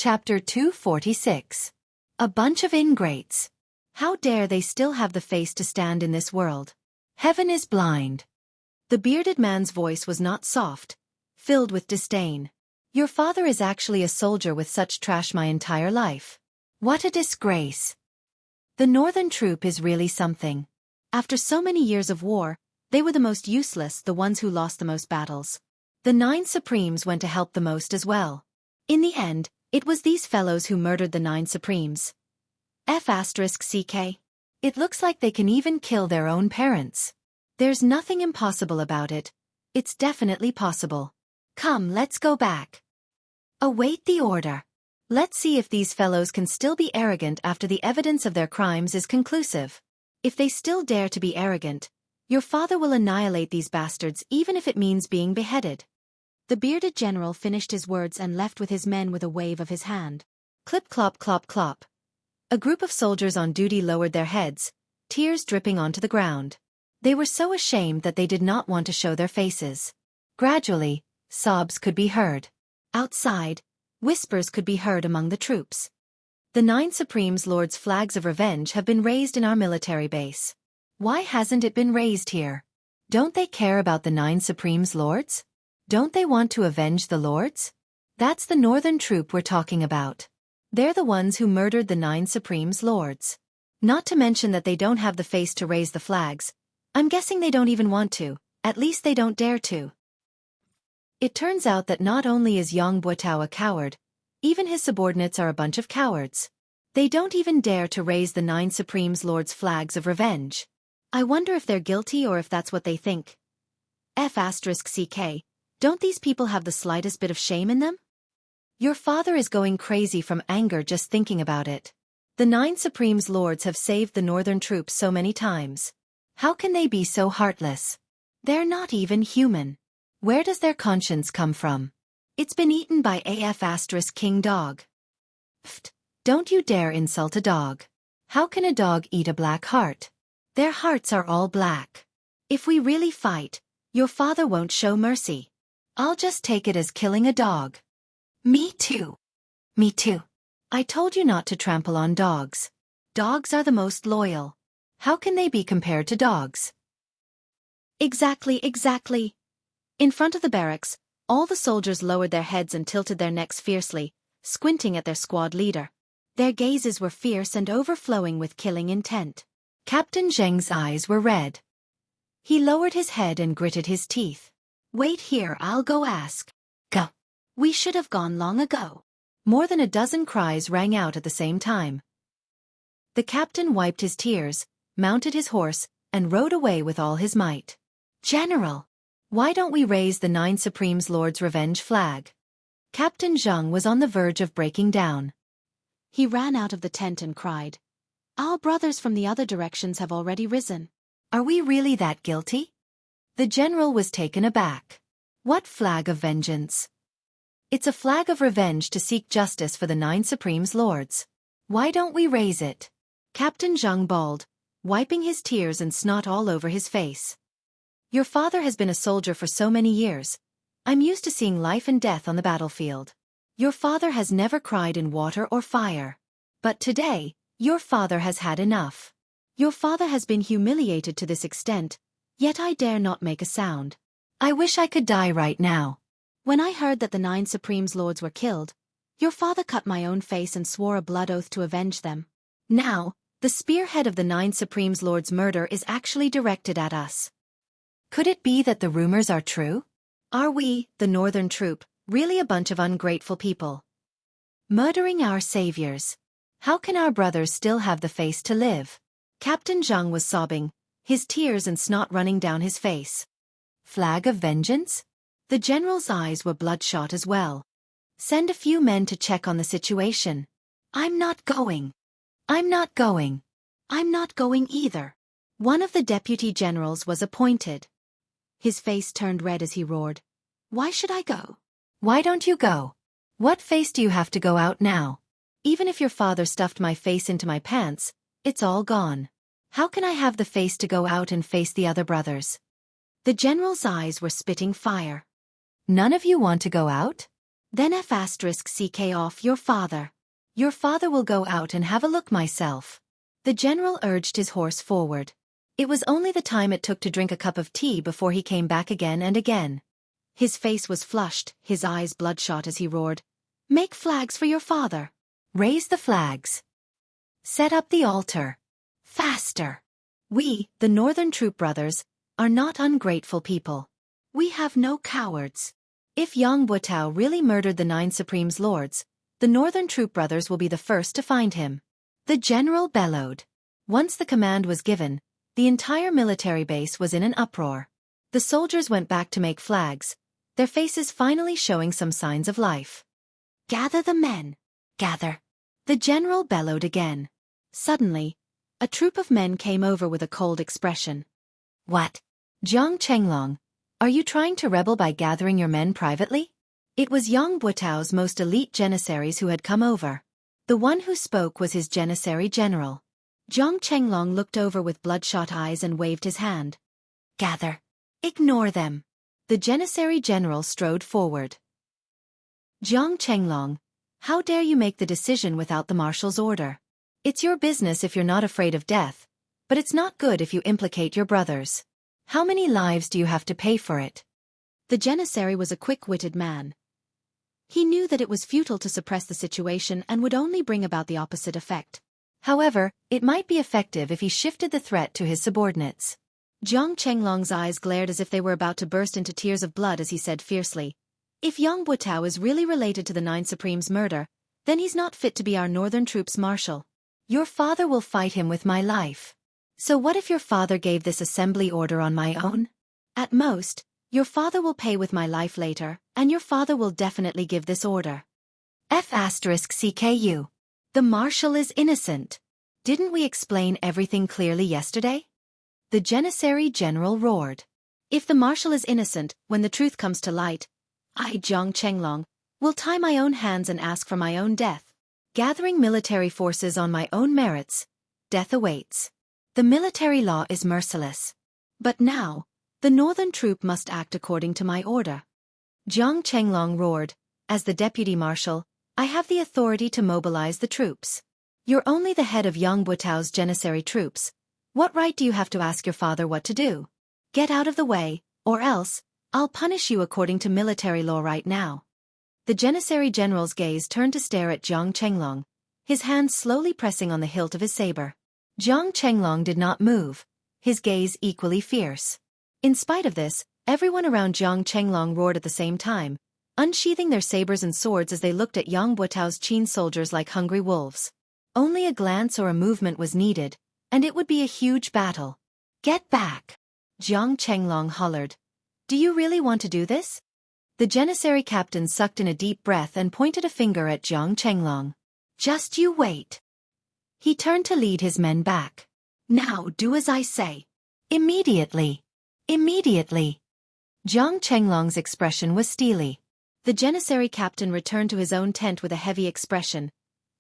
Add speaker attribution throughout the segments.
Speaker 1: Chapter 246. A bunch of ingrates. How dare they still have the face to stand in this world? Heaven is blind. The bearded man's voice was not soft, filled with disdain. Your father is actually a soldier with such trash my entire life. What a disgrace. The northern troop is really something. After so many years of war, they were the most useless, the ones who lost the most battles. The 9 Supremes went to help the most as well. In the end, it was these fellows who murdered the 9 Supremes. Xueqi. It looks like they can even kill their own parents. There's nothing impossible about it. It's definitely possible. Come, let's go back. Await the order. Let's see if these fellows can still be arrogant after the evidence of their crimes is conclusive. If they still dare to be arrogant, your father will annihilate these bastards even if it means being beheaded. The bearded general finished his words and left with his men with a wave of his hand. Clip clop clop clop. A group of soldiers on duty lowered their heads, tears dripping onto the ground. They were so ashamed that they did not want to show their faces. Gradually, sobs could be heard. Outside, whispers could be heard among the troops. The 9 Supremes Lord's flags of revenge have been raised in our military base. Why hasn't it been raised here? Don't they care about the 9 Supremes Lords? Don't they want to avenge the Lords? That's the northern troop we're talking about. They're the ones who murdered the 9 Supremes Lords. Not to mention that they don't have the face to raise the flags. I'm guessing they don't even want to, at least they don't dare to. It turns out that not only is Yang Buotao a coward, even his subordinates are a bunch of cowards. They don't even dare to raise the 9 Supremes Lords' flags of revenge. I wonder if they're guilty or if that's what they think. Xueqi. Don't these people have the slightest bit of shame in them? Your father is going crazy from anger just thinking about it. The 9 Supremes Lords have saved the northern troops so many times. How can they be so heartless? They're not even human. Where does their conscience come from? It's been eaten by King Dog. Pfft, don't you dare insult a dog. How can a dog eat a black heart? Their hearts are all black. If we really fight, your father won't show mercy. I'll just take it as killing a dog. Me too. Me too. I told you not to trample on dogs. Dogs are the most loyal. How can they be compared to dogs? Exactly. In front of the barracks, all the soldiers lowered their heads and tilted their necks fiercely, squinting at their squad leader. Their gazes were fierce and overflowing with killing intent. Captain Zheng's eyes were red. He lowered his head and gritted his teeth. Wait here, I'll go ask. Go. We should have gone long ago. More than a dozen cries rang out at the same time. The captain wiped his tears, mounted his horse, and rode away with all his might. General! Why don't we raise the 9 Supremes Lord's revenge flag? Captain Zheng was on the verge of breaking down. He ran out of the tent and cried. Our brothers from the other directions have already risen. Are we really that guilty? The general was taken aback. What flag of vengeance? It's a flag of revenge to seek justice for the 9 Supremes Lords. Why don't we raise it? Captain Zheng bawled, wiping his tears and snot all over his face. Your father has been a soldier for so many years. I'm used to seeing life and death on the battlefield. Your father has never cried in water or fire. But today, your father has had enough. Your father has been humiliated to this extent, yet I dare not make a sound. I wish I could die right now. When I heard that the 9 Supremes Lords were killed, your father cut my own face and swore a blood oath to avenge them. Now, the spearhead of the 9 Supremes Lords' murder is actually directed at us. Could it be that the rumors are true? Are we, the northern troop, really a bunch of ungrateful people? Murdering our saviors. How can our brothers still have the face to live? Captain Zheng was sobbing, his tears and snot running down his face. Flag of vengeance? The general's eyes were bloodshot as well. Send a few men to check on the situation. I'm not going. I'm not going. I'm not going either. One of the deputy generals was appointed. His face turned red as he roared. Why should I go? Why don't you go? What face do you have to go out now? Even if your father stuffed my face into my pants, it's all gone. How can I have the face to go out and face the other brothers? The general's eyes were spitting fire. None of you want to go out? Then F***CK off your father. Your father will go out and have a look myself. The general urged his horse forward. It was only the time it took to drink a cup of tea before he came back again and again. His face was flushed, his eyes bloodshot as he roared, "Make flags for your father. Raise the flags. Set up the altar. Faster. We, the Northern Troop Brothers, are not ungrateful people. We have no cowards. If Yang Butao really murdered the 9 Supremes Lords, the Northern Troop Brothers will be the first to find him." The general bellowed. Once the command was given, the entire military base was in an uproar. The soldiers went back to make flags, their faces finally showing some signs of life. "Gather the men. Gather." The general bellowed again. Suddenly, a troop of men came over with a cold expression. "What? Jiang Chenglong, are you trying to rebel by gathering your men privately?" It was Yang Butao's most elite janissaries who had come over. The one who spoke was his janissary general. Jiang Chenglong looked over with bloodshot eyes and waved his hand. "Gather. Ignore them." The janissary general strode forward. "Jiang Chenglong, how dare you make the decision without the marshal's order? It's your business if you're not afraid of death, but it's not good if you implicate your brothers. How many lives do you have to pay for it?" The janissary was a quick-witted man. He knew that it was futile to suppress the situation and would only bring about the opposite effect. However, it might be effective if he shifted the threat to his subordinates. Jiang Chenglong's eyes glared as if they were about to burst into tears of blood as he said fiercely, "If Yang Butao is really related to the 9 Supremes' murder, then he's not fit to be our Northern Troops' marshal. Your father will fight him with my life. So what if your father gave this assembly order on my own? At most, your father will pay with my life later, and your father will definitely give this order. F***CKU. The marshal is innocent. Didn't we explain everything clearly yesterday?" The janissary general roared. "If the marshal is innocent, when the truth comes to light, I, Jiang Chenglong, will tie my own hands and ask for my own death. Gathering military forces on my own merits, death awaits. The military law is merciless. But now, the Northern Troop must act according to my order." Jiang Chenglong roared, "As the deputy marshal, I have the authority to mobilize the troops. You're only the head of Yang Butao's janissary troops. What right do you have to ask your father what to do? Get out of the way, or else, I'll punish you according to military law right now." The janissary general's gaze turned to stare at Jiang Chenglong, his hand slowly pressing on the hilt of his saber. Jiang Chenglong did not move, his gaze equally fierce. In spite of this, everyone around Jiang Chenglong roared at the same time, unsheathing their sabers and swords as they looked at Yang Butao's Qin soldiers like hungry wolves. Only a glance or a movement was needed, and it would be a huge battle. "Get back!" Jiang Chenglong hollered. "Do you really want to do this?" The janissary captain sucked in a deep breath and pointed a finger at Jiang Chenglong. "Just you wait." He turned to lead his men back. "Now do as I say. Immediately. Immediately." Jiang Chenglong's expression was steely. The janissary captain returned to his own tent with a heavy expression,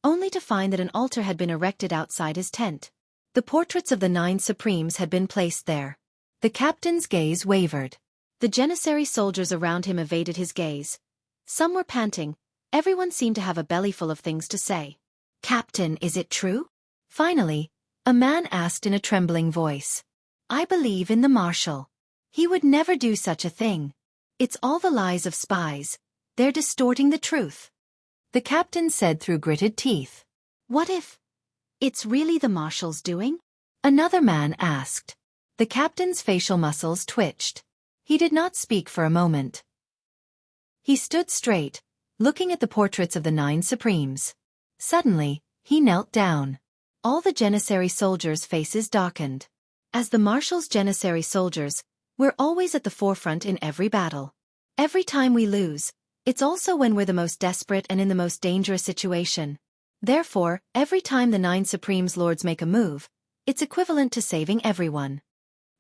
Speaker 1: only to find that an altar had been erected outside his tent. The portraits of the 9 Supremes had been placed there. The captain's gaze wavered. The janissary soldiers around him evaded his gaze. Some were panting, everyone seemed to have a bellyful of things to say. "Captain, is it true?" Finally, a man asked in a trembling voice. "I believe in the marshal. He would never do such a thing. It's all the lies of spies. They're distorting the truth." The captain said through gritted teeth. "What if it's really the marshal's doing?" Another man asked. The captain's facial muscles twitched. He did not speak for a moment. He stood straight, looking at the portraits of the 9 Supremes. Suddenly, he knelt down. All the janissary soldiers' faces darkened. As the marshal's janissary soldiers, we're always at the forefront in every battle. Every time we lose, it's also when we're the most desperate and in the most dangerous situation. Therefore, every time the 9 Supremes Lords make a move, it's equivalent to saving everyone.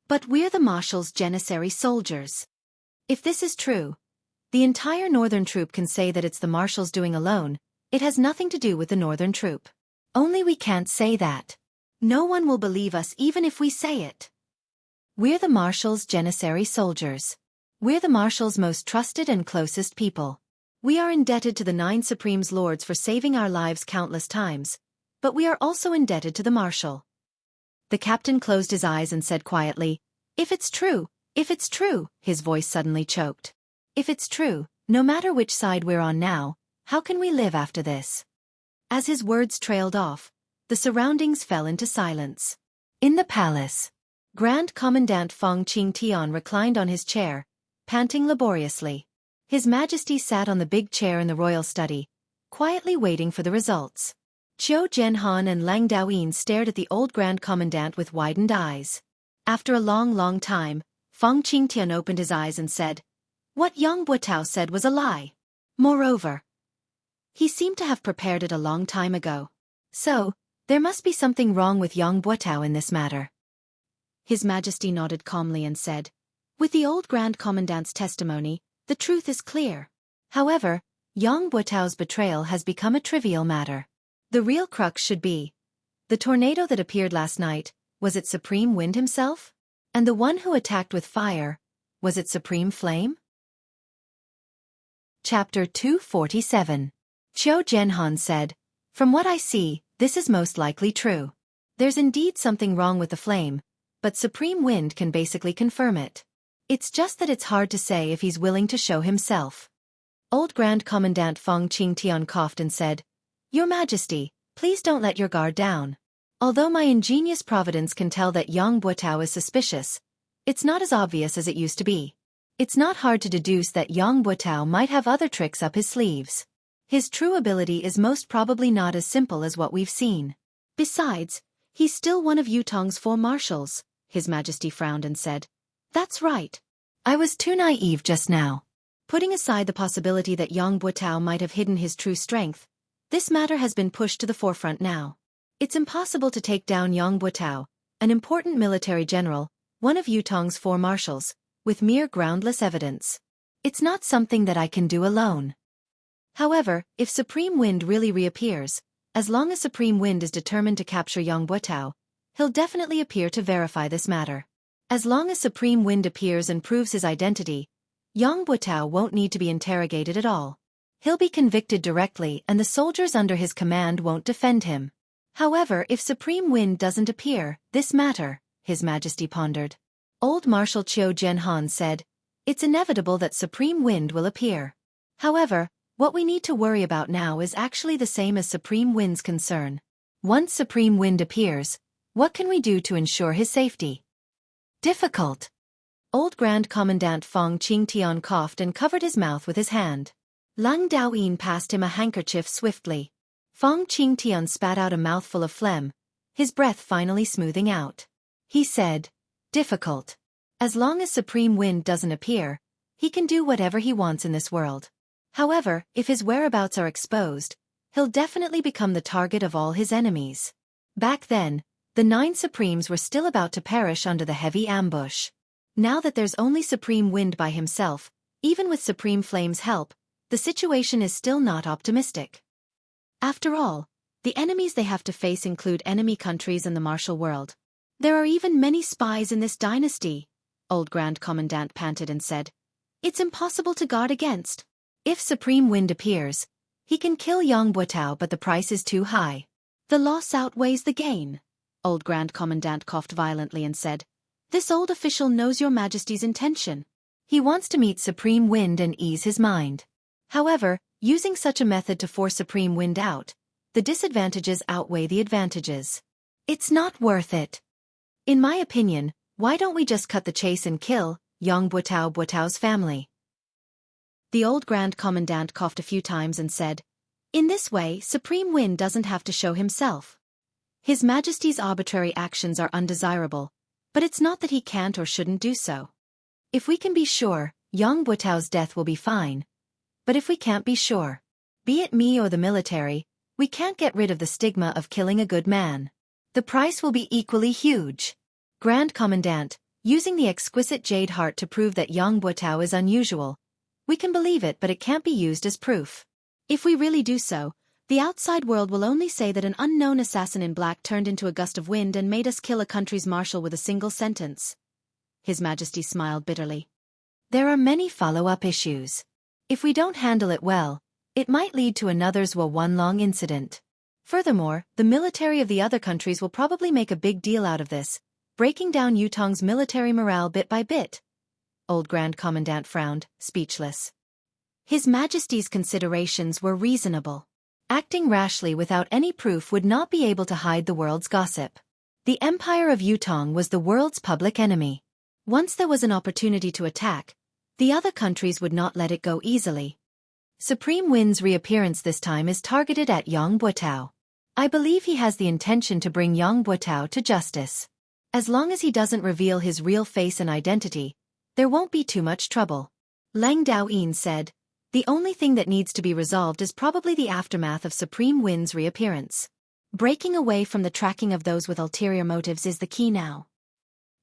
Speaker 1: But we're the marshal's janissary soldiers. If this is true, the entire Northern Troop can say that it's the marshal's doing alone. It has nothing to do with the Northern Troop. Only we can't say that. No one will believe us even if we say it. We're the marshal's janissary soldiers. We're the marshal's most trusted and closest people. We are indebted to the 9 Supreme's lords for saving our lives countless times, but we are also indebted to the Marshal. The captain closed his eyes and said quietly, if it's true, his voice suddenly choked. If it's true, no matter which side we're on now, how can we live after this? As his words trailed off, the surroundings fell into silence. In the palace, Grand Commandant Feng Qingtian reclined on his chair, panting laboriously. His Majesty sat on the big chair in the royal study, quietly waiting for the results. Qiu Zhenhan and Lang Daoyin stared at the old Grand Commandant with widened eyes. After a long time, Feng Qingtian opened his eyes and said, "What Yang Buotao said was a lie. Moreover, he seemed to have prepared it a long time ago. So, there must be something wrong with Yang Buotao in this matter." His Majesty nodded calmly and said, "With the old Grand Commandant's testimony, the truth is clear. However, Yang Buotao's betrayal has become a trivial matter. The real crux should be, the tornado that appeared last night, was it Supreme Wind himself? And the one who attacked with fire, was it Supreme Flame?" Chapter 247. Qiu Zhenhan said, "From what I see, this is most likely true. There's indeed something wrong with the flame, but Supreme Wind can basically confirm it. It's just that it's hard to say if he's willing to show himself." Old Grand Commandant Feng Qingtian coughed and said, "Your Majesty, please don't let your guard down. Although my ingenious providence can tell that Yang Buotao is suspicious, it's not as obvious as it used to be. It's not hard to deduce that Yang Buotao might have other tricks up his sleeves. His true ability is most probably not as simple as what we've seen. Besides, he's still one of Yutong's 4 marshals," His Majesty frowned and said. "That's right. I was too naive just now. Putting aside the possibility that Yang Buotao might have hidden his true strength, this matter has been pushed to the forefront now. It's impossible to take down Yang Buotao, an important military general, one of Yutong's 4 marshals, with mere groundless evidence. It's not something that I can do alone. However, if Supreme Wind really reappears, as long as Supreme Wind is determined to capture Yang Buotao, he'll definitely appear to verify this matter. As long as Supreme Wind appears and proves his identity, Yang Buotao won't need to be interrogated at all. He'll be convicted directly and the soldiers under his command won't defend him. However, if Supreme Wind doesn't appear, this matter," His Majesty pondered. Old Marshal Qiu Zhenhan said, "It's inevitable that Supreme Wind will appear. However, what we need to worry about now is actually the same as Supreme Wind's concern. Once Supreme Wind appears, what can we do to ensure his safety?" "Difficult." Old Grand Commandant Feng Qingtian coughed and covered his mouth with his hand. Lang Daoyin passed him a handkerchief swiftly. Feng Qingtian spat out a mouthful of phlegm, his breath finally smoothing out. He said, "Difficult. As long as Supreme Wind doesn't appear, he can do whatever he wants in this world. However, if his whereabouts are exposed, he'll definitely become the target of all his enemies." Back then, the 9 Supremes were still about to perish under the heavy ambush. Now that there's only Supreme Wind by himself, even with Supreme Flame's help, the situation is still not optimistic. After all, the enemies they have to face include enemy countries and the martial world. "There are even many spies in this dynasty," Old Grand Commandant panted and said. "It's impossible to guard against. If Supreme Wind appears, he can kill Yang Buotao, but the price is too high. The loss outweighs the gain." Old Grand Commandant coughed violently and said, "This old official knows Your Majesty's intention. He wants to meet Supreme Wind and ease his mind. However, using such a method to force Supreme Wind out, the disadvantages outweigh the advantages. It's not worth it. In my opinion, why don't we just cut the chase and kill Yang Buotao's family?" The old Grand Commandant coughed a few times and said, "In this way, Supreme Wind doesn't have to show himself. His Majesty's arbitrary actions are undesirable, but it's not that he can't or shouldn't do so. If we can be sure, Yang Buotao's death will be fine. But if we can't be sure, be it me or the military, we can't get rid of the stigma of killing a good man. The price will be equally huge. Grand Commandant, using the exquisite jade heart to prove that Yang Buotao is unusual. We can believe it, but it can't be used as proof. If we really do so, the outside world will only say that an unknown assassin in black turned into a gust of wind and made us kill a country's marshal with a single sentence." His Majesty smiled bitterly. "There are many follow-up issues. If we don't handle it well, it might lead to another Xueqi incident. Furthermore, the military of the other countries will probably make a big deal out of this, breaking down Yutong's military morale bit by bit. Old Grand Commandant frowned, speechless. His Majesty's considerations were reasonable. Acting rashly without any proof would not be able to hide the world's gossip. The Empire of Yutong was the world's public enemy. Once there was an opportunity to attack, the other countries would not let it go easily. Supreme Win's reappearance this time is targeted at Yang Buotao. I believe he has the intention to bring Yang Buotao to justice. As long as he doesn't reveal his real face and identity, there won't be too much trouble. Lang Daoyin said, the only thing that needs to be resolved is probably the aftermath of Supreme Win's reappearance. Breaking away from the tracking of those with ulterior motives is the key now.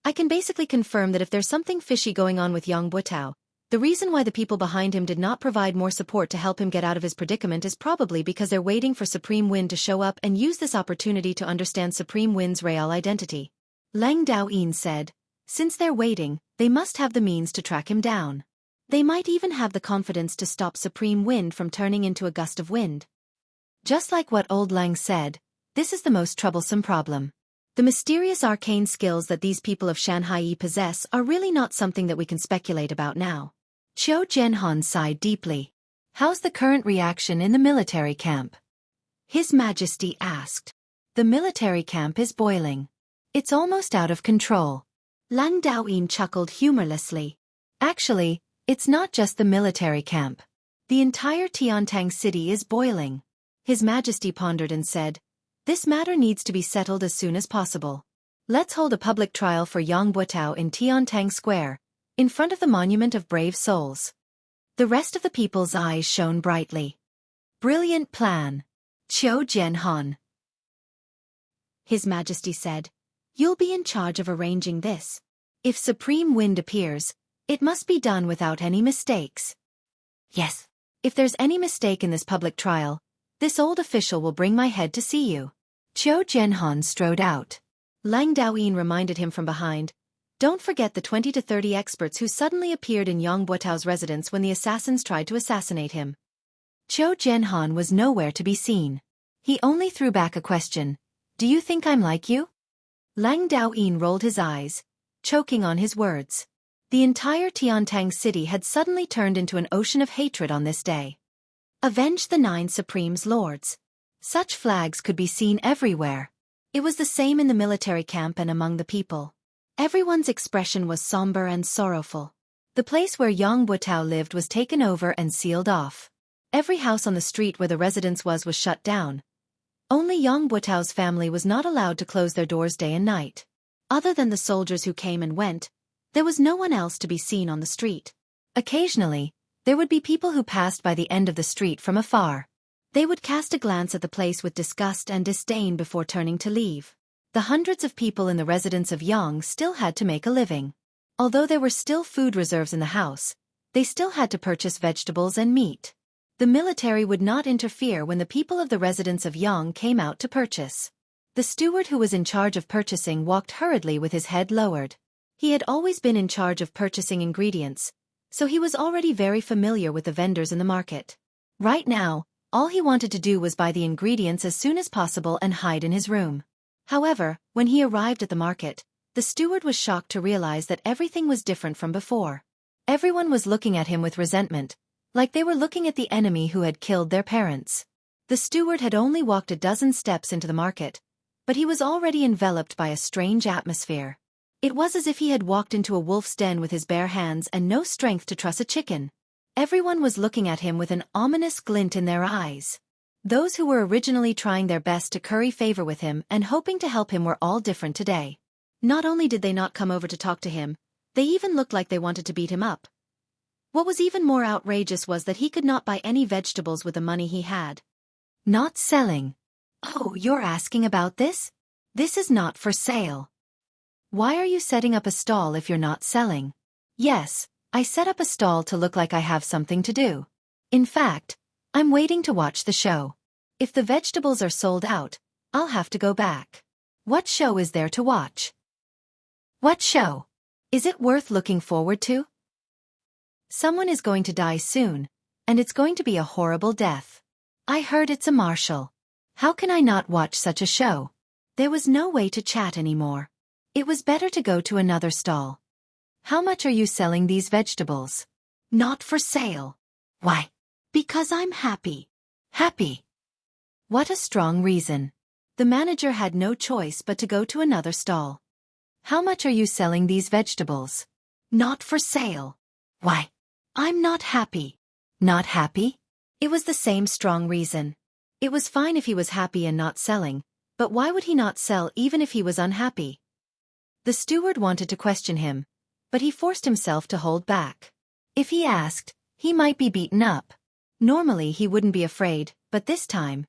Speaker 1: I can basically confirm that if there's something fishy going on with Yang Buotao, the reason why the people behind him did not provide more support to help him get out of his predicament is probably because they're waiting for Supreme Win to show up and use this opportunity to understand Supreme Win's real identity. Lang Daoyin said, since they're waiting, they must have the means to track him down. They might even have the confidence to stop Supreme Wind from turning into a gust of wind. Just like what old Lang said, this is the most troublesome problem. The mysterious arcane skills that these people of Shanghai possess are really not something that we can speculate about now. Qiu Jianhan sighed deeply. How's the current reaction in the military camp? His Majesty asked. The military camp is boiling. It's almost out of control. Lang Daoyin chuckled humorlessly. Actually, it's not just the military camp. The entire Tiantang city is boiling. His Majesty pondered and said, this matter needs to be settled as soon as possible. Let's hold a public trial for Yang Buotao in Tiantang Square, in front of the Monument of Brave Souls. The rest of the people's eyes shone brightly. Brilliant plan. Qiu Jianhan. His Majesty said, you'll be in charge of arranging this. If Supreme Wind appears, it must be done without any mistakes. Yes. If there's any mistake in this public trial, this old official will bring my head to see you. Qiu Jianhan strode out. Lang Daoyin reminded him from behind, don't forget the 20 to 30 experts who suddenly appeared in Yang Buotao's residence when the assassins tried to assassinate him. Qiu Jianhan was nowhere to be seen. He only threw back a question. Do you think I'm like you? Lang Daoyin rolled his eyes, choking on his words. The entire Tiantang city had suddenly turned into an ocean of hatred on this day. Avenge the 9 Supremes Lords. Such flags could be seen everywhere. It was the same in the military camp and among the people. Everyone's expression was somber and sorrowful. The place where Yang Buotao lived was taken over and sealed off. Every house on the street where the residence was shut down. Only Yang Buotao's family was not allowed to close their doors day and night. Other than the soldiers who came and went, there was no one else to be seen on the street. Occasionally, there would be people who passed by the end of the street from afar. They would cast a glance at the place with disgust and disdain before turning to leave. The hundreds of people in the residence of Yang still had to make a living. Although there were still food reserves in the house, they still had to purchase vegetables and meat. The military would not interfere when the people of the residence of Yang came out to purchase. The steward who was in charge of purchasing walked hurriedly with his head lowered. He had always been in charge of purchasing ingredients, so he was already very familiar with the vendors in the market. Right now, all he wanted to do was buy the ingredients as soon as possible and hide in his room. However, when he arrived at the market, the steward was shocked to realize that everything was different from before. Everyone was looking at him with resentment, like they were looking at the enemy who had killed their parents. The steward had only walked a dozen steps into the market, but he was already enveloped by a strange atmosphere. It was as if he had walked into a wolf's den with his bare hands and no strength to truss a chicken. Everyone was looking at him with an ominous glint in their eyes. Those who were originally trying their best to curry favor with him and hoping to help him were all different today. Not only did they not come over to talk to him, they even looked like they wanted to beat him up. What was even more outrageous was that he could not buy any vegetables with the money he had. Not selling. Oh, you're asking about this? This is not for sale. Why are you setting up a stall if you're not selling? Yes, I set up a stall to look like I have something to do. In fact, I'm waiting to watch the show. If the vegetables are sold out, I'll have to go back. What show is there to watch? What show? Is it worth looking forward to? Someone is going to die soon, And it's going to be a horrible death. I heard it's a martial. How can I not watch such a show? There was no way to chat anymore. It was better to go to another stall. How much are you selling these vegetables? Not for sale. Why? Because I'm happy. Happy? What a strong reason. The manager had no choice but to go to another stall. How much are you selling these vegetables? Not for sale. Why? I'm not happy. Not happy? It was the same strong reason. It was fine if he was happy and not selling, but why would he not sell even if he was unhappy? The steward wanted to question him, but he forced himself to hold back. If he asked, he might be beaten up. Normally he wouldn't be afraid, but this time,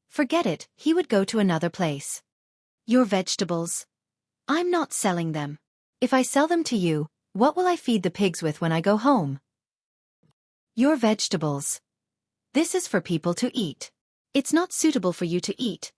Speaker 1: forget it, he would go to another place. Your vegetables? I'm not selling them. If I sell them to you, what will I feed the pigs with when I go home? Your vegetables. This is for people to eat. It's not suitable for you to eat.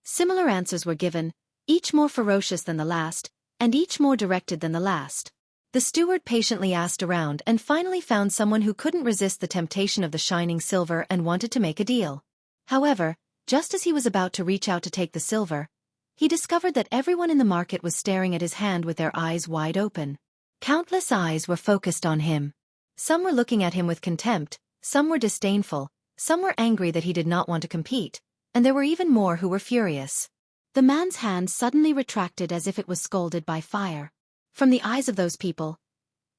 Speaker 1: Similar answers were given, each more ferocious than the last, and each more directed than the last. The steward patiently asked around and finally found someone who couldn't resist the temptation of the shining silver and wanted to make a deal. However, just as he was about to reach out to take the silver, he discovered that everyone in the market was staring at his hand with their eyes wide open. Countless eyes were focused on him. Some were looking at him with contempt, some were disdainful, some were angry that he did not want to compete, and there were even more who were furious. The man's hand suddenly retracted as if it was scalded by fire. From the eyes of those people,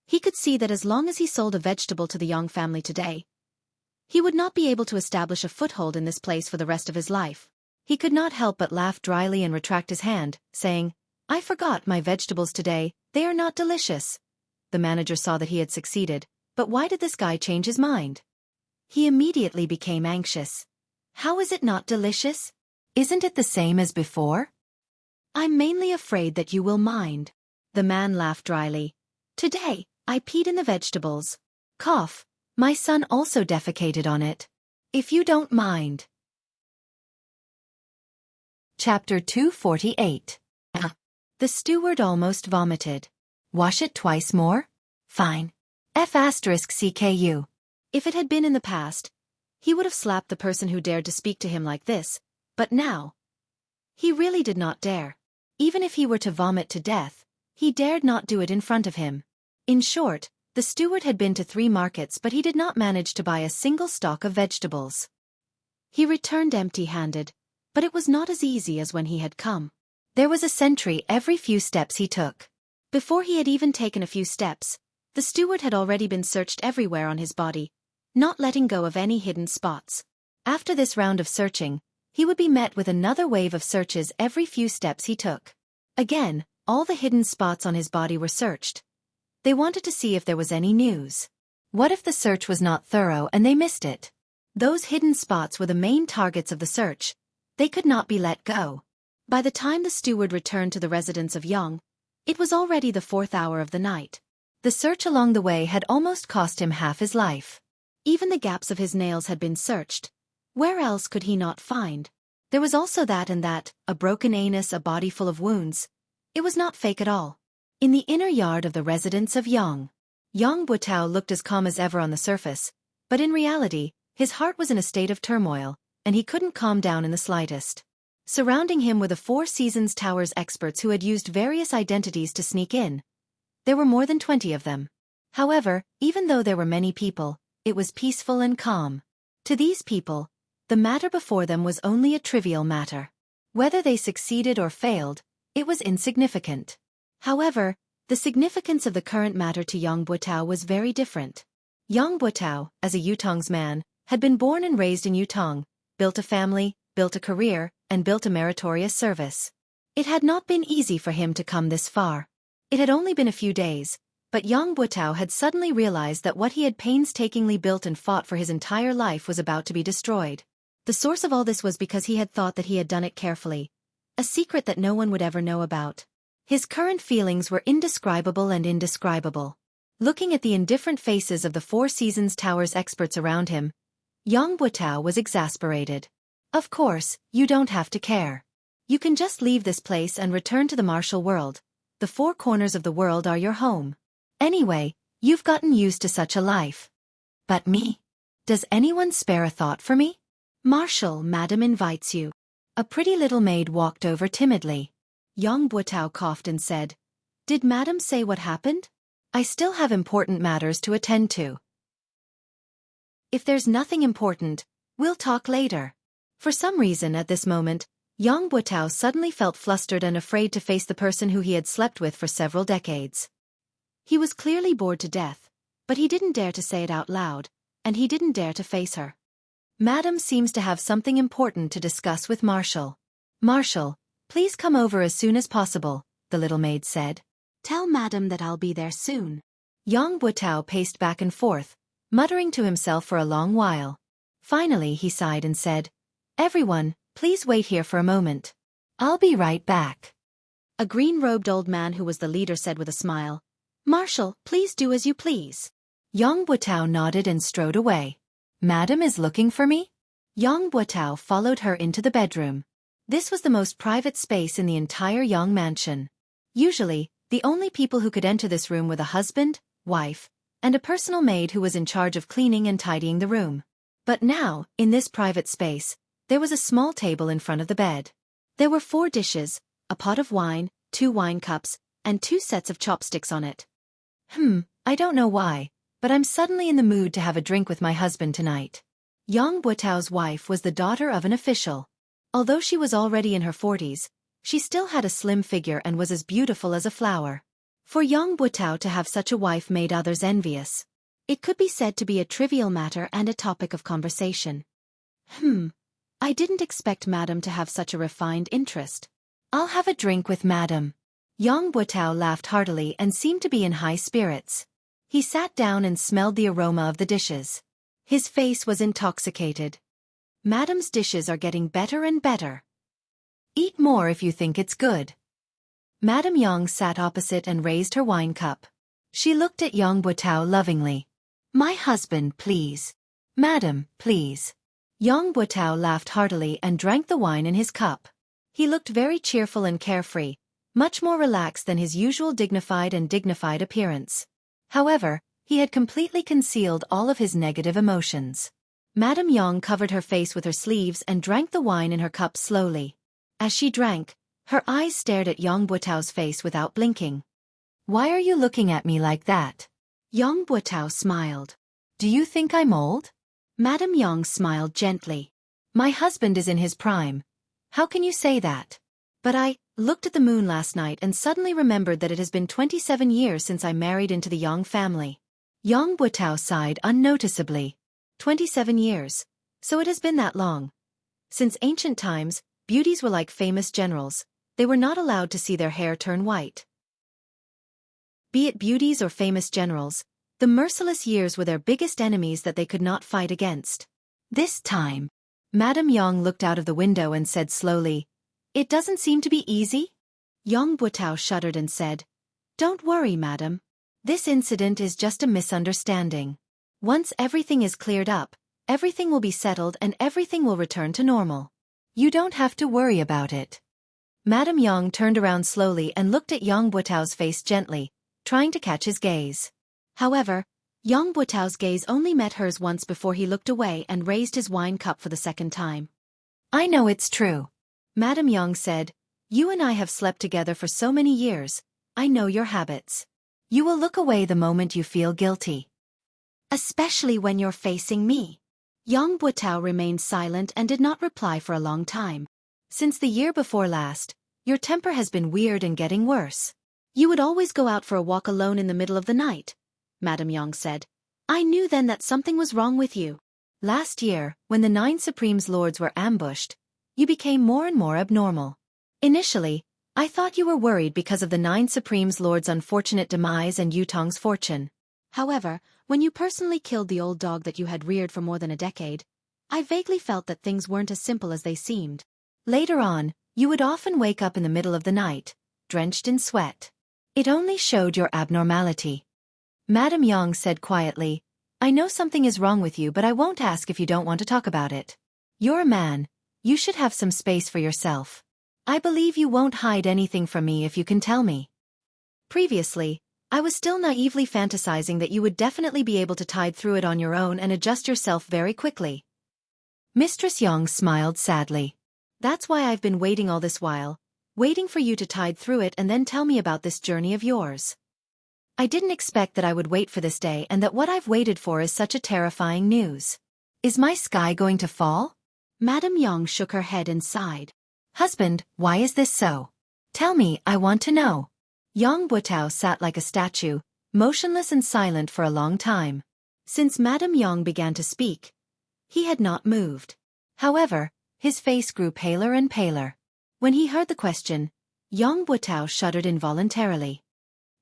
Speaker 1: he could see that as long as he sold a vegetable to the Yang family today, he would not be able to establish a foothold in this place for the rest of his life. He could not help but laugh dryly and retract his hand, saying, I forgot my vegetables today, they are not delicious. The manager saw that he had succeeded, but why did this guy change his mind? He immediately became anxious. How is it not delicious? Isn't it the same as before? I'm mainly afraid that you will mind. The man laughed dryly. Today, I peed in the vegetables. Cough. My son also defecated on it. If you don't mind. Chapter 248. The steward almost vomited. Wash it twice more? Fine. F***CKU. If it had been in the past, he would have slapped the person who dared to speak to him like this, but now, he really did not dare. Even if he were to vomit to death, he dared not do it in front of him. In short, the steward had been to 3 markets but he did not manage to buy a single stalk of vegetables. He returned empty-handed, but it was not as easy as when he had come. There was a sentry every few steps he took. Before he had even taken a few steps, the steward had already been searched everywhere on his body, not letting go of any hidden spots. After this round of searching, he would be met with another wave of searches every few steps he took. Again, all the hidden spots on his body were searched. They wanted to see if there was any news. What if the search was not thorough and they missed it? Those hidden spots were the main targets of the search. They could not be let go. By the time the steward returned to the residence of Yang, it was already the 4th hour of the night. The search along the way had almost cost him half his life. Even the gaps of his nails had been searched. Where else could he not find? There was also that and that, a broken anus, a body full of wounds. It was not fake at all. In the inner yard of the residence of Yang Buitao looked as calm as ever on the surface, but in reality, his heart was in a state of turmoil, and he couldn't calm down in the slightest. Surrounding him were the Four Seasons Tower's experts who had used various identities to sneak in. There were more than 20 of them. However, even though there were many people, it was peaceful and calm. To these people, the matter before them was only a trivial matter. Whether they succeeded or failed, it was insignificant. However, the significance of the current matter to Yang Buitao was very different. Yang Buitao, as a Yutong's man, had been born and raised in Yutong, built a family, built a career, and built a meritorious service. It had not been easy for him to come this far. It had only been a few days, but Yang Buitao had suddenly realized that what he had painstakingly built and fought for his entire life was about to be destroyed. The source of all this was because he had thought that he had done it carefully, a secret that no one would ever know about. His current feelings were indescribable and indescribable. Looking at the indifferent faces of the Four Seasons Tower's experts around him, Yang Buitao was exasperated. Of course, you don't have to care. You can just leave this place and return to the martial world. The 4 corners of the world are your home. Anyway, you've gotten used to such a life. But me? Does anyone spare a thought for me? Marshal, Madam invites you. A pretty little maid walked over timidly. Yang Buotao coughed and said, Did Madam say what happened? I still have important matters to attend to. If there's nothing important, we'll talk later. For some reason at this moment, Yang Buotao suddenly felt flustered and afraid to face the person who he had slept with for several decades. He was clearly bored to death, but he didn't dare to say it out loud, and he didn't dare to face her. Madam seems to have something important to discuss with Marshal. Marshal, please come over as soon as possible, the little maid said. Tell Madam that I'll be there soon. Yang Buotao paced back and forth, muttering to himself for a long while. Finally he sighed and said, Everyone, please wait here for a moment. I'll be right back. A green-robed old man who was the leader said with a smile, Marshal, please do as you please. Yang Buotao nodded and strode away. Madam is looking for me? Yang Buotao followed her into the bedroom. This was the most private space in the entire Yang mansion. Usually, the only people who could enter this room were the husband, wife, and a personal maid who was in charge of cleaning and tidying the room. But now, in this private space, there was a small table in front of the bed. There were 4 dishes, a pot of wine, 2 wine cups, and 2 sets of chopsticks on it. I don't know why, but I'm suddenly in the mood to have a drink with my husband tonight. Yang Buotao's wife was the daughter of an official. Although she was already in her 40s, she still had a slim figure and was as beautiful as a flower. For Yang Buotao to have such a wife made others envious. It could be said to be a trivial matter and a topic of conversation. I didn't expect Madam to have such a refined interest. I'll have a drink with Madam. Yang Buotao laughed heartily and seemed to be in high spirits. He sat down and smelled the aroma of the dishes. His face was intoxicated. Madam's dishes are getting better and better. Eat more if you think it's good. Madam Yang sat opposite and raised her wine cup. She looked at Yang Buotao lovingly. My husband, please. Madam, please. Yang Buotao laughed heartily and drank the wine in his cup. He looked very cheerful and carefree, much more relaxed than his usual dignified appearance. However, he had completely concealed all of his negative emotions. Madam Yang covered her face with her sleeves and drank the wine in her cup slowly. As she drank, her eyes stared at Yang Buotao's face without blinking. Why are you looking at me like that? Yang Buotao smiled. Do you think I'm old? Madam Yang smiled gently. My husband is in his prime. How can you say that? But I looked at the moon last night and suddenly remembered that it has been 27 years since I married into the Yang family. Yang Buotao sighed unnoticeably. 27 years. So it has been that long. Since ancient times, beauties were like famous generals. They were not allowed to see their hair turn white. Be it beauties or famous generals, the merciless years were their biggest enemies that they could not fight against. This time, Madam Yang looked out of the window and said slowly, It doesn't seem to be easy? Yang Buotao shuddered and said, Don't worry, Madam. This incident is just a misunderstanding. Once everything is cleared up, everything will be settled and everything will return to normal. You don't have to worry about it. Madam Yang turned around slowly and looked at Yang Buotao's face gently, trying to catch his gaze. However, Yang Buotao's gaze only met hers once before he looked away and raised his wine cup for the second time. I know it's true. Madam Yang said, You and I have slept together for so many years. I know your habits. You will look away the moment you feel guilty. Especially when you're facing me. Yang Buotao remained silent and did not reply for a long time. Since the year before last, your temper has been weird and getting worse. You would always go out for a walk alone in the middle of the night, Madam Yang said. I knew then that something was wrong with you. Last year, when the 9 Supremes Lords were ambushed, you became more and more abnormal. Initially, I thought you were worried because of the 9 Supremes Lords' unfortunate demise and Yutong's fortune. However, when you personally killed the old dog that you had reared for more than a decade, I vaguely felt that things weren't as simple as they seemed. Later on, you would often wake up in the middle of the night, drenched in sweat. It only showed your abnormality. Madam Yang said quietly, I know something is wrong with you, but I won't ask if you don't want to talk about it. You're a man. You should have some space for yourself. I believe you won't hide anything from me if you can tell me. Previously, I was still naively fantasizing that you would definitely be able to tide through it on your own and adjust yourself very quickly. Mistress Yang smiled sadly. That's why I've been waiting all this while, waiting for you to tide through it and then tell me about this journey of yours. I didn't expect that I would wait for this day and that what I've waited for is such a terrifying news. Is my sky going to fall? Madame Yang shook her head and sighed. Husband, why is this so? Tell me, I want to know. Yang Butao sat like a statue, motionless and silent for a long time. Since Madame Yang began to speak, he had not moved. However, his face grew paler and paler. When he heard the question, Yang Butao shuddered involuntarily.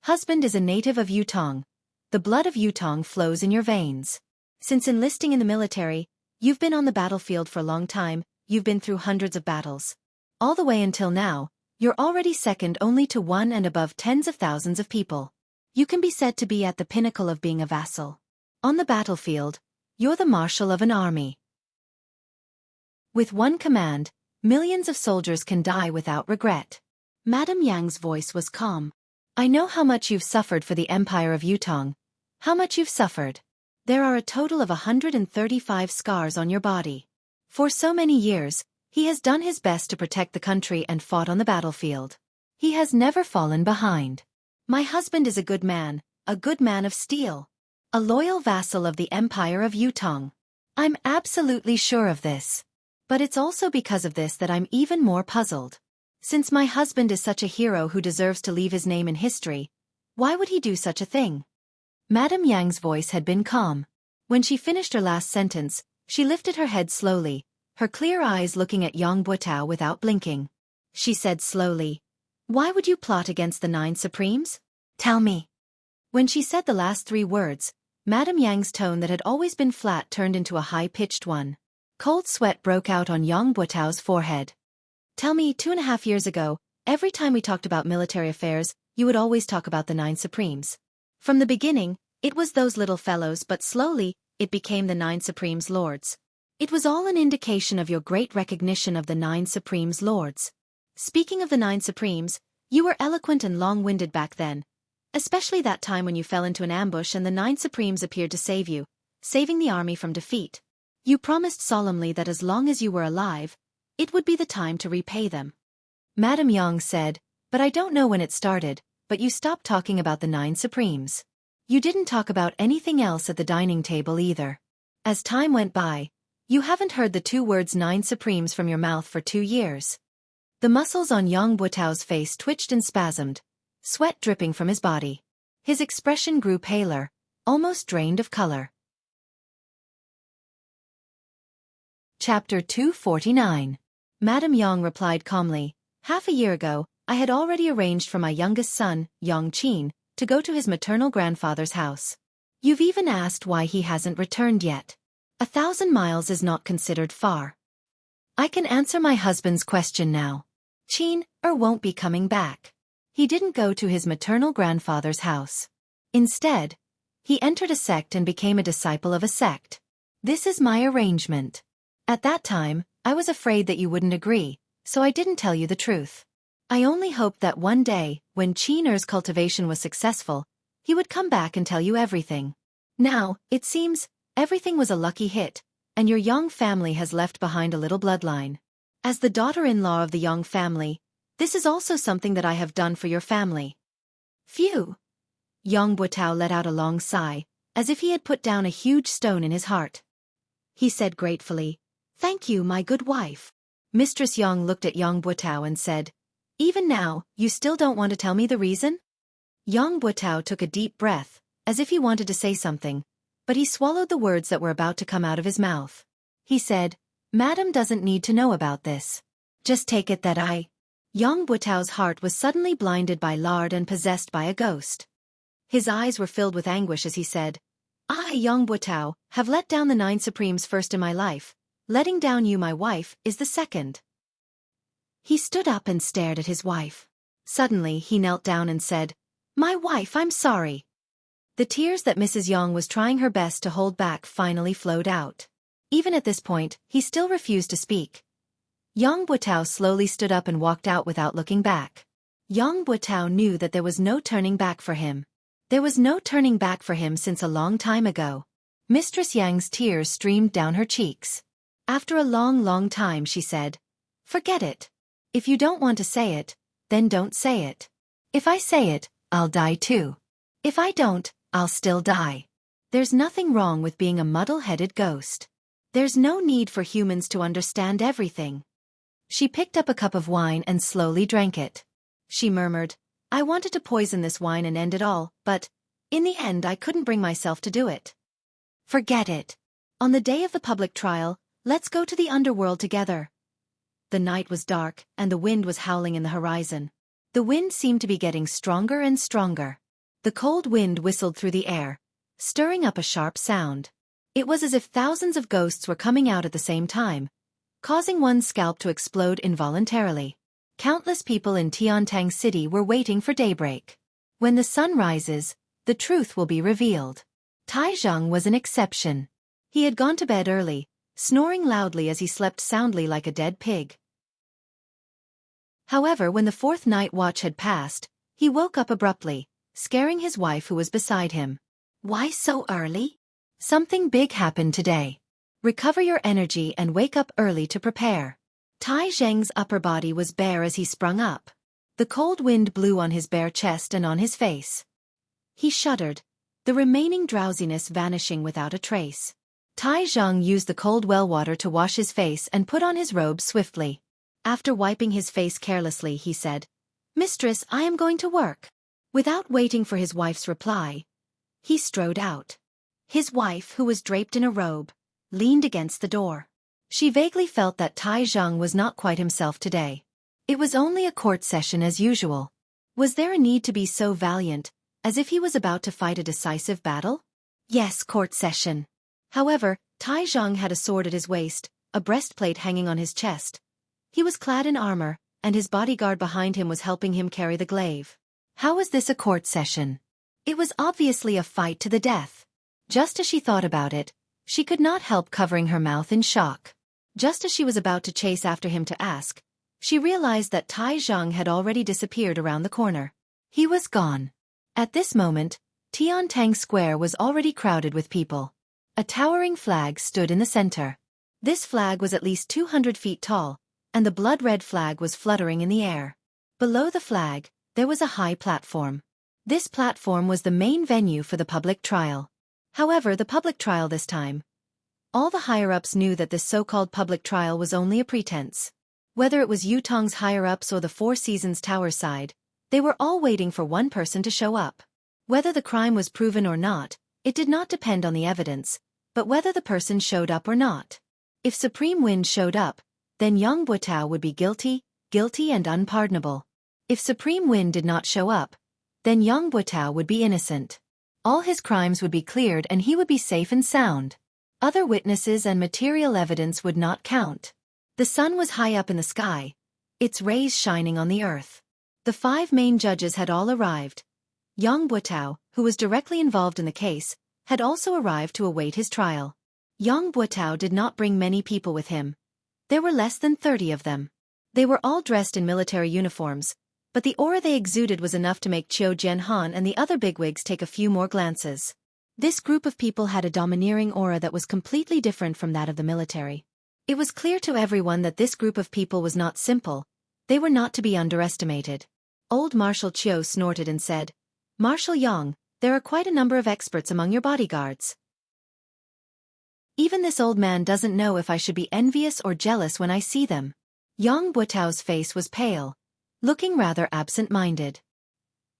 Speaker 1: Husband is a native of Yutong. The blood of Yutong flows in your veins. Since enlisting in the military, you've been on the battlefield for a long time, you've been through hundreds of battles. All the way until now, you're already second only to one and above tens of thousands of people. You can be said to be at the pinnacle of being a vassal. On the battlefield, you're the marshal of an army. With one command, millions of soldiers can die without regret. Madame Yang's voice was calm. I know how much you've suffered for the Empire of Yutong. How much you've suffered. There are a total of 135 scars on your body. For so many years, he has done his best to protect the country and fought on the battlefield. He has never fallen behind. My husband is a good man of steel. A loyal vassal of the Empire of Yutong. I'm absolutely sure of this. But it's also because of this that I'm even more puzzled. Since my husband is such a hero who deserves to leave his name in history, why would he do such a thing? Madame Yang's voice had been calm. When she finished her last sentence, she lifted her head slowly, her clear eyes looking at Yang Butao without blinking. She said slowly, "Why would you plot against the 9 Supremes? Tell me." When she said the last 3 words, Madame Yang's tone that had always been flat turned into a high-pitched one. Cold sweat broke out on Yang Butao's forehead. Tell me, 2.5 years ago, every time we talked about military affairs, you would always talk about the 9 Supremes. From the beginning, it was those little fellows, but slowly, it became the 9 Supremes Lords. It was all an indication of your great recognition of the 9 Supremes Lords. Speaking of the 9 Supremes, you were eloquent and long-winded back then, especially that time when you fell into an ambush and the 9 Supremes appeared to save you, saving the army from defeat. You promised solemnly that as long as you were alive, it would be the time to repay them. Madame Yang said, but I don't know when it started, but you stopped talking about the 9 Supremes. You didn't talk about anything else at the dining table either. As time went by, you haven't heard the 2 words 9 Supremes from your mouth for 2 years. The muscles on Yang Butao's face twitched and spasmed, sweat dripping from his body. His expression grew paler, almost drained of color. Chapter 249. Madame Yang replied calmly, half a year ago, I had already arranged for my youngest son, Yang Qin, to go to his maternal grandfather's house. You've even asked why he hasn't returned yet. 1,000 miles is not considered far. I can answer my husband's question now. Qin won't be coming back. He didn't go to his maternal grandfather's house. Instead, he entered a sect and became a disciple of a sect. This is my arrangement. At that time, I was afraid that you wouldn't agree, so I didn't tell you the truth. I only hoped that one day, when Qin's cultivation was successful, he would come back and tell you everything. Now, it seems, everything was a lucky hit, and your Yang family has left behind a little bloodline. As the daughter-in-law of the Yang family, this is also something that I have done for your family. Phew! Yang Butao let out a long sigh, as if he had put down a huge stone in his heart. He said gratefully, "Thank you, my good wife." Mistress Yang looked at Yang Butao and said, "Even now, you still don't want to tell me the reason?" Yang Butao took a deep breath, as if he wanted to say something, but he swallowed the words that were about to come out of his mouth. He said, "Madam doesn't need to know about this. Just take it that I—" Yang Butao's heart was suddenly blinded by lard and possessed by a ghost. His eyes were filled with anguish as he said, "I, Yang Butao, have let down the 9 Supremes first in my life. Letting down you, my wife, is the second." He stood up and stared at his wife. Suddenly, he knelt down and said, "My wife, I'm sorry." The tears that Mrs. Yang was trying her best to hold back finally flowed out. Even at this point, he still refused to speak. Yang Butao slowly stood up and walked out without looking back. Yang Butao knew that there was no turning back for him. There was no turning back for him since a long time ago. Mistress Yang's tears streamed down her cheeks. After a long time she said, "Forget it. If you don't want to say it, then don't say it. If I say it, I'll die too. If I don't, I'll still die. There's nothing wrong with being a muddle-headed ghost. There's no need for humans to understand everything." She picked up a cup of wine and slowly drank it. She murmured, "I wanted to poison this wine and end it all, but, in the end I couldn't bring myself to do it. Forget it. On the day of the public trial, let's go to the underworld together." The night was dark, and the wind was howling in the horizon. The wind seemed to be getting stronger and stronger. The cold wind whistled through the air, stirring up a sharp sound. It was as if thousands of ghosts were coming out at the same time, causing one's scalp to explode involuntarily. Countless people in Tiantang City were waiting for daybreak. When the sun rises, the truth will be revealed. Tai Zhang was an exception. He had gone to bed early, snoring loudly as he slept soundly like a dead pig. However, when the fourth night watch had passed, he woke up abruptly, scaring his wife who was beside him. "Why so early? Something big happened today. Recover your energy and wake up early to prepare." Tai Zheng's upper body was bare as he sprung up. The cold wind blew on his bare chest and on his face. He shuddered, the remaining drowsiness vanishing without a trace. Tai Zhang used the cold well water to wash his face and put on his robe swiftly. After wiping his face carelessly, he said, "Mistress, I am going to work." Without waiting for his wife's reply, he strode out. His wife, who was draped in a robe, leaned against the door. She vaguely felt that Tai Zhang was not quite himself today. It was only a court session as usual. Was there a need to be so valiant, as if he was about to fight a decisive battle? Yes, court session. However, Tai Zhang had a sword at his waist, a breastplate hanging on his chest. He was clad in armor, and his bodyguard behind him was helping him carry the glaive. How was this a court session? It was obviously a fight to the death. Just as she thought about it, she could not help covering her mouth in shock. Just as she was about to chase after him to ask, she realized that Tai Zhang had already disappeared around the corner. He was gone. At this moment, Tiantang Square was already crowded with people. A towering flag stood in the center. This flag was at least 200 feet tall, and the blood-red flag was fluttering in the air. Below the flag, there was a high platform. This platform was the main venue for the public trial. However, the public trial this time, all the higher-ups knew that this so-called public trial was only a pretense. Whether it was Yutong's higher-ups or the Four Seasons Tower side, they were all waiting for one person to show up. Whether the crime was proven or not, it did not depend on the evidence, but whether the person showed up or not. If Supreme Wind showed up, then Yang Butao would be guilty and unpardonable. If Supreme Wind did not show up, then Yang Butao would be innocent. All his crimes would be cleared and he would be safe and sound. Other witnesses and material evidence would not count. The sun was high up in the sky, its rays shining on the earth. The 5 main judges had all arrived. Yang Butao, who was directly involved in the case, had also arrived to await his trial. Yang Butao did not bring many people with him. There were less than 30 of them. They were all dressed in military uniforms, but the aura they exuded was enough to make Qiu Jianhan and the other bigwigs take a few more glances. This group of people had a domineering aura that was completely different from that of the military. It was clear to everyone that this group of people was not simple. They were not to be underestimated. Old Marshal Qiu snorted and said, "Marshal Yang, there are quite a number of experts among your bodyguards. Even this old man doesn't know if I should be envious or jealous when I see them." Yang Butao's face was pale, looking rather absent-minded.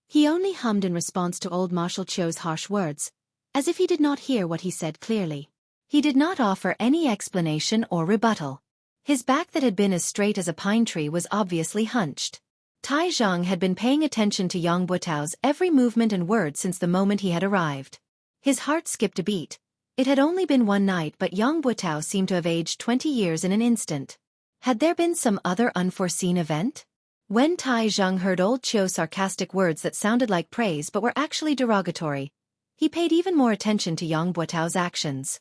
Speaker 1: He only hummed in response to old Marshal Qiu's harsh words, as if he did not hear what he said clearly. He did not offer any explanation or rebuttal. His back that had been as straight as a pine tree was obviously hunched. Tai Zhang had been paying attention to Yang Butao's every movement and word since the moment he had arrived. His heart skipped a beat. It had only been one night, but Yang Butao seemed to have aged 20 years in an instant. Had there been some other unforeseen event? When Tai Zhang heard old Qiu's sarcastic words that sounded like praise but were actually derogatory, he paid even more attention to Yang Butao's actions.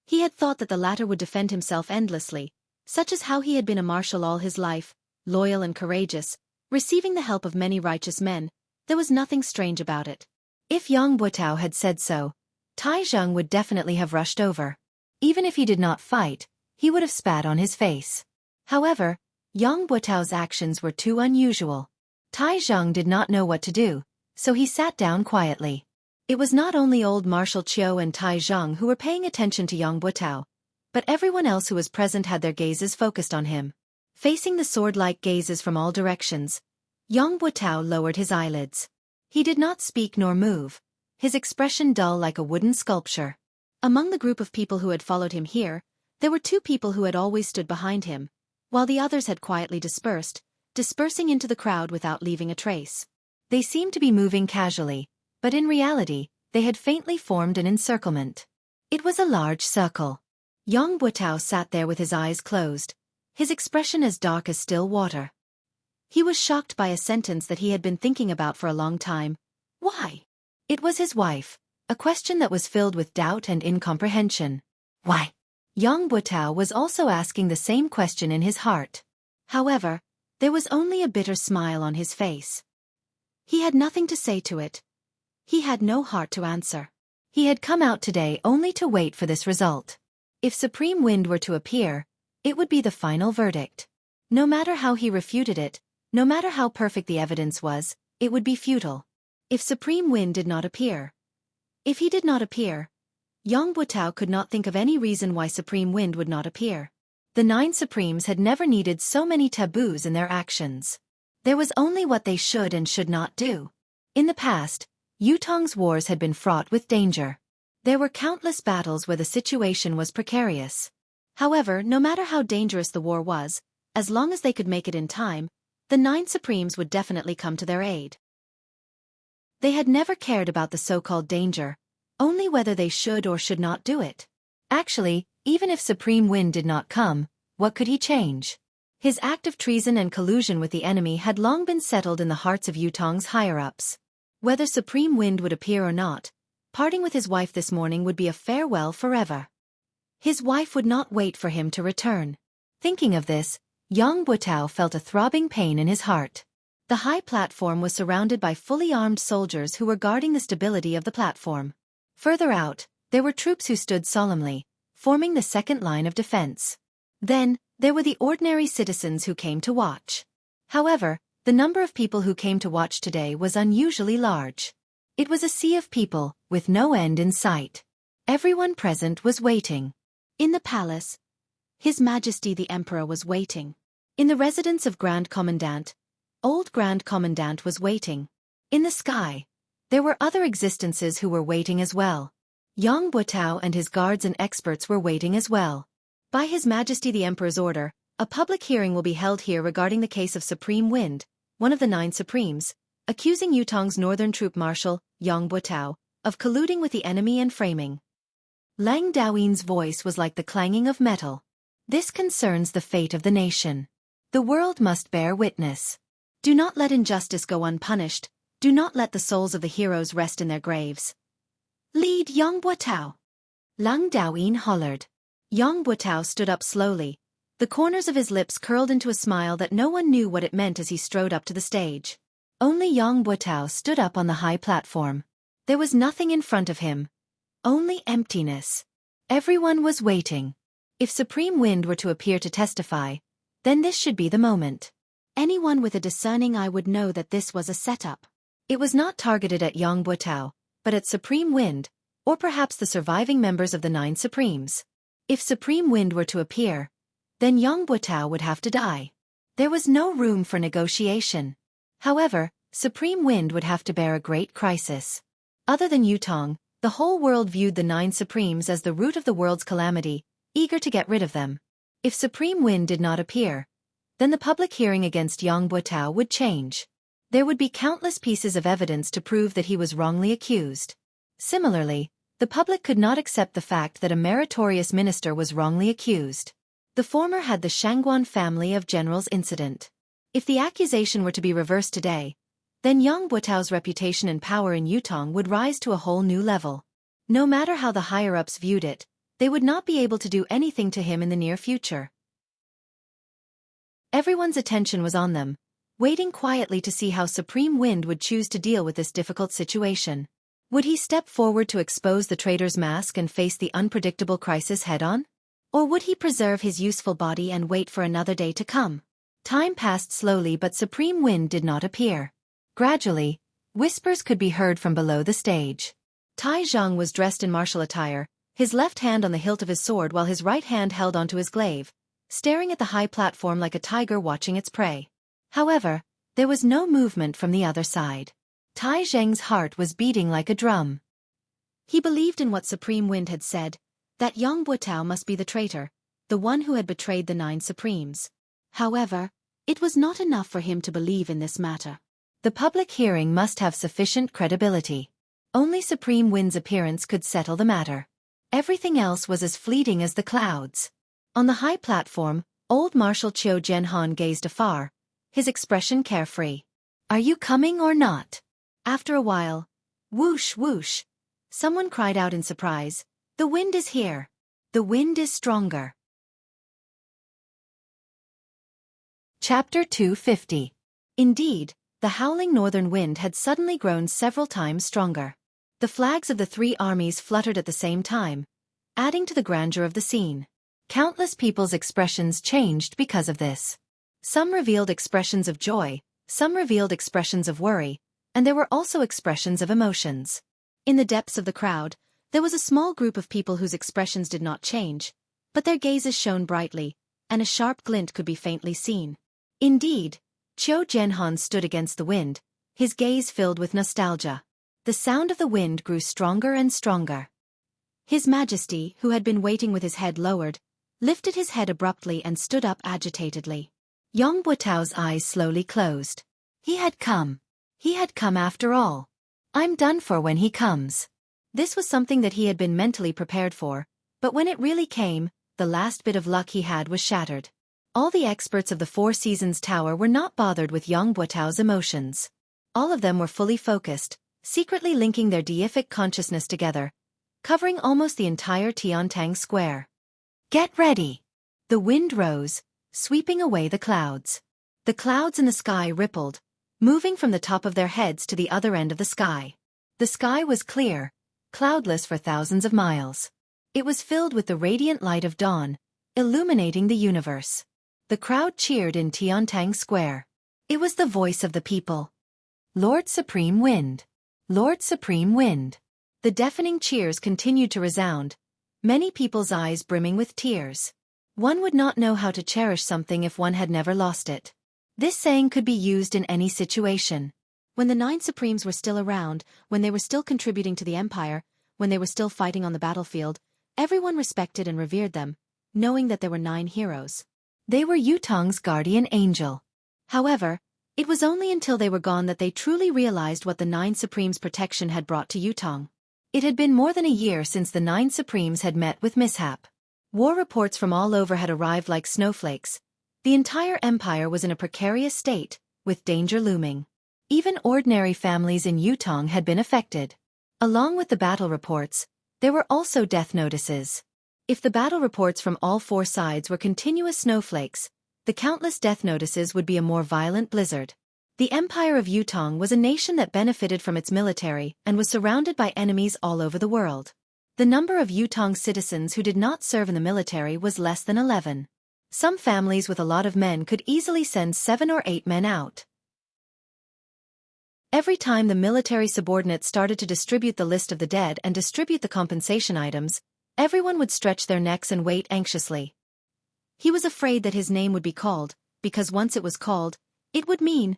Speaker 1: He had thought that the latter would defend himself endlessly, such as how he had been a marshal all his life, loyal and courageous, receiving the help of many righteous men. There was nothing strange about it. If Yang Butao had said so, Tai Zheng would definitely have rushed over. Even if he did not fight, he would have spat on his face. However, Yang Butao's actions were too unusual. Tai Zheng did not know what to do, so he sat down quietly. It was not only old Marshal Qiu and Tai Zheng who were paying attention to Yang Butao, but everyone else who was present had their gazes focused on him. Facing the sword-like gazes from all directions, Yang Butao lowered his eyelids. He did not speak nor move, his expression dull like a wooden sculpture. Among the group of people who had followed him here, there were 2 people who had always stood behind him, while the others had quietly dispersing into the crowd without leaving a trace. They seemed to be moving casually, but in reality, they had faintly formed an encirclement. It was a large circle. Yang Butao sat there with his eyes closed, his expression as dark as still water. He was shocked by a sentence that he had been thinking about for a long time. Why? It was his wife, a question that was filled with doubt and incomprehension. Why? Yang Butao was also asking the same question in his heart. However, there was only a bitter smile on his face. He had nothing to say to it. He had no heart to answer. He had come out today only to wait for this result. If Supreme Wind were to appear, it would be the final verdict. No matter how he refuted it, no matter how perfect the evidence was, it would be futile. If Supreme Wind did not appear. If he did not appear, Yang Butao could not think of any reason why Supreme Wind would not appear. The 9 Supremes had never needed so many taboos in their actions. There was only what they should and should not do. In the past, Yutong's wars had been fraught with danger. There were countless battles where the situation was precarious. However, no matter how dangerous the war was, as long as they could make it in time, the 9 Supremes would definitely come to their aid. They had never cared about the so-called danger, only whether they should or should not do it. Actually, even if Supreme Wind did not come, what could he change? His act of treason and collusion with the enemy had long been settled in the hearts of Yutong's higher-ups. Whether Supreme Wind would appear or not, parting with his wife this morning would be a farewell forever. His wife would not wait for him to return. Thinking of this, Yang Butao felt a throbbing pain in his heart. The high platform was surrounded by fully armed soldiers who were guarding the stability of the platform. Further out, there were troops who stood solemnly, forming the second line of defense. Then, there were the ordinary citizens who came to watch. However, the number of people who came to watch today was unusually large. It was a sea of people, with no end in sight. Everyone present was waiting. In the palace, His Majesty the Emperor was waiting. In the residence of Grand Commandant, Old Grand Commandant was waiting. In the sky, there were other existences who were waiting as well. Yang Butao and his guards and experts were waiting as well. By His Majesty the Emperor's order, a public hearing will be held here regarding the case of Supreme Wind, one of the 9 Supremes, accusing Yutong's northern troop marshal, Yang Butao, of colluding with the enemy and framing. Lang Daoyin's voice was like the clanging of metal. This concerns the fate of the nation. The world must bear witness. Do not let injustice go unpunished. Do not let the souls of the heroes rest in their graves. Lead Yang Butao. Lang Daoyin hollered. Yang Butao stood up slowly. The corners of his lips curled into a smile that no one knew what it meant as he strode up to the stage. Only Yang Butao stood up on the high platform. There was nothing in front of him. Only emptiness. Everyone was waiting. If Supreme Wind were to appear to testify, then this should be the moment. Anyone with a discerning eye would know that this was a setup. It was not targeted at Yang Butao, but at Supreme Wind, or perhaps the surviving members of the 9 Supremes. If Supreme Wind were to appear, then Yang Butao would have to die. There was no room for negotiation. However, Supreme Wind would have to bear a great crisis. Other than Yutong, the whole world viewed the 9 Supremes as the root of the world's calamity, eager to get rid of them. If Supreme Wind did not appear, then the public hearing against Yang Butao would change. There would be countless pieces of evidence to prove that he was wrongly accused. Similarly, the public could not accept the fact that a meritorious minister was wrongly accused. The former had the Shangguan family of generals incident. If the accusation were to be reversed today, then Yang Butao's reputation and power in Yutong would rise to a whole new level. No matter how the higher-ups viewed it, they would not be able to do anything to him in the near future. Everyone's attention was on them, waiting quietly to see how Supreme Wind would choose to deal with this difficult situation. Would he step forward to expose the traitor's mask and face the unpredictable crisis head-on? Or would he preserve his useful body and wait for another day to come? Time passed slowly, but Supreme Wind did not appear. Gradually, whispers could be heard from below the stage. Tai Zhang was dressed in martial attire, his left hand on the hilt of his sword while his right hand held onto his glaive, staring at the high platform like a tiger watching its prey. However, there was no movement from the other side. Tai Zheng's heart was beating like a drum. He believed in what Supreme Wind had said, that Yang Buotao must be the traitor, the one who had betrayed the 9 Supremes. However, it was not enough for him to believe in this matter. The public hearing must have sufficient credibility. Only Supreme Wind's appearance could settle the matter. Everything else was as fleeting as the clouds. On the high platform, old Marshal Qiu Jianhan gazed afar, his expression carefree. "Are you coming or not?" After a while, whoosh whoosh, someone cried out in surprise, "The wind is here. The wind is stronger." Chapter 250. Indeed, the howling northern wind had suddenly grown several times stronger. The flags of the 3 armies fluttered at the same time, adding to the grandeur of the scene. Countless people's expressions changed because of this. Some revealed expressions of joy, some revealed expressions of worry, and there were also expressions of emotions. In the depths of the crowd, there was a small group of people whose expressions did not change, but their gazes shone brightly, and a sharp glint could be faintly seen. Indeed, Qiu Jianhan stood against the wind, his gaze filled with nostalgia. The sound of the wind grew stronger and stronger. His Majesty, who had been waiting with his head lowered, lifted his head abruptly and stood up agitatedly. Yang Buotao's eyes slowly closed. He had come. He had come after all. I'm done for when he comes. This was something that he had been mentally prepared for, but when it really came, the last bit of luck he had was shattered. All the experts of the 4 Seasons Tower were not bothered with Yang Buotao's emotions. All of them were fully focused, secretly linking their deific consciousness together, covering almost the entire Tiantang Square. Get ready! The wind rose, sweeping away the clouds. The clouds in the sky rippled, moving from the top of their heads to the other end of the sky. The sky was clear, cloudless for thousands of miles. It was filled with the radiant light of dawn, illuminating the universe. The crowd cheered in Tiantang Square. It was the voice of the people. Lord Supreme Wind! Lord Supreme Wind! The deafening cheers continued to resound, many people's eyes brimming with tears. One would not know how to cherish something if one had never lost it. This saying could be used in any situation. When the 9 Supremes were still around, when they were still contributing to the empire, when they were still fighting on the battlefield, everyone respected and revered them, knowing that there were 9 heroes. They were Yutong's guardian angel. However, it was only until they were gone that they truly realized what the 9 Supremes' protection had brought to Yutong. It had been more than a year since the 9 Supremes had met with mishap. War reports from all over had arrived like snowflakes. The entire empire was in a precarious state, with danger looming. Even ordinary families in Yutong had been affected. Along with the battle reports, there were also death notices. If the battle reports from all 4 sides were continuous snowflakes, the countless death notices would be a more violent blizzard. The Empire of Yutong was a nation that benefited from its military and was surrounded by enemies all over the world. The number of Yutong citizens who did not serve in the military was less than 11. Some families with a lot of men could easily send 7 or 8 men out. Every time the military subordinates started to distribute the list of the dead and distribute the compensation items, everyone would stretch their necks and wait anxiously. He was afraid that his name would be called, because once it was called, it would mean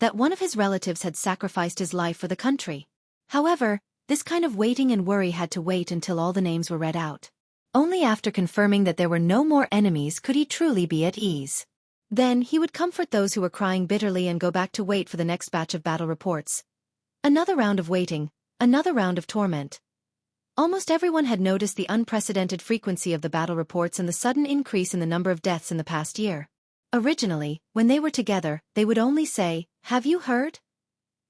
Speaker 1: that one of his relatives had sacrificed his life for the country. However, this kind of waiting and worry had to wait until all the names were read out. Only after confirming that there were no more enemies could he truly be at ease. Then he would comfort those who were crying bitterly and go back to wait for the next batch of battle reports. Another round of waiting, another round of torment. Almost everyone had noticed the unprecedented frequency of the battle reports and the sudden increase in the number of deaths in the past year. Originally, when they were together, they would only say, "Have you heard?"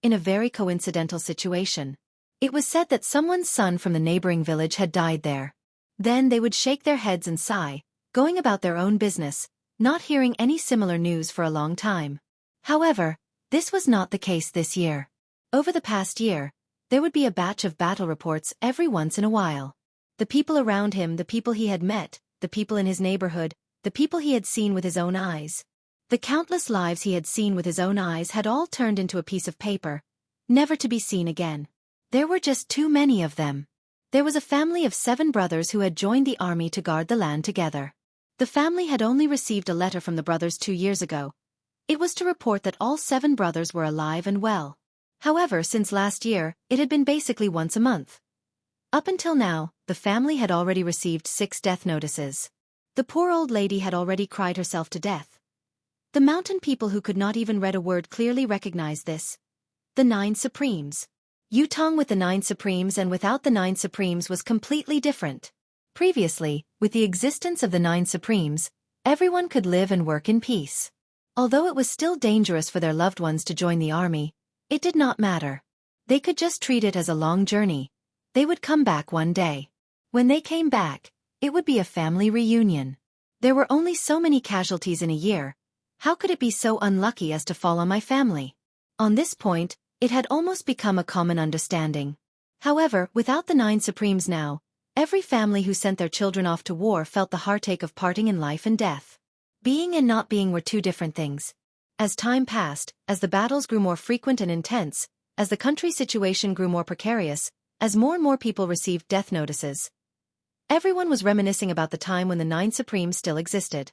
Speaker 1: In a very coincidental situation. It was said that someone's son from the neighboring village had died there. Then they would shake their heads and sigh, going about their own business, not hearing any similar news for a long time. However, this was not the case this year. Over the past year, There would be a batch of battle reports every once in a while. The people around him, the people he had met, the people in his neighborhood, the people he had seen with his own eyes. The countless lives he had seen with his own eyes had all turned into a piece of paper, never to be seen again. There were just too many of them. There was a family of 7 brothers who had joined the army to guard the land together. The family had only received a letter from the brothers 2 years ago. It was to report that all 7 brothers were alive and well. However, since last year, it had been basically once a month. Up until now, the family had already received 6 death notices. The poor old lady had already cried herself to death. The mountain people who could not even read a word clearly recognized this. The 9 Supremes. Yutong with the 9 Supremes and without the 9 Supremes was completely different. Previously, with the existence of the 9 Supremes, everyone could live and work in peace. Although it was still dangerous for their loved ones to join the army, it did not matter. They could just treat it as a long journey. They would come back one day. When they came back, it would be a family reunion. There were only so many casualties in a year. How could it be so unlucky as to fall on my family? On this point, it had almost become a common understanding. However, without the 9 Supremes now, every family who sent their children off to war felt the heartache of parting in life and death. Being and not being were 2 different things. As time passed, as the battles grew more frequent and intense, as the country's situation grew more precarious, as more and more people received death notices, everyone was reminiscing about the time when the 9 Supremes still existed.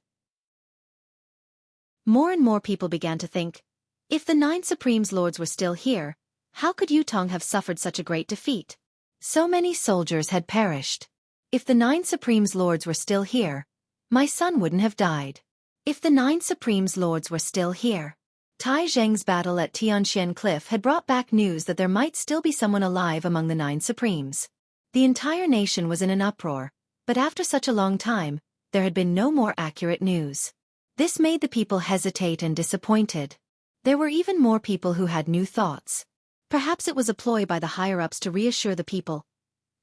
Speaker 1: More and more people began to think, if the 9 Supremes Lords were still here, how could Yutong have suffered such a great defeat? So many soldiers had perished. If the 9 Supremes Lords were still here, my son wouldn't have died. If the 9 Supremes Lords were still here. Tai Zheng's battle at Tianxian Cliff had brought back news that there might still be someone alive among the 9 Supremes. The entire nation was in an uproar, but after such a long time, there had been no more accurate news. This made the people hesitate and disappointed. There were even more people who had new thoughts. Perhaps it was a ploy by the higher-ups to reassure the people.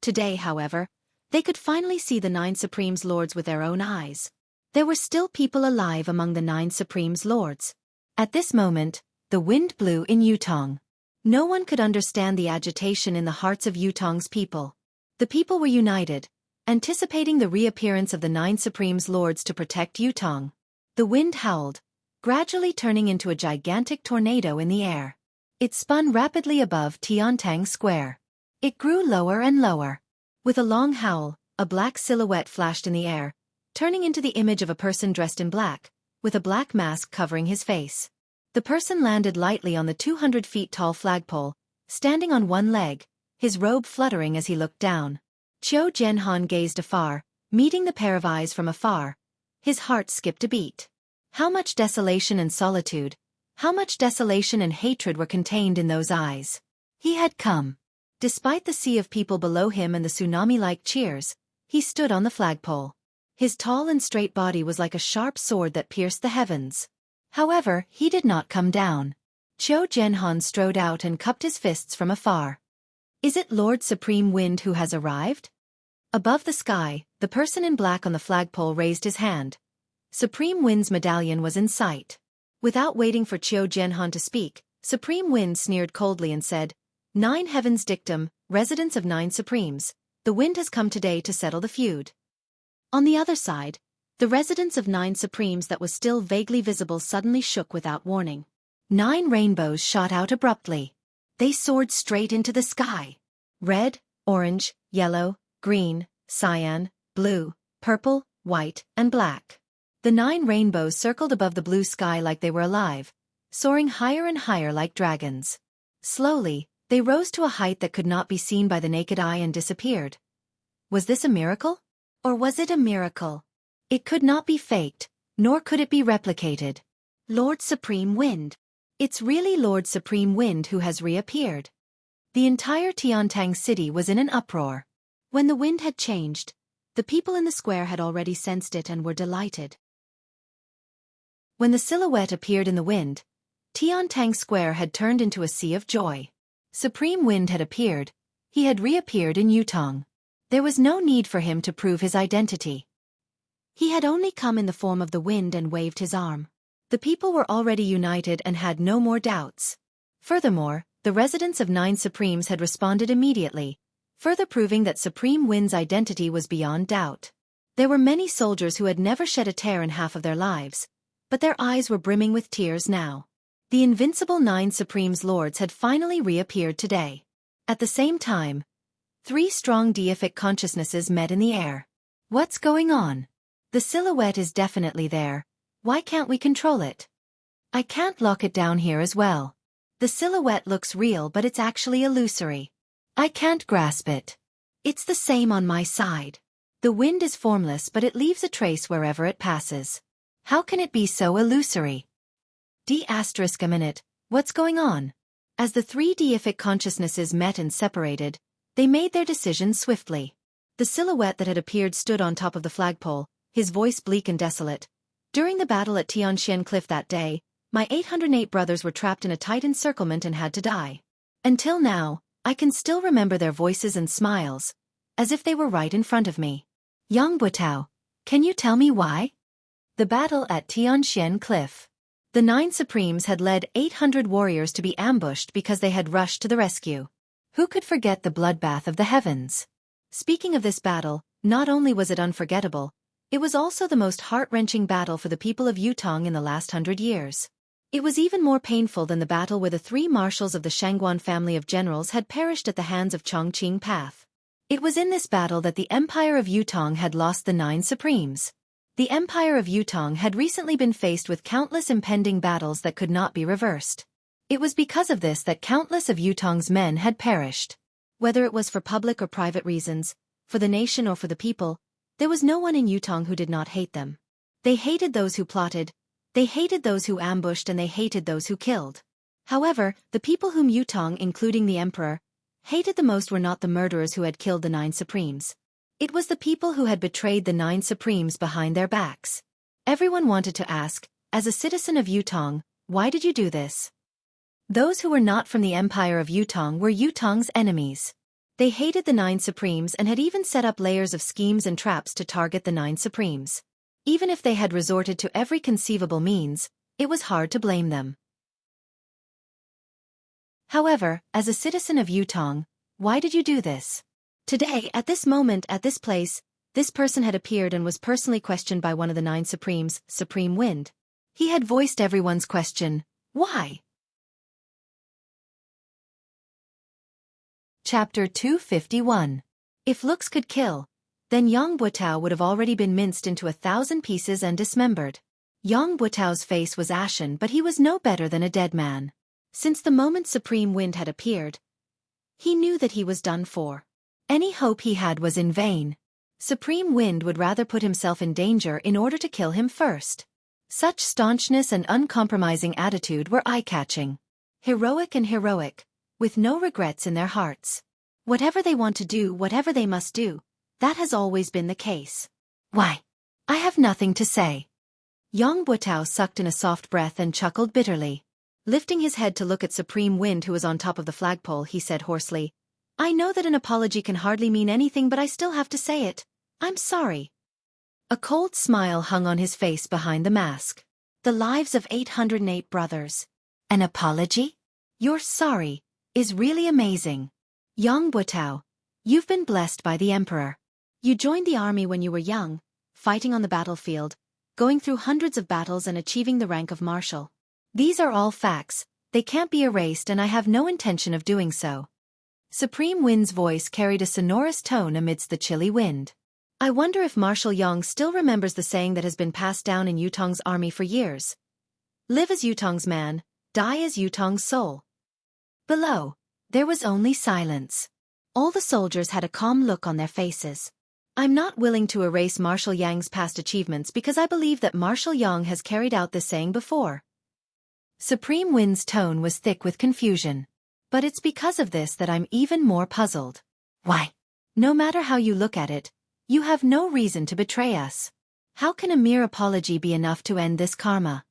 Speaker 1: Today, however, they could finally see the 9 Supremes Lords with their own eyes. There were still people alive among the 9 Supremes Lords. At this moment, the wind blew in Yutong. No one could understand the agitation in the hearts of Yutong's people. The people were united, anticipating the reappearance of the 9 Supremes Lords to protect Yutong. The wind howled, gradually turning into a gigantic tornado in the air. It spun rapidly above Tiantang Square. It grew lower and lower. With a long howl, a black silhouette flashed in the air, turning into the image of a person dressed in black, with a black mask covering his face. The person landed lightly on the 200 feet tall flagpole, standing on one leg, his robe fluttering as he looked down. Qiu Jianhan gazed afar, meeting the pair of eyes from afar. His heart skipped a beat. How much desolation and solitude, how much desolation and hatred were contained in those eyes. He had come. Despite the sea of people below him and the tsunami-like cheers, he stood on the flagpole. His tall and straight body was like a sharp sword that pierced the heavens. However, he did not come down. Qiu Jianhan strode out and cupped his fists from afar. Is it Lord Supreme Wind who has arrived? Above the sky, the person in black on the flagpole raised his hand. Supreme Wind's medallion was in sight. Without waiting for Qiu Jianhan to speak, Supreme Wind sneered coldly and said, 9 Heavens Dictum, residents of 9 Supremes, the wind has come today to settle the feud. On the other side, the residents of 9 Supremes that was still vaguely visible suddenly shook without warning. 9 rainbows shot out abruptly. They soared straight into the sky. Red, orange, yellow, green, cyan, blue, purple, white, and black. The 9 rainbows circled above the blue sky like they were alive, soaring higher and higher like dragons. Slowly, they rose to a height that could not be seen by the naked eye and disappeared. Was this a miracle? Or was it a miracle? It could not be faked, nor could it be replicated. Lord Supreme Wind. It's really Lord Supreme Wind who has reappeared. The entire Tiantang city was in an uproar. When the wind had changed, the people in the square had already sensed it and were delighted. When the silhouette appeared in the wind, Tiantang Square had turned into a sea of joy. Supreme Wind had appeared. He had reappeared in Yutong. There was no need for him to prove his identity. He had only come in the form of the wind and waved his arm. The people were already united and had no more doubts. Furthermore, The residents of 9 Supremes had responded immediately, further proving that Supreme Wind's identity was beyond doubt. There were many soldiers who had never shed a tear in half of their lives, but their eyes were brimming with tears now. The invincible 9 Supremes Lords had finally reappeared today. At the same time, 3 strong deific consciousnesses met in the air. What's going on? The silhouette is definitely there. Why can't we control it? I can't lock it down here as well. The silhouette looks real, but it's actually illusory. I can't grasp it. It's the same on my side. The wind is formless, but it leaves a trace wherever it passes. How can it be so illusory? A minute, what's going on? As the 3 deific consciousnesses met and separated, they made their decision swiftly. The silhouette that had appeared stood on top of the flagpole, his voice bleak and desolate. During the battle at Tianxian Cliff that day, my 808 brothers were trapped in a tight encirclement and had to die. Until now, I can still remember their voices and smiles, as if they were right in front of me. Yang Butao, can you tell me why? The battle at Tianxian Cliff. The 9 Supremes had led 800 warriors to be ambushed because they had rushed to the rescue. Who could forget the bloodbath of the heavens? Speaking of this battle, not only was it unforgettable, it was also the most heart-wrenching battle for the people of Yutong in the last 100 years. It was even more painful than the battle where the 3 marshals of the Shangguan family of generals had perished at the hands of Chongqing Path. It was in this battle that the Empire of Yutong had lost the 9 Supremes. The Empire of Yutong had recently been faced with countless impending battles that could not be reversed. It was because of this that countless of Yutong's men had perished. Whether it was for public or private reasons, for the nation or for the people, there was no one in Yutong who did not hate them. They hated those who plotted, they hated those who ambushed, and they hated those who killed. However, the people whom Yutong, including the emperor, hated the most were not the murderers who had killed the 9 Supremes. It was the people who had betrayed the 9 Supremes behind their backs. Everyone wanted to ask, as a citizen of Yutong, why did you do this? Those who were not from the Empire of Yutong were Yutong's enemies. They hated the 9 Supremes and had even set up layers of schemes and traps to target the 9 Supremes. Even if they had resorted to every conceivable means, it was hard to blame them. However, as a citizen of Yutong, why did you do this? Today, at this moment, at this place, this person had appeared and was personally questioned by one of the 9 Supremes, Supreme Wind. He had voiced everyone's question, why? Chapter 251. If looks could kill, then Yang Butao would have already been minced into 1,000 pieces and dismembered. Yang Butao's face was ashen, but he was no better than a dead man. Since the moment Supreme Wind had appeared, he knew that he was done for. Any hope he had was in vain. Supreme Wind would rather put himself in danger in order to kill him first. Such staunchness and uncompromising attitude were eye-catching. Heroic and heroic, with no regrets in their hearts. Whatever they want to do, whatever they must do, that has always been the case. Why? I have nothing to say. Yang Butao sucked in a soft breath and chuckled bitterly. Lifting his head to look at Supreme Wind, who was on top of the flagpole, he said hoarsely, I know that an apology can hardly mean anything, but I still have to say it. I'm sorry. A cold smile hung on his face behind the mask. The lives of 808 brothers. An apology? You're sorry is really amazing. Yang Butao, you've been blessed by the Emperor. You joined the army when you were young, fighting on the battlefield, going through hundreds of battles and achieving the rank of marshal. These are all facts, they can't be erased, and I have no intention of doing so. Supreme Wind's voice carried a sonorous tone amidst the chilly wind. I wonder if Marshal Yang still remembers the saying that has been passed down in Yutong's army for years. Live as Yutong's man, die as Yutong's soul. Below, there was only silence. All the soldiers had a calm look on their faces. I'm not willing to erase Marshal Yang's past achievements because I believe that Marshal Yang has carried out this saying before. Supreme Wind's tone was thick with confusion. But it's because of this that I'm even more puzzled. Why? No matter how you look at it, you have no reason to betray us. How can a mere apology be enough to end this karma?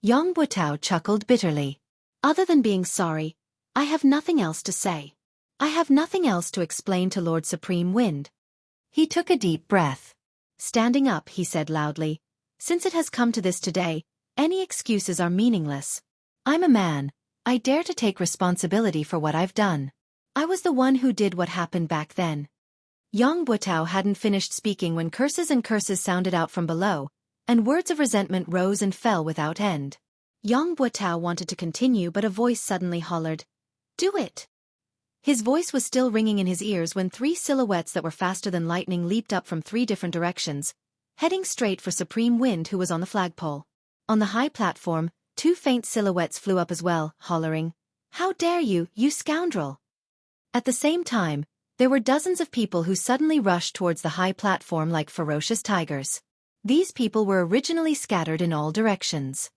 Speaker 1: Yang Butao chuckled bitterly. Other than being sorry, I have nothing else to say. I have nothing else to explain to Lord Supreme Wind. He took a deep breath. Standing up, he said loudly, since it has come to this today, any excuses are meaningless. I'm a man, I dare to take responsibility for what I've done. I was the one who did what happened back then. Yang Butao hadn't finished speaking when curses and curses sounded out from below, and words of resentment rose and fell without end. Yang Butao wanted to continue, but a voice suddenly hollered, "Do it!" His voice was still ringing in his ears when 3 silhouettes that were faster than lightning leaped up from 3 different directions, heading straight for Supreme Wind, who was on the flagpole. On the high platform, 2 faint silhouettes flew up as well, hollering, "How dare you, you scoundrel!" At the same time, there were dozens of people who suddenly rushed towards the high platform like ferocious tigers. These people were originally scattered in all directions.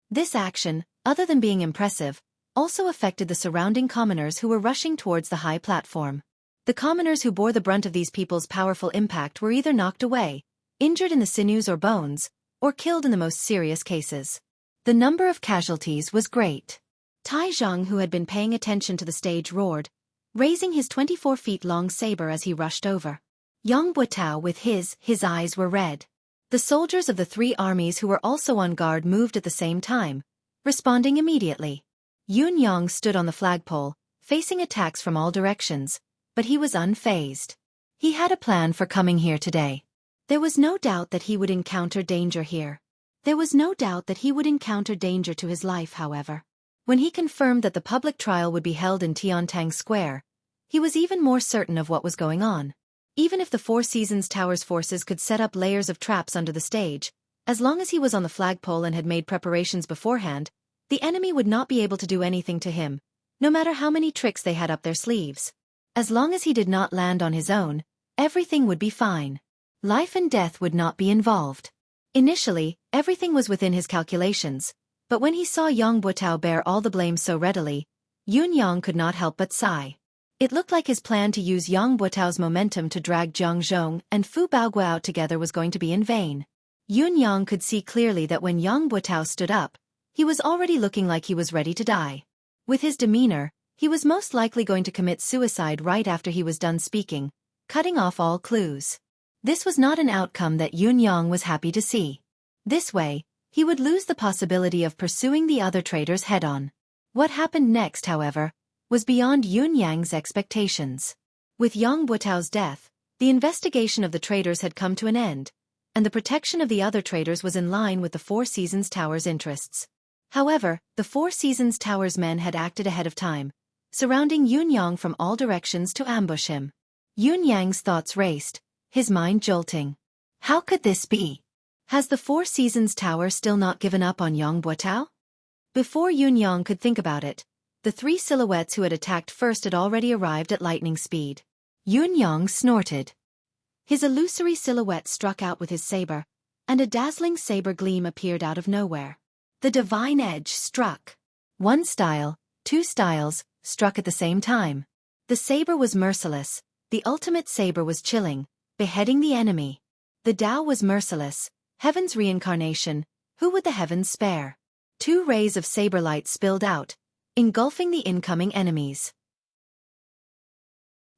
Speaker 1: This action, other than being impressive, also affected the surrounding commoners who were rushing towards the high platform. The commoners who bore the brunt of these people's powerful impact were either knocked away, injured in the sinews or bones, or killed in the most serious cases. The number of casualties was great. Tai Zhang, who had been paying attention to the stage, roared, raising his 24-feet-long saber as he rushed over. Yang Butao, with his eyes were red. The soldiers of the 3 armies who were also on guard moved at the same time, responding immediately. Yun Yang stood on the flagpole, facing attacks from all directions, but he was unfazed. He had a plan for coming here today. There was no doubt that he would encounter danger here. There was no doubt that he would encounter danger to his life, however. When he confirmed that the public trial would be held in Tiantang Square, he was even more certain of what was going on. Even if the Four Seasons Tower's forces could set up layers of traps under the stage, as long as he was on the flagpole and had made preparations beforehand, the enemy would not be able to do anything to him, no matter how many tricks they had up their sleeves. As long as he did not land on his own, everything would be fine. Life and death would not be involved. Initially, everything was within his calculations, but when he saw Yang Butao bear all the blame so readily, Yun Yang could not help but sigh. It looked like his plan to use Yang Butao's momentum to drag Jiang Zhong and Fu Baogua out together was going to be in vain. Yun Yang could see clearly that when Yang Butao stood up, he was already looking like he was ready to die. With his demeanor, he was most likely going to commit suicide right after he was done speaking, cutting off all clues. This was not an outcome that Yun Yang was happy to see. This way, he would lose the possibility of pursuing the other traitors head-on. What happened next, however, was beyond Yun Yang's expectations. With Yang Butao's death, the investigation of the traitors had come to an end, and the protection of the other traitors was in line with the Four Seasons Tower's interests. However, the Four Seasons Tower's men had acted ahead of time, surrounding Yun Yang from all directions to ambush him. Yun Yang's thoughts raced, his mind jolting. How could this be? Has the Four Seasons Tower still not given up on Yang Butao? Before Yun Yang could think about it, the 3 silhouettes who had attacked first had already arrived at lightning speed. Yun Yang snorted. His illusory silhouette struck out with his saber, and a dazzling saber gleam appeared out of nowhere. The divine edge struck. 1 style, 2 styles, struck at the same time. The saber was merciless, the ultimate saber was chilling, beheading the enemy. The Tao was merciless, heaven's reincarnation, who would the heavens spare? 2 rays of saber light spilled out, engulfing the incoming enemies.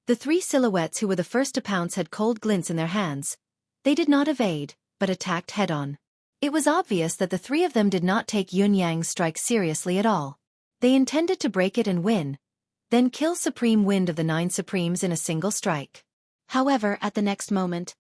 Speaker 1: The 3 silhouettes who were the first to pounce had cold glints in their hands. They did not evade, but attacked head-on. It was obvious that the 3 of them did not take Yun Yang's strike seriously at all. They intended to break it and win, then kill Supreme Wind of the 9 Supremes in a single strike. However, at the next moment,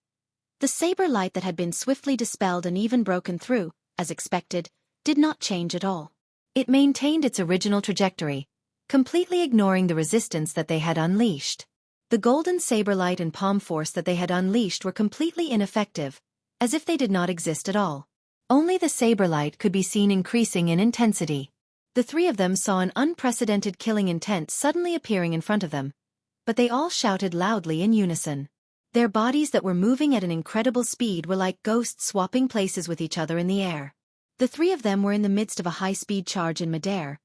Speaker 1: the saber light that had been swiftly dispelled and even broken through, as expected, did not change at all. It maintained its original trajectory, completely ignoring the resistance that they had unleashed. The golden saber light and palm force that they had unleashed were completely ineffective, as if they did not exist at all. Only the saber light could be seen increasing in intensity. The 3 of them saw an unprecedented killing intent suddenly appearing in front of them, but they all shouted loudly in unison. Their bodies that were moving at an incredible speed were like ghosts swapping places with each other in the air. The 3 of them were in the midst of a high-speed charge in midair.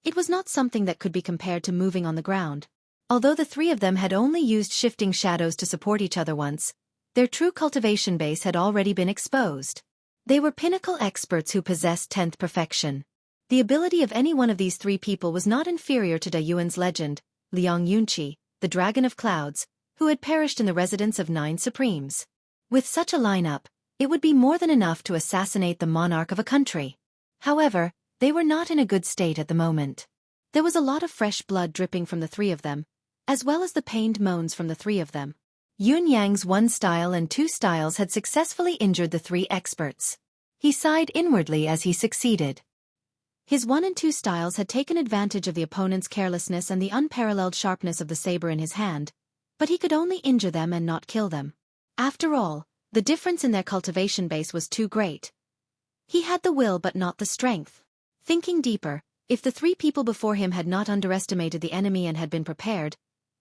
Speaker 1: It was not something that could be compared to moving on the ground. Although the 3 of them had only used shifting shadows to support each other once, their true cultivation base had already been exposed. They were pinnacle experts who possessed 10th perfection. The ability of any one of these 3 people was not inferior to Da Yuan's legend, Liang Yunqi, the Dragon of Clouds, who had perished in the residence of 9 Supremes. With such a lineup, it would be more than enough to assassinate the monarch of a country. However, They were not in a good state at the moment. There was a lot of fresh blood dripping from the three of them, as well as the pained moans from the three of them. Yun Yang's 1 style and 2 styles had successfully injured the 3 experts. He sighed inwardly as he succeeded. His 1 and 2 styles had taken advantage of the opponent's carelessness and the unparalleled sharpness of the saber in his hand, but he could only injure them and not kill them. After all, the difference in their cultivation base was too great. He had the will but not the strength. Thinking deeper, if the 3 people before him had not underestimated the enemy and had been prepared,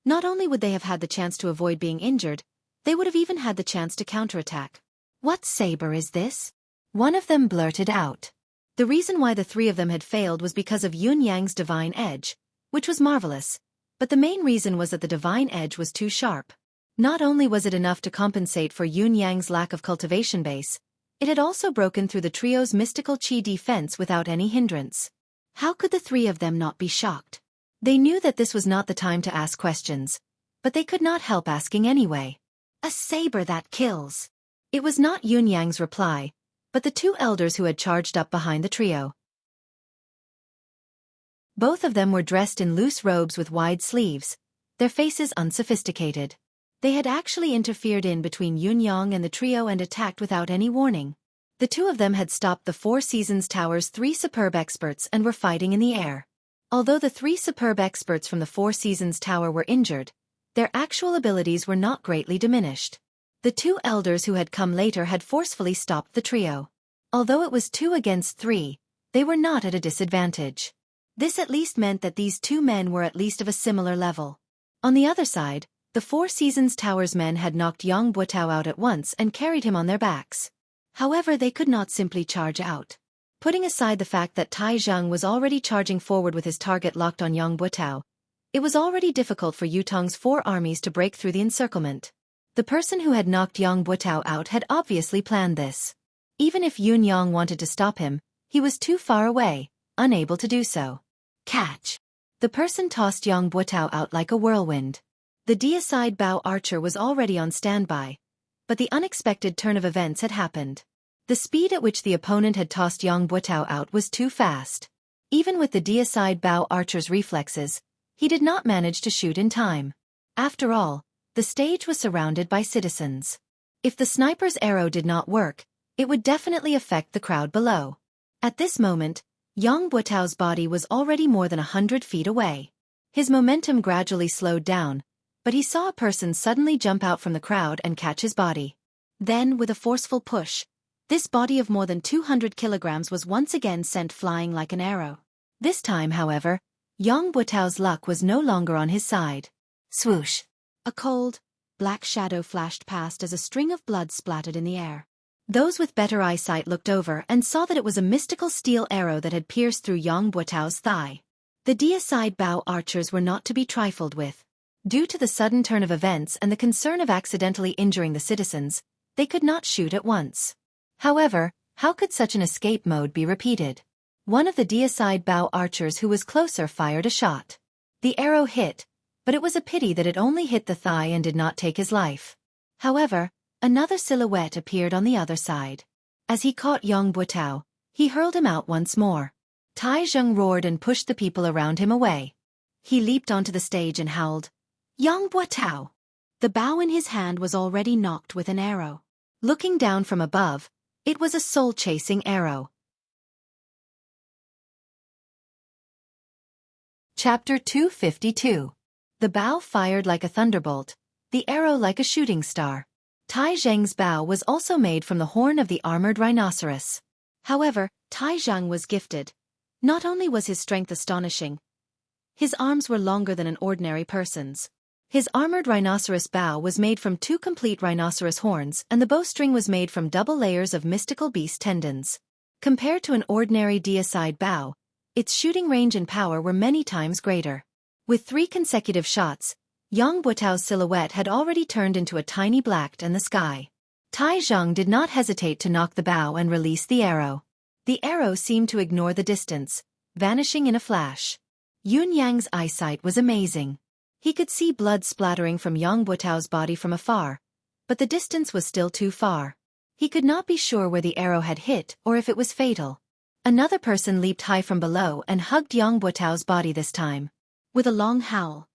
Speaker 1: not only would they have had the chance to avoid being injured, they would have even had the chance to counterattack. "What saber is this?" one of them blurted out. The reason why the 3 of them had failed was because of Yun Yang's divine edge, which was marvelous, but the main reason was that the divine edge was too sharp. Not only was it enough to compensate for Yun Yang's lack of cultivation base, it had also broken through the trio's mystical chi defense without any hindrance. How could the 3 of them not be shocked? They knew that this was not the time to ask questions, but they could not help asking anyway. "A saber that kills." It was not Yun Yang's reply, but the 2 elders who had charged up behind the trio. Both of them were dressed in loose robes with wide sleeves, their faces unsophisticated. They had actually interfered in between Yun Yang and the trio and attacked without any warning. The 2 of them had stopped the 4 Seasons Tower's 3 superb experts and were fighting in the air. Although the 3 superb experts from the 4 Seasons Tower were injured, their actual abilities were not greatly diminished. The 2 elders who had come later had forcefully stopped the trio. Although it was 2 against 3, they were not at a disadvantage. This at least meant that these 2 men were at least of a similar level. On the other side, the 4 Seasons Tower's men had knocked Yang Buotao out at once and carried him on their backs. However, they could not simply charge out. Putting aside the fact that Tai Zhang was already charging forward with his target locked on Yang Buotao, it was already difficult for Yutong's 4 armies to break through the encirclement. The person who had knocked Yang Buotao out had obviously planned this. Even if Yun Yang wanted to stop him, he was too far away, unable to do so. Catch! The person tossed Yang Buotao out like a whirlwind. The deicide bow archer was already on standby, but the unexpected turn of events had happened. The speed at which the opponent had tossed Yang Buotao out was too fast. Even with the deicide bow archer's reflexes, he did not manage to shoot in time. After all, the stage was surrounded by citizens. If the sniper's arrow did not work, it would definitely affect the crowd below. At this moment, Yang Buotao's body was already more than 100 feet away. His momentum gradually slowed down, but he saw a person suddenly jump out from the crowd and catch his body. Then, with a forceful push, this body of more than 200 kilograms was once again sent flying like an arrow. This time, however, Yang Buotao's luck was no longer on his side. Swoosh! A cold, black shadow flashed past as a string of blood splattered in the air. Those with better eyesight looked over and saw that it was a mystical steel arrow that had pierced through Yang Buotao's thigh. The deicide bow archers were not to be trifled with. Due to the sudden turn of events and the concern of accidentally injuring the citizens, they could not shoot at once. However, how could such an escape mode be repeated? One of the deicide bow archers who was closer fired a shot. The arrow hit, but it was a pity that it only hit the thigh and did not take his life. However, another silhouette appeared on the other side. As he caught Yang Buotao, he hurled him out once more. Tai Zheng roared and pushed the people around him away. He leaped onto the stage and howled, "Yang Buotao!" The bow in his hand was already knocked with an arrow. Looking down from above, it was a soul-chasing arrow. Chapter 252. The bow fired like a thunderbolt, the arrow like a shooting star. Tai Zheng's bow was also made from the horn of the armored rhinoceros. However, Tai Zheng was gifted. Not only was his strength astonishing, his arms were longer than an ordinary person's. His armored rhinoceros bow was made from 2 complete rhinoceros horns and the bowstring was made from double layers of mystical beast tendons. Compared to an ordinary deicide bow, its shooting range and power were many times greater. With 3 consecutive shots, Yang Buotao's silhouette had already turned into a tiny black in the sky. Tai Zheng did not hesitate to knock the bow and release the arrow. The arrow seemed to ignore the distance, vanishing in a flash. Yun Yang's eyesight was amazing. He could see blood splattering from Yang Buotao's body from afar, but the distance was still too far. He could not be sure where the arrow had hit or if it was fatal. Another person leaped high from below and hugged Yang Buotao's body this time. With a long howl,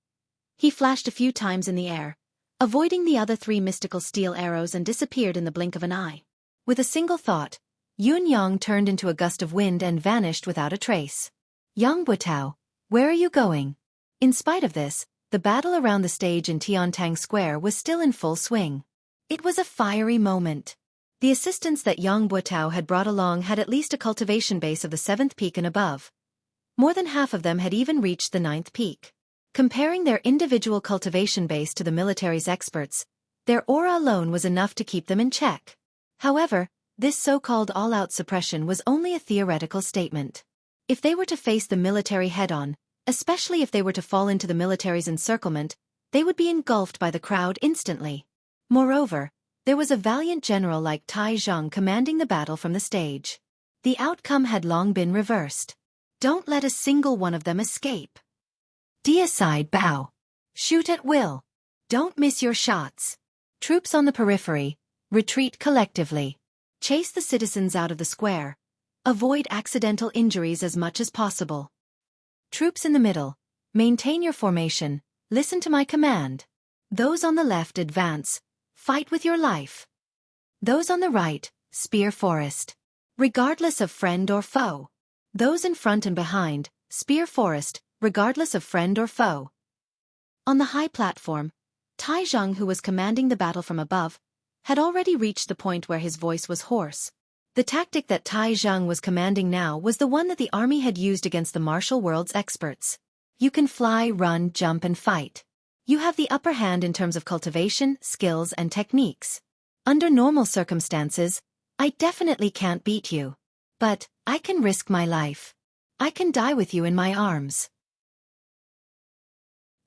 Speaker 1: he flashed a few times in the air, avoiding the other three mystical steel arrows, and disappeared in the blink of an eye. With a single thought, Yun Yang turned into a gust of wind and vanished without a trace. Yang Buotao, where are you going? In spite of this, the battle around the stage in Tiantang Square was still in full swing. It was a fiery moment. The assistants that Yang Buotao had brought along had at least a cultivation base of the 7th peak and above. More than half of them had even reached the 9th peak. Comparing their individual cultivation base to the military's experts, their aura alone was enough to keep them in check. However, this so-called all-out suppression was only a theoretical statement. If they were to face the military head-on, especially if they were to fall into the military's encirclement, they would be engulfed by the crowd instantly. Moreover, there was a valiant general like Tai Zhang commanding the battle from the stage. The outcome had long been reversed. Don't let a single one of them escape. Deicide bow. Shoot at will. Don't miss your shots. Troops on the periphery, retreat collectively. Chase the citizens out of the square. Avoid accidental injuries as much as possible. Troops in the middle, maintain your formation, listen to my command. Those on the left advance, fight with your life. Those on the right, spear forest. Regardless of friend or foe. Those in front and behind, spear forest, regardless of friend or foe. On the high platform, Tai Zhang, who was commanding the battle from above, had already reached the point where his voice was hoarse. The tactic that Tai Zhang was commanding now was the one that the army had used against the martial world's experts. You can fly, run, jump, and fight. You have the upper hand in terms of cultivation, skills, and techniques. Under normal circumstances, I definitely can't beat you. But I can risk my life. I can die with you in my arms.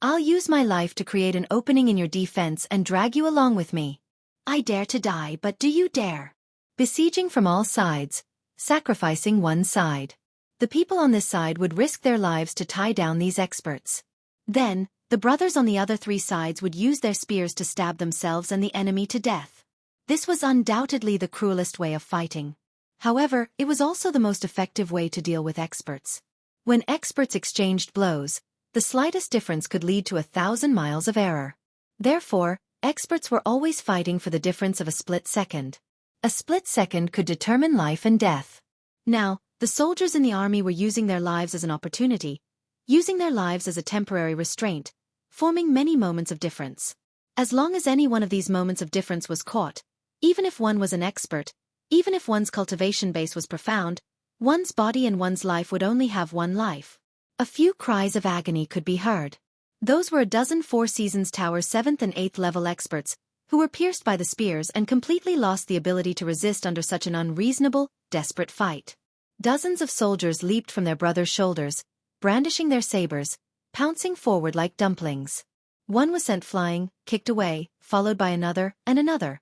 Speaker 1: I'll use my life to create an opening in your defense and drag you along with me. I dare to die, but do you dare? Besieging from all sides, sacrificing one side. The people on this side would risk their lives to tie down these experts. Then, the brothers on the other three sides would use their spears to stab themselves and the enemy to death. This was undoubtedly the cruelest way of fighting. However, it was also the most effective way to deal with experts. When experts exchanged blows, the slightest difference could lead to 1,000 miles of error. Therefore, experts were always fighting for the difference of a split second. A split second could determine life and death. Now, the soldiers in the army were using their lives as an opportunity, using their lives as a temporary restraint, forming many moments of difference. As long as any one of these moments of difference was caught, even if one was an expert, even if one's cultivation base was profound, one's body and one's life would only have one life. A few cries of agony could be heard. Those were a dozen Four Seasons Tower 7th and 8th level experts, who were pierced by the spears and completely lost the ability to resist under such an unreasonable, desperate fight. Dozens of soldiers leaped from their brothers' shoulders, brandishing their sabers, pouncing forward like dumplings. One was sent flying, kicked away, followed by another, and another.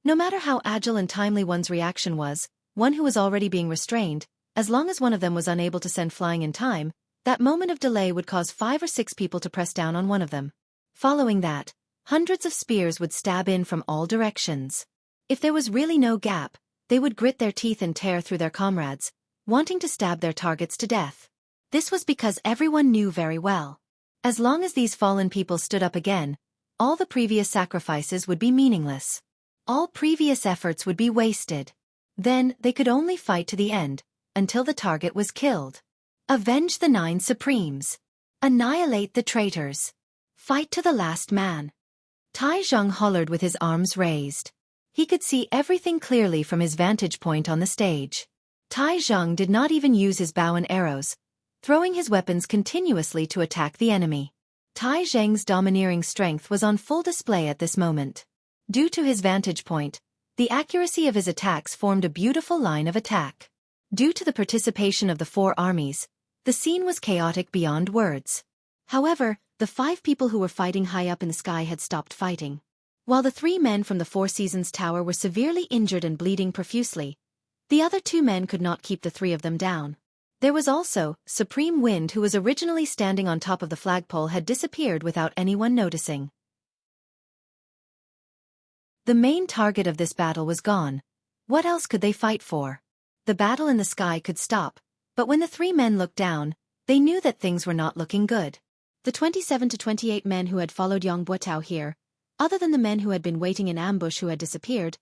Speaker 1: No matter how agile and timely one's reaction was, one who was already being restrained, as long as one of them was unable to send flying in time, that moment of delay would cause 5 or 6 people to press down on one of them. Following that, hundreds of spears would stab in from all directions. If there was really no gap, they would grit their teeth and tear through their comrades, wanting to stab their targets to death. This was because everyone knew very well. As long as these fallen people stood up again, all the previous sacrifices would be meaningless. All previous efforts would be wasted. Then they could only fight to the end, until the target was killed. Avenge the 9 Supremes. Annihilate the traitors. Fight to the last man. Tai Zhang hollered with his arms raised. He could see everything clearly from his vantage point on the stage. Tai Zhang did not even use his bow and arrows, throwing his weapons continuously to attack the enemy. Tai Zhang's domineering strength was on full display at this moment. Due to his vantage point, the accuracy of his attacks formed a beautiful line of attack. Due to the participation of the 4 armies, the scene was chaotic beyond words. However, the 5 people who were fighting high up in the sky had stopped fighting. While the 3 men from the Four Seasons Tower were severely injured and bleeding profusely, the other 2 men could not keep the 3 of them down. There was also Supreme Wind, who was originally standing on top of the flagpole, had disappeared without anyone noticing. The main target of this battle was gone. What else could they fight for? the battle in the sky could stop, but when the three men looked down, they knew that things were not looking good. The 27 to 28 men who had followed Yang Buotao here, other than the men who had been waiting in ambush who had disappeared,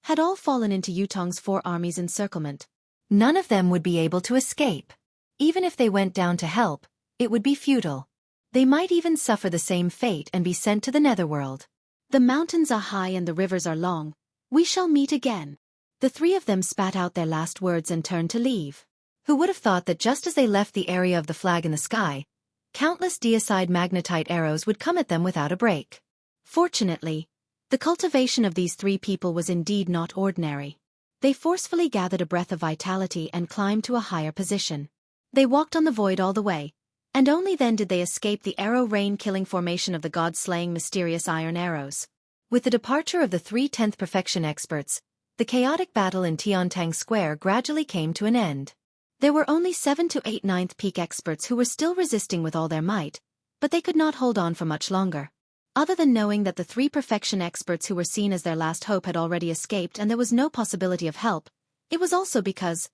Speaker 1: had all fallen into Yutong's 4 armies' encirclement. None of them would be able to escape. Even if they went down to help, it would be futile. They might even suffer the same fate and be sent to the netherworld. The mountains are high and the rivers are long. We shall meet again. The 3 of them spat out their last words and turned to leave. Who would have thought that just as they left the area of the flag in the sky, countless deicide magnetite arrows would come at them without a break. Fortunately, the cultivation of these 3 people was indeed not ordinary. They forcefully gathered a breath of vitality and climbed to a higher position. They walked on the void all the way, and only then did they escape the arrow rain-killing formation of the god-slaying mysterious iron arrows. With the departure of the 3 10th perfection experts, the chaotic battle in Tiantang Square gradually came to an end. There were only 7 to 8 9th peak experts who were still resisting with all their might, but they could not hold on for much longer. Other than knowing that the 3 perfection experts who were seen as their last hope had already escaped and there was no possibility of help, it was also because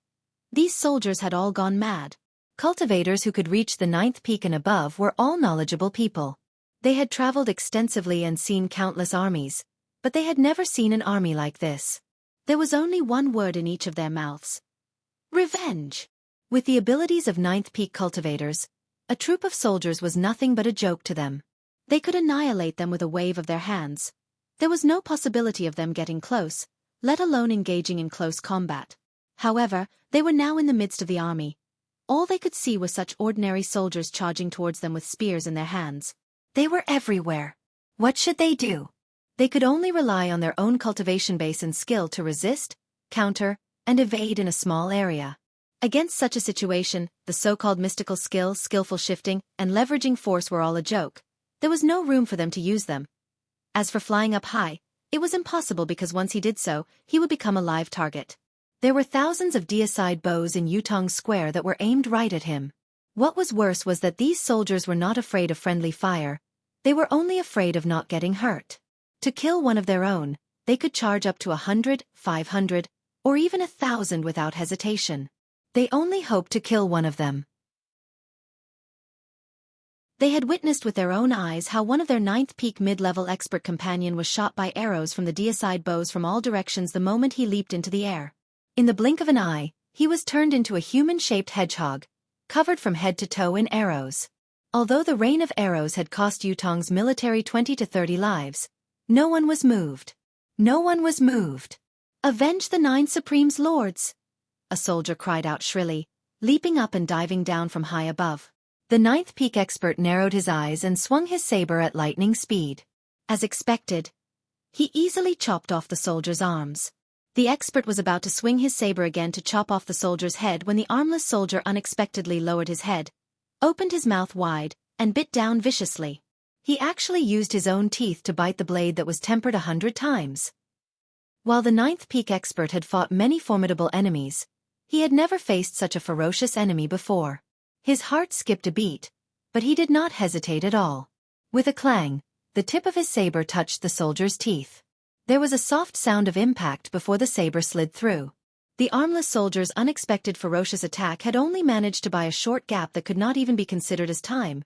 Speaker 1: these soldiers had all gone mad. Cultivators who could reach the 9th peak and above were all knowledgeable people. They had traveled extensively and seen countless armies, but they had never seen an army like this. There was only one word in each of their mouths: revenge. With the abilities of 9th peak cultivators, a troop of soldiers was nothing but a joke to them. They could annihilate them with a wave of their hands. There was no possibility of them getting close, let alone engaging in close combat. However, they were now in the midst of the army. All they could see were such ordinary soldiers charging towards them with spears in their hands. They were everywhere. What should they do? They could only rely on their own cultivation base and skill to resist, counter, and evade in a small area. Against such a situation, the so-called mystical skill, skillful shifting, and leveraging force were all a joke. There was no room for them to use them. As for flying up high, it was impossible because once he did so, he would become a live target. There were thousands of deicide bows in Yutong Square that were aimed right at him. What was worse was that these soldiers were not afraid of friendly fire. They were only afraid of not getting hurt. To kill one of their own, they could charge up to 100, 500, or even 1,000 without hesitation. They only hoped to kill one of them. They had witnessed with their own eyes how one of their 9th peak mid-level expert companion was shot by arrows from the deicide bows from all directions the moment he leaped into the air. In the blink of an eye, he was turned into a human-shaped hedgehog, covered from head to toe in arrows. Although the rain of arrows had cost Yutong's military 20 to 30 lives, no one was moved. No one was moved. "Avenge the 9 Supreme's lords!" a soldier cried out shrilly, leaping up and diving down from high above. The 9th peak expert narrowed his eyes and swung his saber at lightning speed. As expected, he easily chopped off the soldier's arms. The expert was about to swing his saber again to chop off the soldier's head when the armless soldier unexpectedly lowered his head, opened his mouth wide, and bit down viciously. He actually used his own teeth to bite the blade that was tempered 100 times. While the 9th peak expert had fought many formidable enemies, he had never faced such a ferocious enemy before. His heart skipped a beat, but he did not hesitate at all. With a clang, the tip of his saber touched the soldier's teeth. There was a soft sound of impact before the saber slid through. The armless soldier's unexpected ferocious attack had only managed to buy a short gap that could not even be considered as time.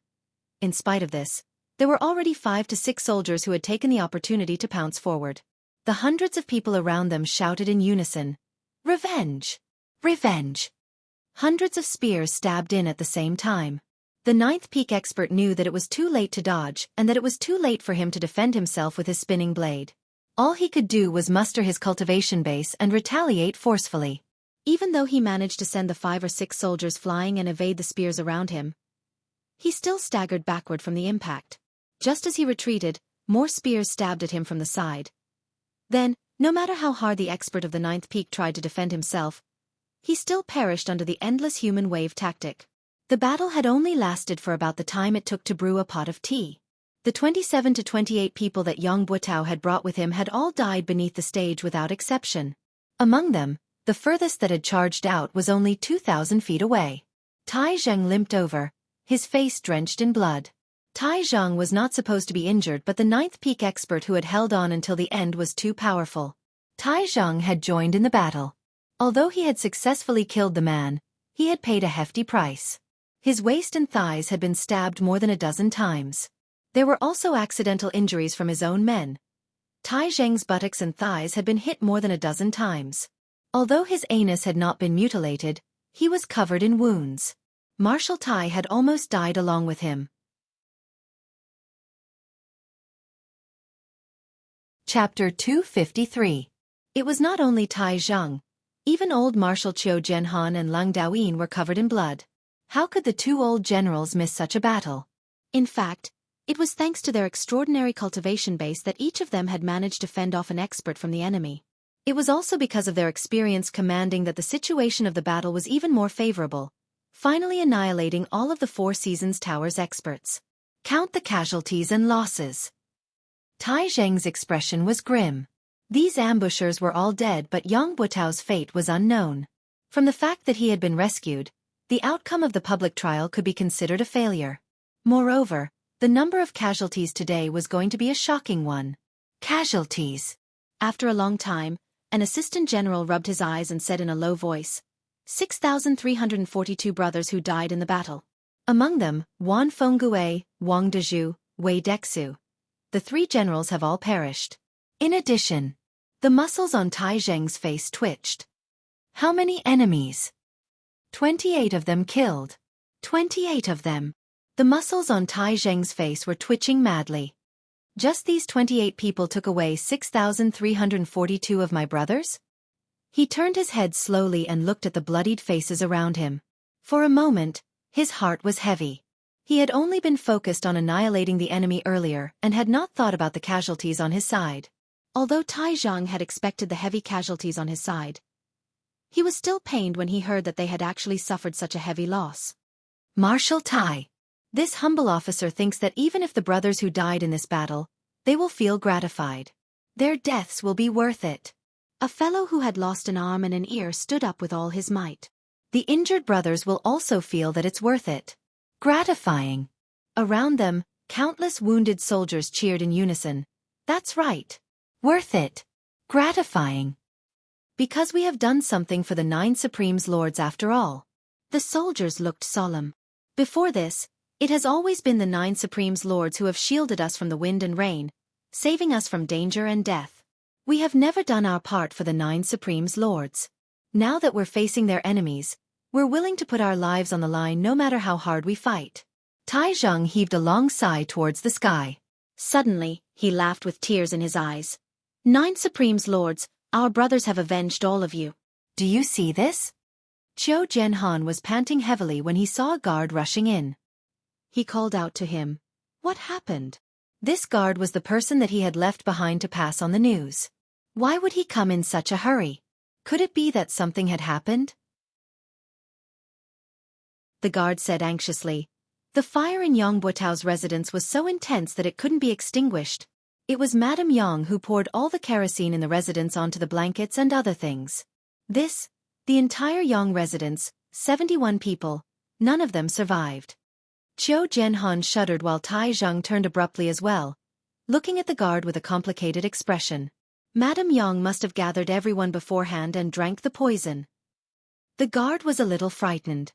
Speaker 1: In spite of this, there were already 5 to 6 soldiers who had taken the opportunity to pounce forward. The hundreds of people around them shouted in unison, "Revenge! Revenge!" Hundreds of spears stabbed in at the same time. The 9th peak expert knew that it was too late to dodge and that it was too late for him to defend himself with his spinning blade. All he could do was muster his cultivation base and retaliate forcefully. Even though he managed to send the 5 or 6 soldiers flying and evade the spears around him, he still staggered backward from the impact. Just as he retreated, more spears stabbed at him from the side. Then, no matter how hard the expert of the 9th peak tried to defend himself, he still perished under the endless human wave tactic. The battle had only lasted for about the time it took to brew a pot of tea. The 27 to 28 people that Yang Buotao had brought with him had all died beneath the stage without exception. Among them, the furthest that had charged out was only 2,000 feet away. Tai Zheng limped over, his face drenched in blood. Tai Zheng was not supposed to be injured, but the 9th peak expert who had held on until the end was too powerful. Tai Zheng had joined in the battle. Although he had successfully killed the man, he had paid a hefty price. His waist and thighs had been stabbed more than a dozen times. There were also accidental injuries from his own men. Tai Zheng's buttocks and thighs had been hit more than a dozen times. Although his anus had not been mutilated, he was covered in wounds. Marshal Tai had almost died along with him. Chapter 253. It was not only Tai Zheng. Even old Marshal Qiu Jianhan and Leng Daoyin were covered in blood. How could the two old generals miss such a battle? In fact, it was thanks to their extraordinary cultivation base that each of them had managed to fend off an expert from the enemy. It was also because of their experience commanding that the situation of the battle was even more favorable, finally annihilating all of the Four Seasons Tower's experts. Count the casualties and losses. Tai Zheng's expression was grim. These ambushers were all dead, but Yang Buotao's fate was unknown. From the fact that he had been rescued, the outcome of the public trial could be considered a failure. Moreover, the number of casualties today was going to be a shocking one. Casualties. After a long time, an assistant general rubbed his eyes and said in a low voice, 6,342 brothers who died in the battle. Among them, Wan Fenggue, Wang Dezhu, Wei Dexu. The three generals have all perished. In addition, the muscles on Tai Zheng's face twitched. How many enemies? 28 of them killed. 28 of them. The muscles on Tai Zheng's face were twitching madly. Just these 28 people took away 6,342 of my brothers? He turned his head slowly and looked at the bloodied faces around him. For a moment, his heart was heavy. He had only been focused on annihilating the enemy earlier and had not thought about the casualties on his side. Although Tai Zheng had expected the heavy casualties on his side, he was still pained when he heard that they had actually suffered such a heavy loss. Marshal Tai. This humble officer thinks that even if the brothers who died in this battle, they will feel gratified. Their deaths will be worth it. A fellow who had lost an arm and an ear stood up with all his might. The injured brothers will also feel that it's worth it. Gratifying. Around them, countless wounded soldiers cheered in unison. That's right. Worth it. Gratifying. Because we have done something for the 9 Supremes Lords after all. The soldiers looked solemn. Before this, it has always been the 9 Supremes Lords who have shielded us from the wind and rain, saving us from danger and death. We have never done our part for the 9 Supremes Lords. Now that we're facing their enemies, we're willing to put our lives on the line no matter how hard we fight. Tai Zheng heaved a long sigh towards the sky. Suddenly, he laughed with tears in his eyes. 9 Supremes Lords, our brothers have avenged all of you. Do you see this? Qiu Jianhan was panting heavily when he saw a guard rushing in. He called out to him. What happened? This guard was the person that he had left behind to pass on the news. Why would he come in such a hurry? Could it be that something had happened? The guard said anxiously. The fire in Yang Buotao's residence was so intense that it couldn't be extinguished. It was Madame Yang who poured all the kerosene in the residence onto the blankets and other things. The entire Yang residence, 71 people, none of them survived. Qiu Jianhan shuddered while Tai Zheng turned abruptly as well, looking at the guard with a complicated expression. Madame Yang must have gathered everyone beforehand and drank the poison. The guard was a little frightened.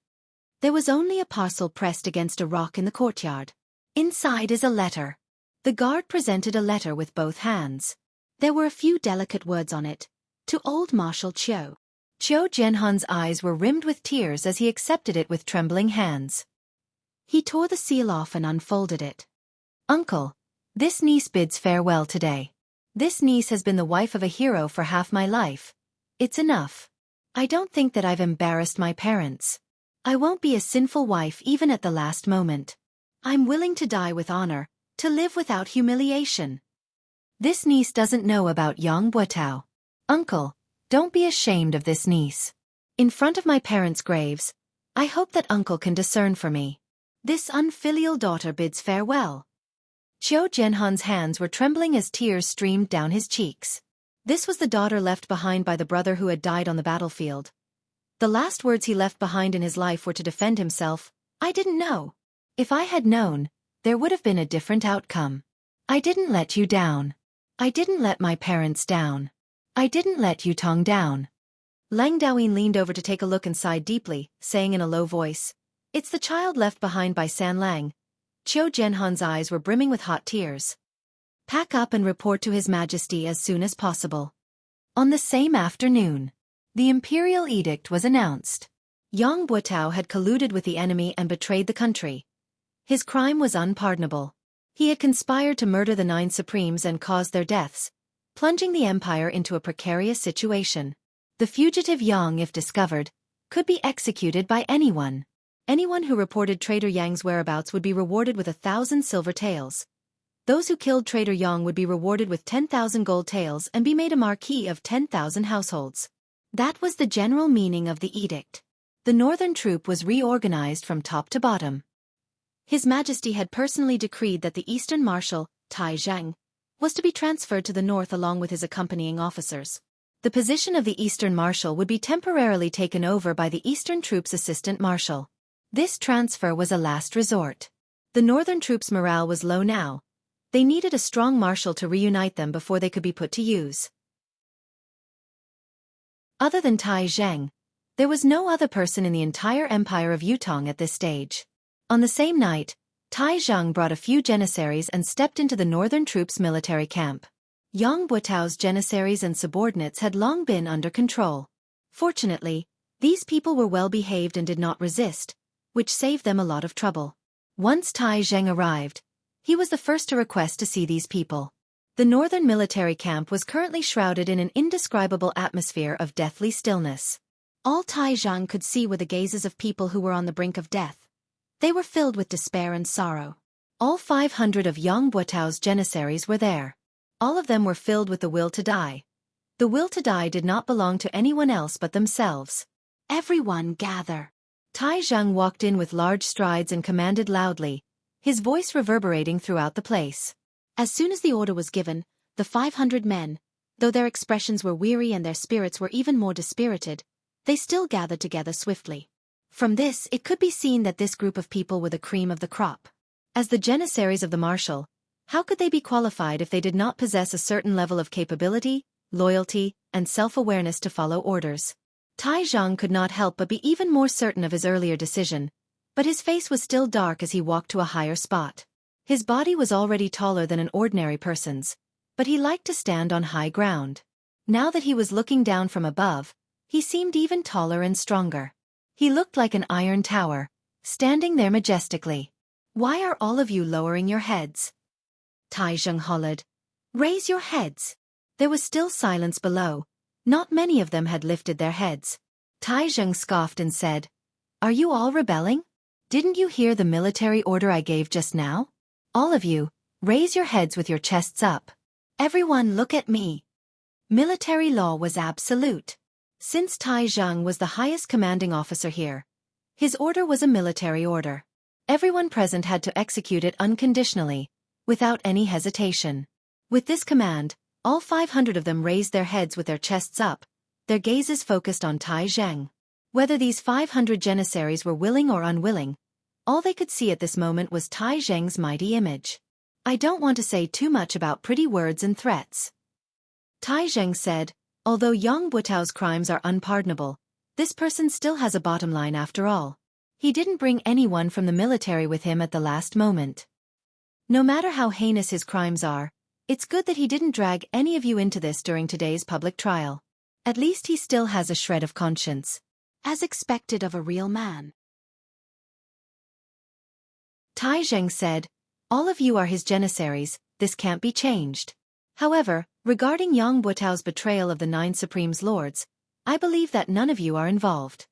Speaker 1: There was only a parcel pressed against a rock in the courtyard. Inside is a letter. The guard presented a letter with both hands. There were a few delicate words on it. To old Marshal Qiu. Qiu Jianhan's eyes were rimmed with tears as he accepted it with trembling hands. He tore the seal off and unfolded it. Uncle, this niece bids farewell today. This niece has been the wife of a hero for half my life. It's enough. I don't think that I've embarrassed my parents. I won't be a sinful wife even at the last moment. I'm willing to die with honor, to live without humiliation. This niece doesn't know about Yang Buotao. Uncle, don't be ashamed of this niece. In front of my parents' graves, I hope that uncle can discern for me. This unfilial daughter bids farewell. Qiu Jianhan's hands were trembling as tears streamed down his cheeks. This was the daughter left behind by the brother who had died on the battlefield. The last words he left behind in his life were to defend himself. I didn't know. If I had known, there would have been a different outcome. I didn't let you down. I didn't let my parents down. I didn't let Yutong down. Lang Daoyin leaned over to take a look and sighed deeply, saying in a low voice, "It's the child left behind by San Lang." Qiu Jianhan's eyes were brimming with hot tears. "Pack up and report to His Majesty as soon as possible." On the same afternoon, the imperial edict was announced. Yang Buotao had colluded with the enemy and betrayed the country. His crime was unpardonable. He had conspired to murder the 9 supremes and caused their deaths, plunging the empire into a precarious situation. The fugitive Yang, if discovered, could be executed by anyone. Anyone who reported traitor Yang's whereabouts would be rewarded with 1,000 silver taels. Those who killed traitor Yang would be rewarded with 10,000 gold taels and be made a marquis of 10,000 households. That was the general meaning of the edict. The northern troop was reorganized from top to bottom. His Majesty had personally decreed that the eastern marshal, Tai Zhang, was to be transferred to the north along with his accompanying officers. The position of the eastern marshal would be temporarily taken over by the eastern troops' assistant marshal. This transfer was a last resort. The northern troops' morale was low now. They needed a strong marshal to reunite them before they could be put to use. Other than Tai Zhang, there was no other person in the entire empire of Yutong at this stage. On the same night, Tai Zhang brought a few janissaries and stepped into the northern troops' military camp. Yang Buotao's janissaries and subordinates had long been under control. Fortunately, these people were well behaved and did not resist, which saved them a lot of trouble. Once Tai Zhang arrived, he was the first to request to see these people. The northern military camp was currently shrouded in an indescribable atmosphere of deathly stillness. All Tai Zhang could see were the gazes of people who were on the brink of death. They were filled with despair and sorrow. All 500 of Yang Buotao's janissaries were there. All of them were filled with the will to die. The will to die did not belong to anyone else but themselves. "Everyone gather." Tai Zhang walked in with large strides and commanded loudly, his voice reverberating throughout the place. As soon as the order was given, the 500 men, though their expressions were weary and their spirits were even more dispirited, they still gathered together swiftly. From this, it could be seen that this group of people were the cream of the crop. As the janissaries of the marshal, how could they be qualified if they did not possess a certain level of capability, loyalty, and self-awareness to follow orders? Tai Zhang could not help but be even more certain of his earlier decision, but his face was still dark as he walked to a higher spot. His body was already taller than an ordinary person's, but he liked to stand on high ground. Now that he was looking down from above, he seemed even taller and stronger. He looked like an iron tower, standing there majestically. "Why are all of you lowering your heads?" Tai Zhang hollered. "Raise your heads." There was still silence below. Not many of them had lifted their heads. Tai Zhang scoffed and said, "Are you all rebelling? Didn't you hear the military order I gave just now? All of you, raise your heads with your chests up. Everyone look at me." Military law was absolute. Since Tai Zhang was the highest commanding officer here, his order was a military order. Everyone present had to execute it unconditionally, without any hesitation. With this command, all 500 of them raised their heads with their chests up, their gazes focused on Tai Zhang. Whether these 500 janissaries were willing or unwilling, all they could see at this moment was Tai Zhang's mighty image. "I don't want to say too much about pretty words and threats," Tai Zhang said. "Although Yang Buotao's crimes are unpardonable, this person still has a bottom line after all. He didn't bring anyone from the military with him at the last moment. No matter how heinous his crimes are, it's good that he didn't drag any of you into this during today's public trial. At least he still has a shred of conscience, as expected of a real man." Tai Zhang said, "All of you are his janissaries, this can't be changed. However, regarding Yang Buotao's betrayal of the 9 Supremes Lords, I believe that none of you are involved.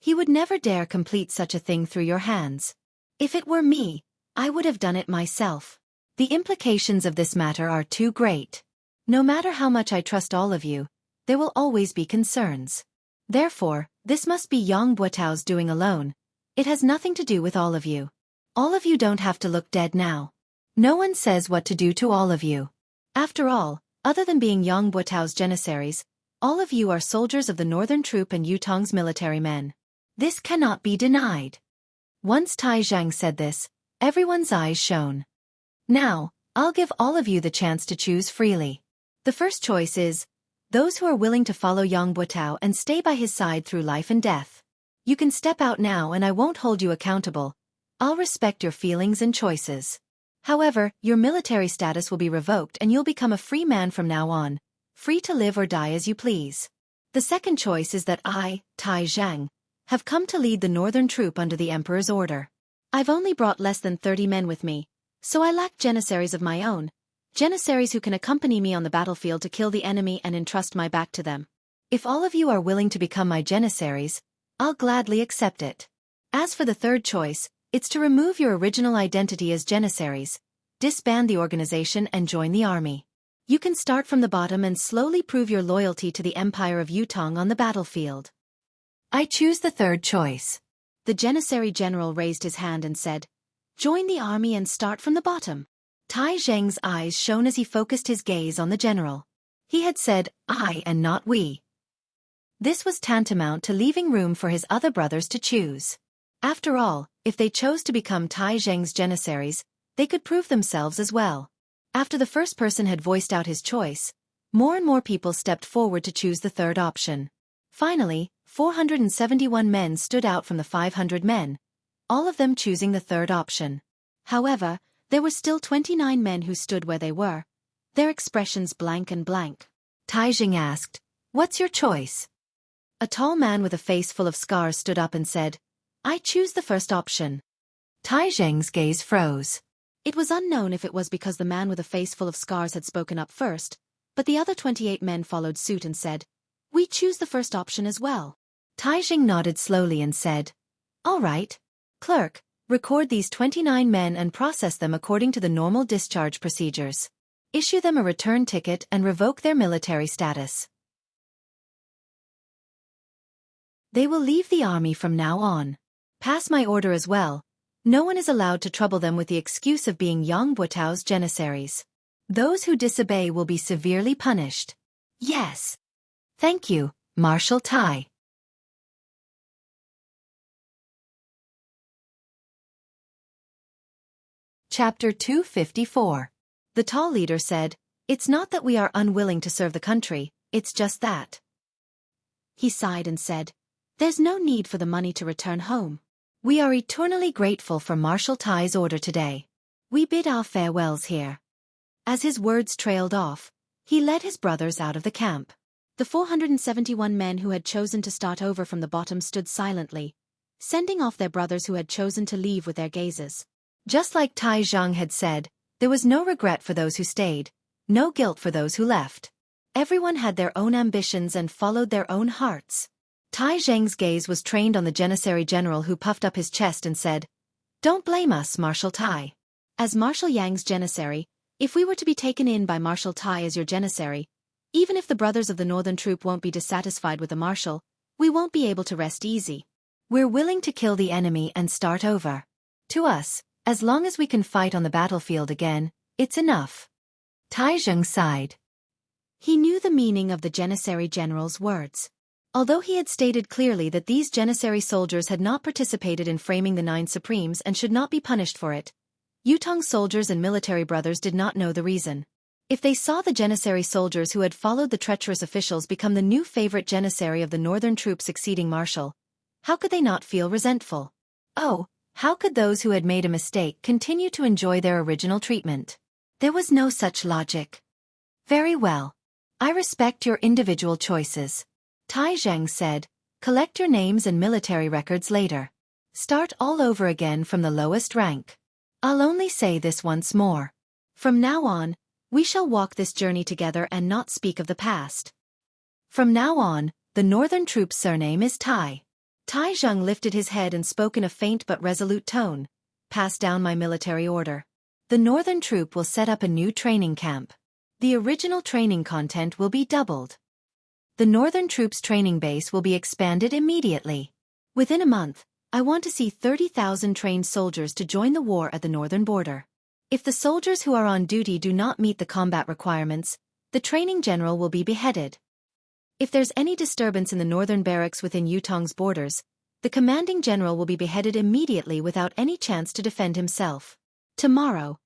Speaker 1: He would never dare complete such a thing through your hands. If it were me, I would have done it myself. The implications of this matter are too great. No matter how much I trust all of you, there will always be concerns. Therefore, this must be Yang Buotao's doing alone. It has nothing to do with all of you. All of you don't have to look dead now. No one says what to do to all of you. After all, other than being Yang Buotao's janissaries, all of you are soldiers of the northern troop and Yutong's military men. This cannot be denied." Once Tai Zhang said this, everyone's eyes shone. "Now, I'll give all of you the chance to choose freely. The first choice is, Those who are willing to follow Yang Buotao and stay by his side through life and death. You can step out now and I won't hold you accountable. I'll respect your feelings and choices. However, your military status will be revoked and you'll become a free man from now on, free to live or die as you please. The second choice is that I, Tai Zhang, have come to lead the northern troop under the Emperor's order. I've only brought less than 30 men with me, so I lack janissaries of my own, janissaries who can accompany me on the battlefield to kill the enemy and entrust my back to them. If all of you are willing to become my janissaries, I'll gladly accept it. As for the third choice, it's to remove your original identity as janissaries, disband the organization and join the army. You can start from the bottom and slowly prove your loyalty to the Empire of Yutong on the battlefield. I choose the third choice. The janissary general raised his hand and said, "Join the army and start from the bottom." Tai Zheng's eyes shone as he focused his gaze on the general. He had said, "I" and not "we." This was tantamount to leaving room for his other brothers to choose. After all, if they chose to become Tai Zheng's janissaries, they could prove themselves as well. After the first person had voiced out his choice, more and more people stepped forward to choose the third option. Finally, 471 men stood out from the 500 men, all of them choosing the third option. However, there were still 29 men who stood where they were, their expressions blank and blank. Tai Zheng asked, "What's your choice?" A tall man with a face full of scars stood up and said, "I choose the first option." Tai Zheng's gaze froze. It was unknown if it was because the man with a face full of scars had spoken up first, but the other 28 men followed suit and said, "We choose the first option as well." Tai Zheng nodded slowly and said, "All right. Clerk, record these 29 men and process them according to the normal discharge procedures. Issue them a return ticket and revoke their military status. They will leave the army from now on. Pass my order as well. No one is allowed to trouble them with the excuse of being Yang Buotao's janissaries. Those who disobey will be severely punished." "Yes. Thank you, Marshal Tai." Chapter 254. The tall leader said, "It's not that we are unwilling to serve the country, it's just that." He sighed and said, "There's no need for the money to return home. We are eternally grateful for Marshal Tai's order today. We bid our farewells here." As his words trailed off, he led his brothers out of the camp. The 471 men who had chosen to start over from the bottom stood silently, sending off their brothers who had chosen to leave with their gazes. Just like Tai Zhang had said, there was no regret for those who stayed, no guilt for those who left. Everyone had their own ambitions and followed their own hearts. Tai Zheng's gaze was trained on the janissary general who puffed up his chest and said, "Don't blame us, Marshal Tai. As Marshal Yang's janissary, if we were to be taken in by Marshal Tai as your janissary, even if the brothers of the northern troop won't be dissatisfied with the marshal, we won't be able to rest easy. We're willing to kill the enemy and start over. To us, as long as we can fight on the battlefield again, it's enough." Tai Zheng sighed. He knew the meaning of the janissary general's words. Although he had stated clearly that these janissary soldiers had not participated in framing the Nine Supremes and should not be punished for it, Yutong soldiers and military brothers did not know the reason. If they saw the janissary soldiers who had followed the treacherous officials become the new favorite janissary of the northern troop succeeding marshal, how could they not feel resentful? Oh, how could those who had made a mistake continue to enjoy their original treatment? There was no such logic. "Very well. I respect your individual choices," Tai Zheng said. "Collect your names and military records later. Start all over again from the lowest rank. I'll only say this once more. From now on, we shall walk this journey together and not speak of the past. From now on, the northern troop's surname is Tai." Tai Zheng lifted his head and spoke in a faint but resolute tone. "Pass down my military order. The northern troop will set up a new training camp. The original training content will be doubled. The northern troop's training base will be expanded immediately. Within a month, I want to see 30,000 trained soldiers to join the war at the northern border. If the soldiers who are on duty do not meet the combat requirements, the training general will be beheaded. If there's any disturbance in the northern barracks within Yutong's borders, the commanding general will be beheaded immediately without any chance to defend himself. Tomorrow,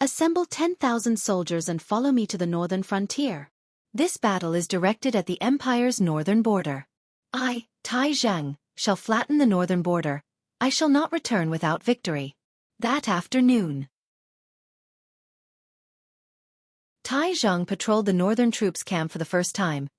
Speaker 1: assemble 10,000 soldiers and follow me to the northern frontier. This battle is directed at the empire's northern border. I, Tai Zhang, shall flatten the northern border. I shall not return without victory. That afternoon, Tai Zhang patrolled the northern troops' camp for the first time,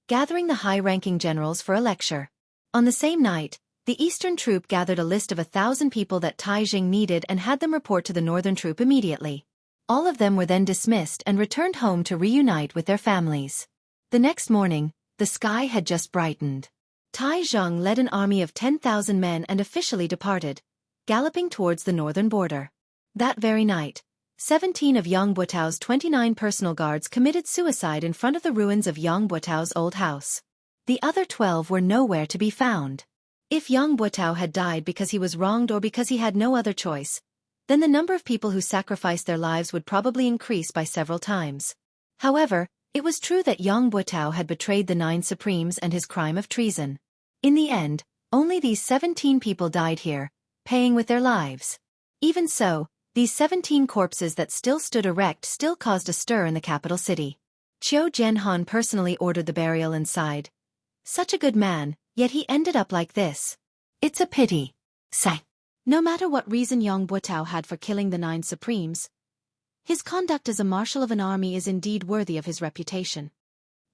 Speaker 1: gathering the high-ranking generals for a lecture. On the same night, the eastern troop gathered a list of 1,000 people that Tai Zhang needed and had them report to the northern troop immediately. All of them were then dismissed and returned home to reunite with their families. The next morning, the sky had just brightened. Tai Zhang led an army of 10,000 men and officially departed, galloping towards the northern border. That very night, 17 of Yang Buotao's 29 personal guards committed suicide in front of the ruins of Yang Buotao's old house. The other 12 were nowhere to be found. If Yang Buotao had died because he was wronged or because he had no other choice, then the number of people who sacrificed their lives would probably increase by several times. However, it was true that Yang Buotao had betrayed the 9 Supremes and his crime of treason. In the end, only these 17 people died here, paying with their lives. Even so, these 17 corpses that still stood erect still caused a stir in the capital city. Qiu Jianhan personally ordered the burial and sighed. Such a good man, yet he ended up like this. It's a pity. Sigh. No matter what reason Yang Buotao had for killing the 9 Supremes, his conduct as a marshal of an army is indeed worthy of his reputation.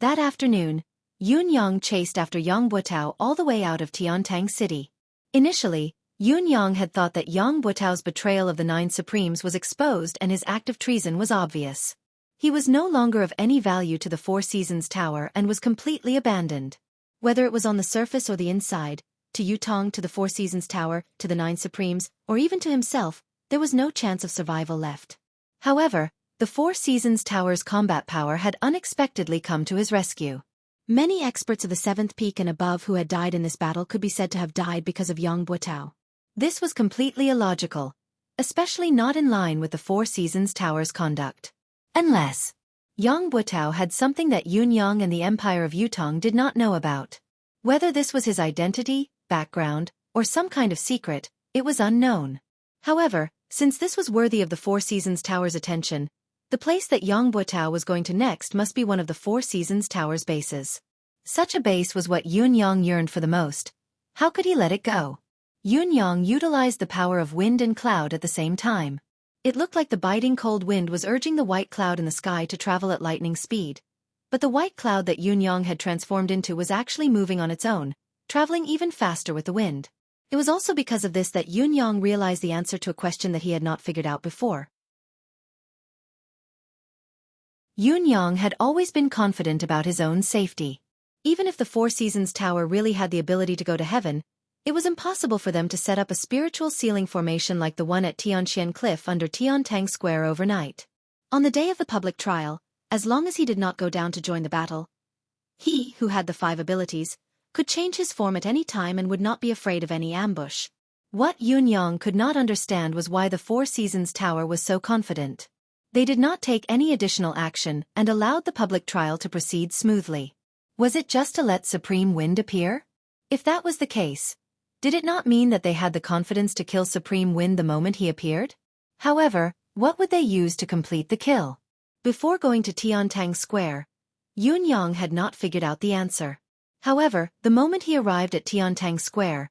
Speaker 1: That afternoon, Yun Yang chased after Yang Buotao all the way out of Tiantang City. Initially, Yun Yang had thought that Yang Buotao's betrayal of the 9 Supremes was exposed and his act of treason was obvious. He was no longer of any value to the Four Seasons Tower and was completely abandoned. Whether it was on the surface or the inside, to Yutong, to the Four Seasons Tower, to the 9 Supremes, or even to himself, there was no chance of survival left. However, the Four Seasons Tower's combat power had unexpectedly come to his rescue. Many experts of the 7th peak and above who had died in this battle could be said to have died because of Yang Buotao. This was completely illogical, especially not in line with the Four Seasons Tower's conduct. Unless Yang Buotao had something that Yun Yang and the Empire of Yutong did not know about. Whether this was his identity, background, or some kind of secret, it was unknown. However, since this was worthy of the Four Seasons Tower's attention, the place that Yang Buotao was going to next must be one of the Four Seasons Tower's bases. Such a base was what Yun Yang yearned for the most. How could he let it go? Yun Yang utilized the power of wind and cloud at the same time. It looked like the biting cold wind was urging the white cloud in the sky to travel at lightning speed. But the white cloud that Yun Yang had transformed into was actually moving on its own, traveling even faster with the wind. It was also because of this that Yun Yang realized the answer to a question that he had not figured out before. Yun Yang had always been confident about his own safety. Even if the Four Seasons Tower really had the ability to go to heaven, it was impossible for them to set up a spiritual ceiling formation like the one at Tianxian Cliff under Tiantang Square overnight. On the day of the public trial, as long as he did not go down to join the battle, he, who had the 5 abilities, could change his form at any time and would not be afraid of any ambush. What Yun Yang could not understand was why the Four Seasons Tower was so confident. They did not take any additional action and allowed the public trial to proceed smoothly. Was it just to let Supreme Wind appear? If that was the case, did it not mean that they had the confidence to kill Supreme Wind the moment he appeared? However, what would they use to complete the kill? Before going to Tiantang Square, Yun Yang had not figured out the answer. However, the moment he arrived at Tiantang Square,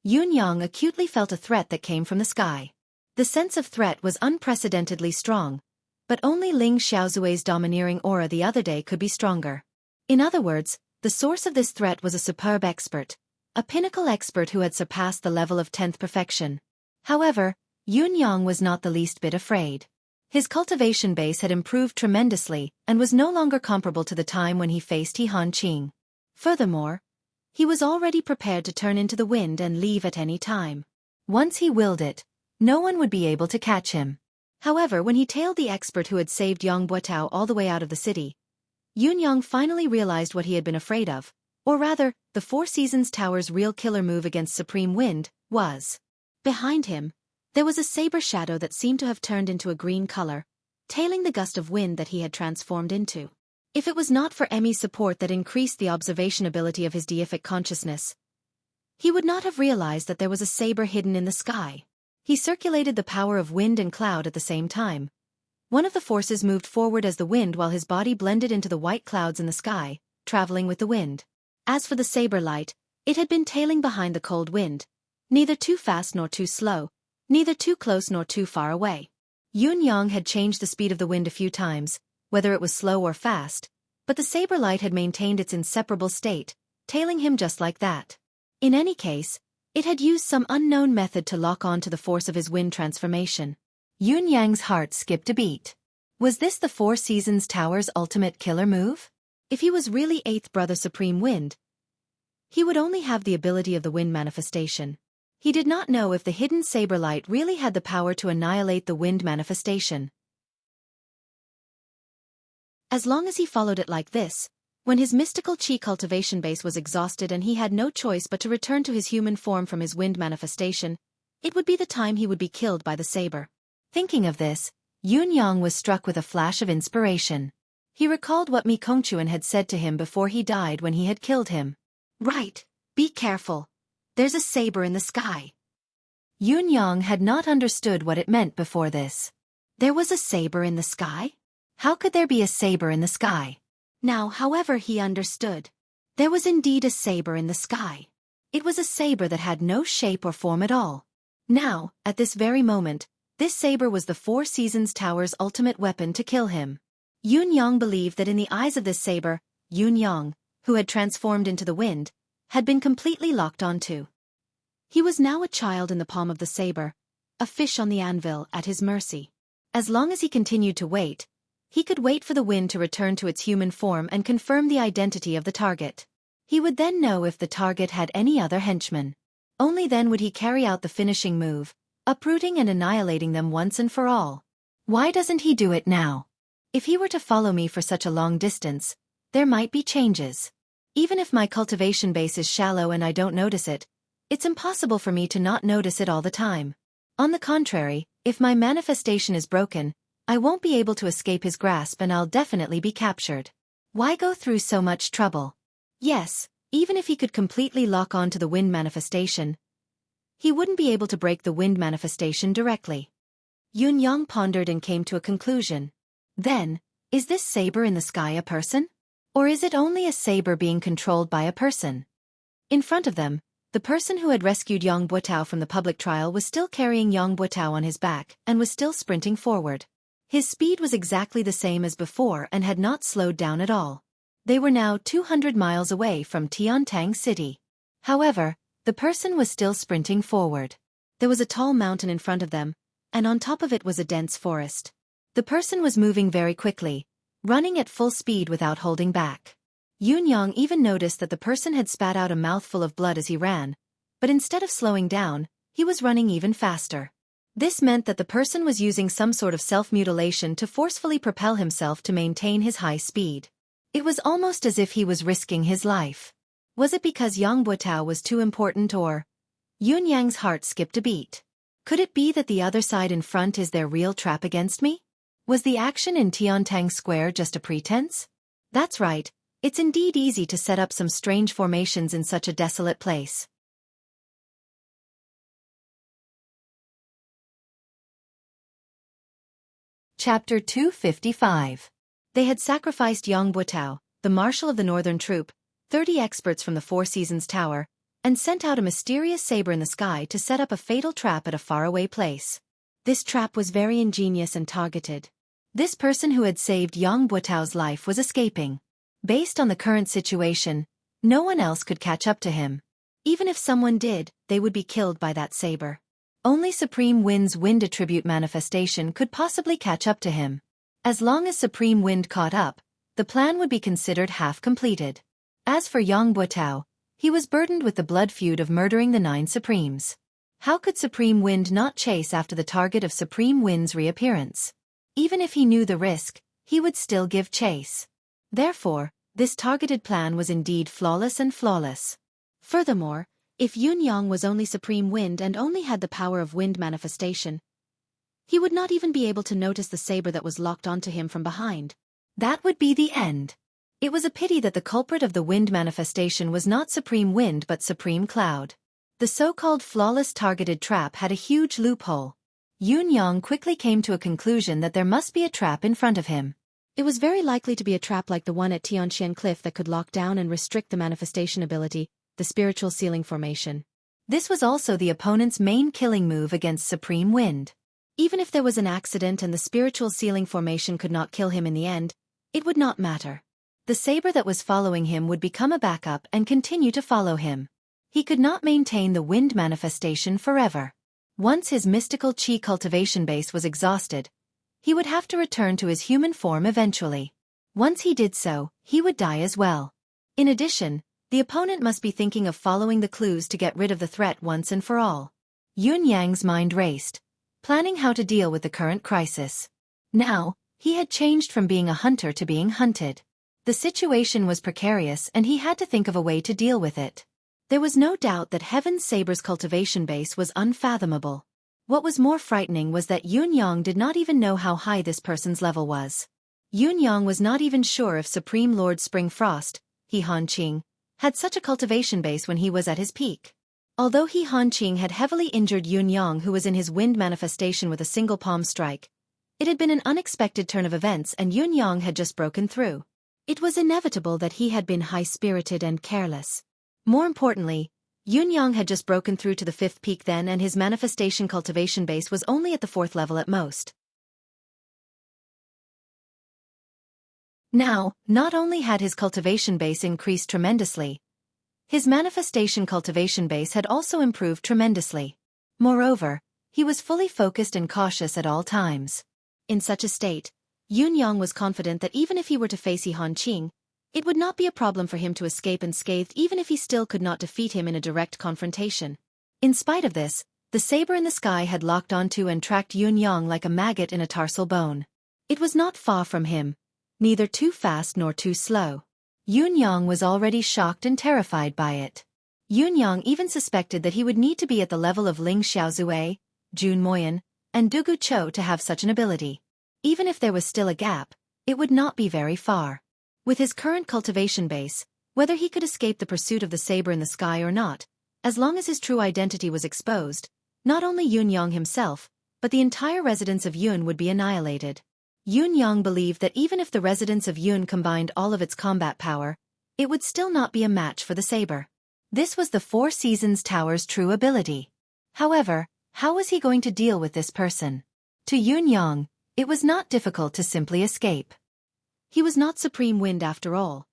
Speaker 1: Yun Yang acutely felt a threat that came from the sky. The sense of threat was unprecedentedly strong, but only Ling Xiaozui's domineering aura the other day could be stronger. In other words, the source of this threat was a superb expert, a pinnacle expert who had surpassed the level of 10th perfection. However, Yun Yang was not the least bit afraid. His cultivation base had improved tremendously and was no longer comparable to the time when he faced He Han Qing. Furthermore, he was already prepared to turn into the wind and leave at any time. Once he willed it, no one would be able to catch him. However, when he tailed the expert who had saved Yang Buotao all the way out of the city, Yun Yang finally realized what he had been afraid of, or rather, the Four Seasons Tower's real killer move against Supreme Wind was. Behind him, there was a saber shadow that seemed to have turned into a green color, tailing the gust of wind that he had transformed into. If it was not for Emmy's support that increased the observation ability of his deific consciousness, he would not have realized that there was a saber hidden in the sky. He circulated the power of wind and cloud at the same time, One of the forces moved forward as the wind while his body blended into the white clouds in the sky, traveling with the wind. As for the saber light, it had been tailing behind the cold wind, neither too fast nor too slow, neither too close nor too far away. Yun Yang had changed the speed of the wind a few times, whether it was slow or fast, but the saber light had maintained its inseparable state, tailing him just like that. In any case, it had used some unknown method to lock on to the force of his wind transformation. Yun Yang's heart skipped a beat. Was this the Four Seasons Tower's ultimate killer move? If he was really Eighth Brother Supreme Wind, he would only have the ability of the wind manifestation. He did not know if the hidden saber light really had the power to annihilate the wind manifestation. As long as he followed it like this, when his mystical qi cultivation base was exhausted and he had no choice but to return to his human form from his wind manifestation, it would be the time he would be killed by the saber. Thinking of this, Yun Yang was struck with a flash of inspiration. He recalled what Mi Kongquan had said to him before he died when he had killed him. Right, be careful. There's a saber in the sky. Yun Yang had not understood what it meant before this. There was a saber in the sky? How could there be a saber in the sky? Now, however, he understood. There was indeed a saber in the sky. It was a saber that had no shape or form at all. Now, at this very moment, this saber was the Four Seasons Tower's ultimate weapon to kill him. Yun Yang believed that in the eyes of this saber, Yun Yang, who had transformed into the wind, had been completely locked onto. He was now a child in the palm of the saber, a fish on the anvil at his mercy. As long as he continued to wait, he could wait for the wind to return to its human form and confirm the identity of the target. He would then know if the target had any other henchmen. Only then would he carry out the finishing move, uprooting and annihilating them once and for all. Why doesn't he do it now? If he were to follow me for such a long distance, there might be changes. Even if my cultivation base is shallow and I don't notice it, it's impossible for me to not notice it all the time. On the contrary, if my manifestation is broken, I won't be able to escape his grasp and I'll definitely be captured. Why go through so much trouble? Yes, even if he could completely lock on to the wind manifestation, he wouldn't be able to break the wind manifestation directly. Yun Yang pondered and came to a conclusion. Then, is this saber in the sky a person? Or is it only a saber being controlled by a person? In front of them, the person who had rescued Yang Buotao from the public trial was still carrying Yang Buotao on his back and was still sprinting forward. His speed was exactly the same as before and had not slowed down at all. They were now 200 miles away from Tiantang City. However, the person was still sprinting forward. There was a tall mountain in front of them, and on top of it was a dense forest. The person was moving very quickly, running at full speed without holding back. Yun Yang even noticed that the person had spat out a mouthful of blood as he ran, but instead of slowing down, he was running even faster. This meant that the person was using some sort of self-mutilation to forcefully propel himself to maintain his high speed. It was almost as if he was risking his life. Was it because Yang Buotao was too important or? Yun Yang's heart skipped a beat. Could it be that the other side in front is their real trap against me? Was the action in Tiantang Square just a pretense? That's right, it's indeed easy to set up some strange formations in such a desolate place. Chapter 255. They had sacrificed Yang Buotao, the marshal of the northern troop, 30 experts from the Four Seasons Tower, and sent out a mysterious saber in the sky to set up a fatal trap at a faraway place. This trap was very ingenious and targeted. This person who had saved Yang Buotao's life was escaping. Based on the current situation, no one else could catch up to him. Even if someone did, they would be killed by that saber. Only Supreme Wind's wind attribute manifestation could possibly catch up to him. As long as Supreme Wind caught up, the plan would be considered half completed. As for Yang Buotao, he was burdened with the blood feud of murdering the 9 Supremes. How could Supreme Wind not chase after the target of Supreme Wind's reappearance? Even if he knew the risk, he would still give chase. Therefore, this targeted plan was indeed flawless and flawless. Furthermore, if Yun Yang was only Supreme Wind and only had the power of wind manifestation, he would not even be able to notice the saber that was locked onto him from behind. That would be the end. It was a pity that the culprit of the wind manifestation was not Supreme Wind but Supreme Cloud. The so-called flawless targeted trap had a huge loophole. Yun Yang quickly came to a conclusion that there must be a trap in front of him. It was very likely to be a trap like the one at Tianxian Cliff that could lock down and restrict the manifestation ability, the spiritual ceiling formation. This was also the opponent's main killing move against Supreme Wind. Even if there was an accident and the spiritual ceiling formation could not kill him in the end, it would not matter. The saber that was following him would become a backup and continue to follow him. He could not maintain the wind manifestation forever. Once his mystical chi cultivation base was exhausted, he would have to return to his human form eventually. Once he did so, he would die as well. In addition, the opponent must be thinking of following the clues to get rid of the threat once and for all. Yun Yang's mind raced, planning how to deal with the current crisis. Now, he had changed from being a hunter to being hunted. The situation was precarious and he had to think of a way to deal with it. There was no doubt that Heaven's Saber's cultivation base was unfathomable. What was more frightening was that Yun Yang did not even know how high this person's level was. Yun Yang was not even sure if Supreme Lord Spring Frost, He Hanqing, had such a cultivation base when he was at his peak. Although He Hanqing had heavily injured Yun Yang who was in his wind manifestation with a single palm strike, it had been an unexpected turn of events and Yun Yang had just broken through. It was inevitable that he had been high-spirited and careless. More importantly, Yun Yang had just broken through to the 5th peak then and his manifestation cultivation base was only at the 4th level at most. Now, not only had his cultivation base increased tremendously, his manifestation cultivation base had also improved tremendously. Moreover, he was fully focused and cautious at all times. In such a state, Yun Yang was confident that even if he were to face He Hanqing, it would not be a problem for him to escape unscathed even if he still could not defeat him in a direct confrontation. In spite of this, the saber in the sky had locked onto and tracked Yun Yang like a maggot in a tarsal bone. It was not far from him, neither too fast nor too slow. Yun Yang was already shocked and terrified by it. Yun Yang even suspected that he would need to be at the level of Ling Xiaozue, Jun Moyan, and Dugu Cho to have such an ability. Even if there was still a gap, it would not be very far. With his current cultivation base, whether he could escape the pursuit of the saber in the sky or not, as long as his true identity was exposed, not only Yun Yang himself, but the entire residence of Yun would be annihilated. Yun Yang believed that even if the residence of Yun combined all of its combat power, it would still not be a match for the saber. This was the Four Seasons Tower's true ability. However, how was he going to deal with this person? To Yun Yang, it was not difficult to simply escape. He was not Supreme Wind after all.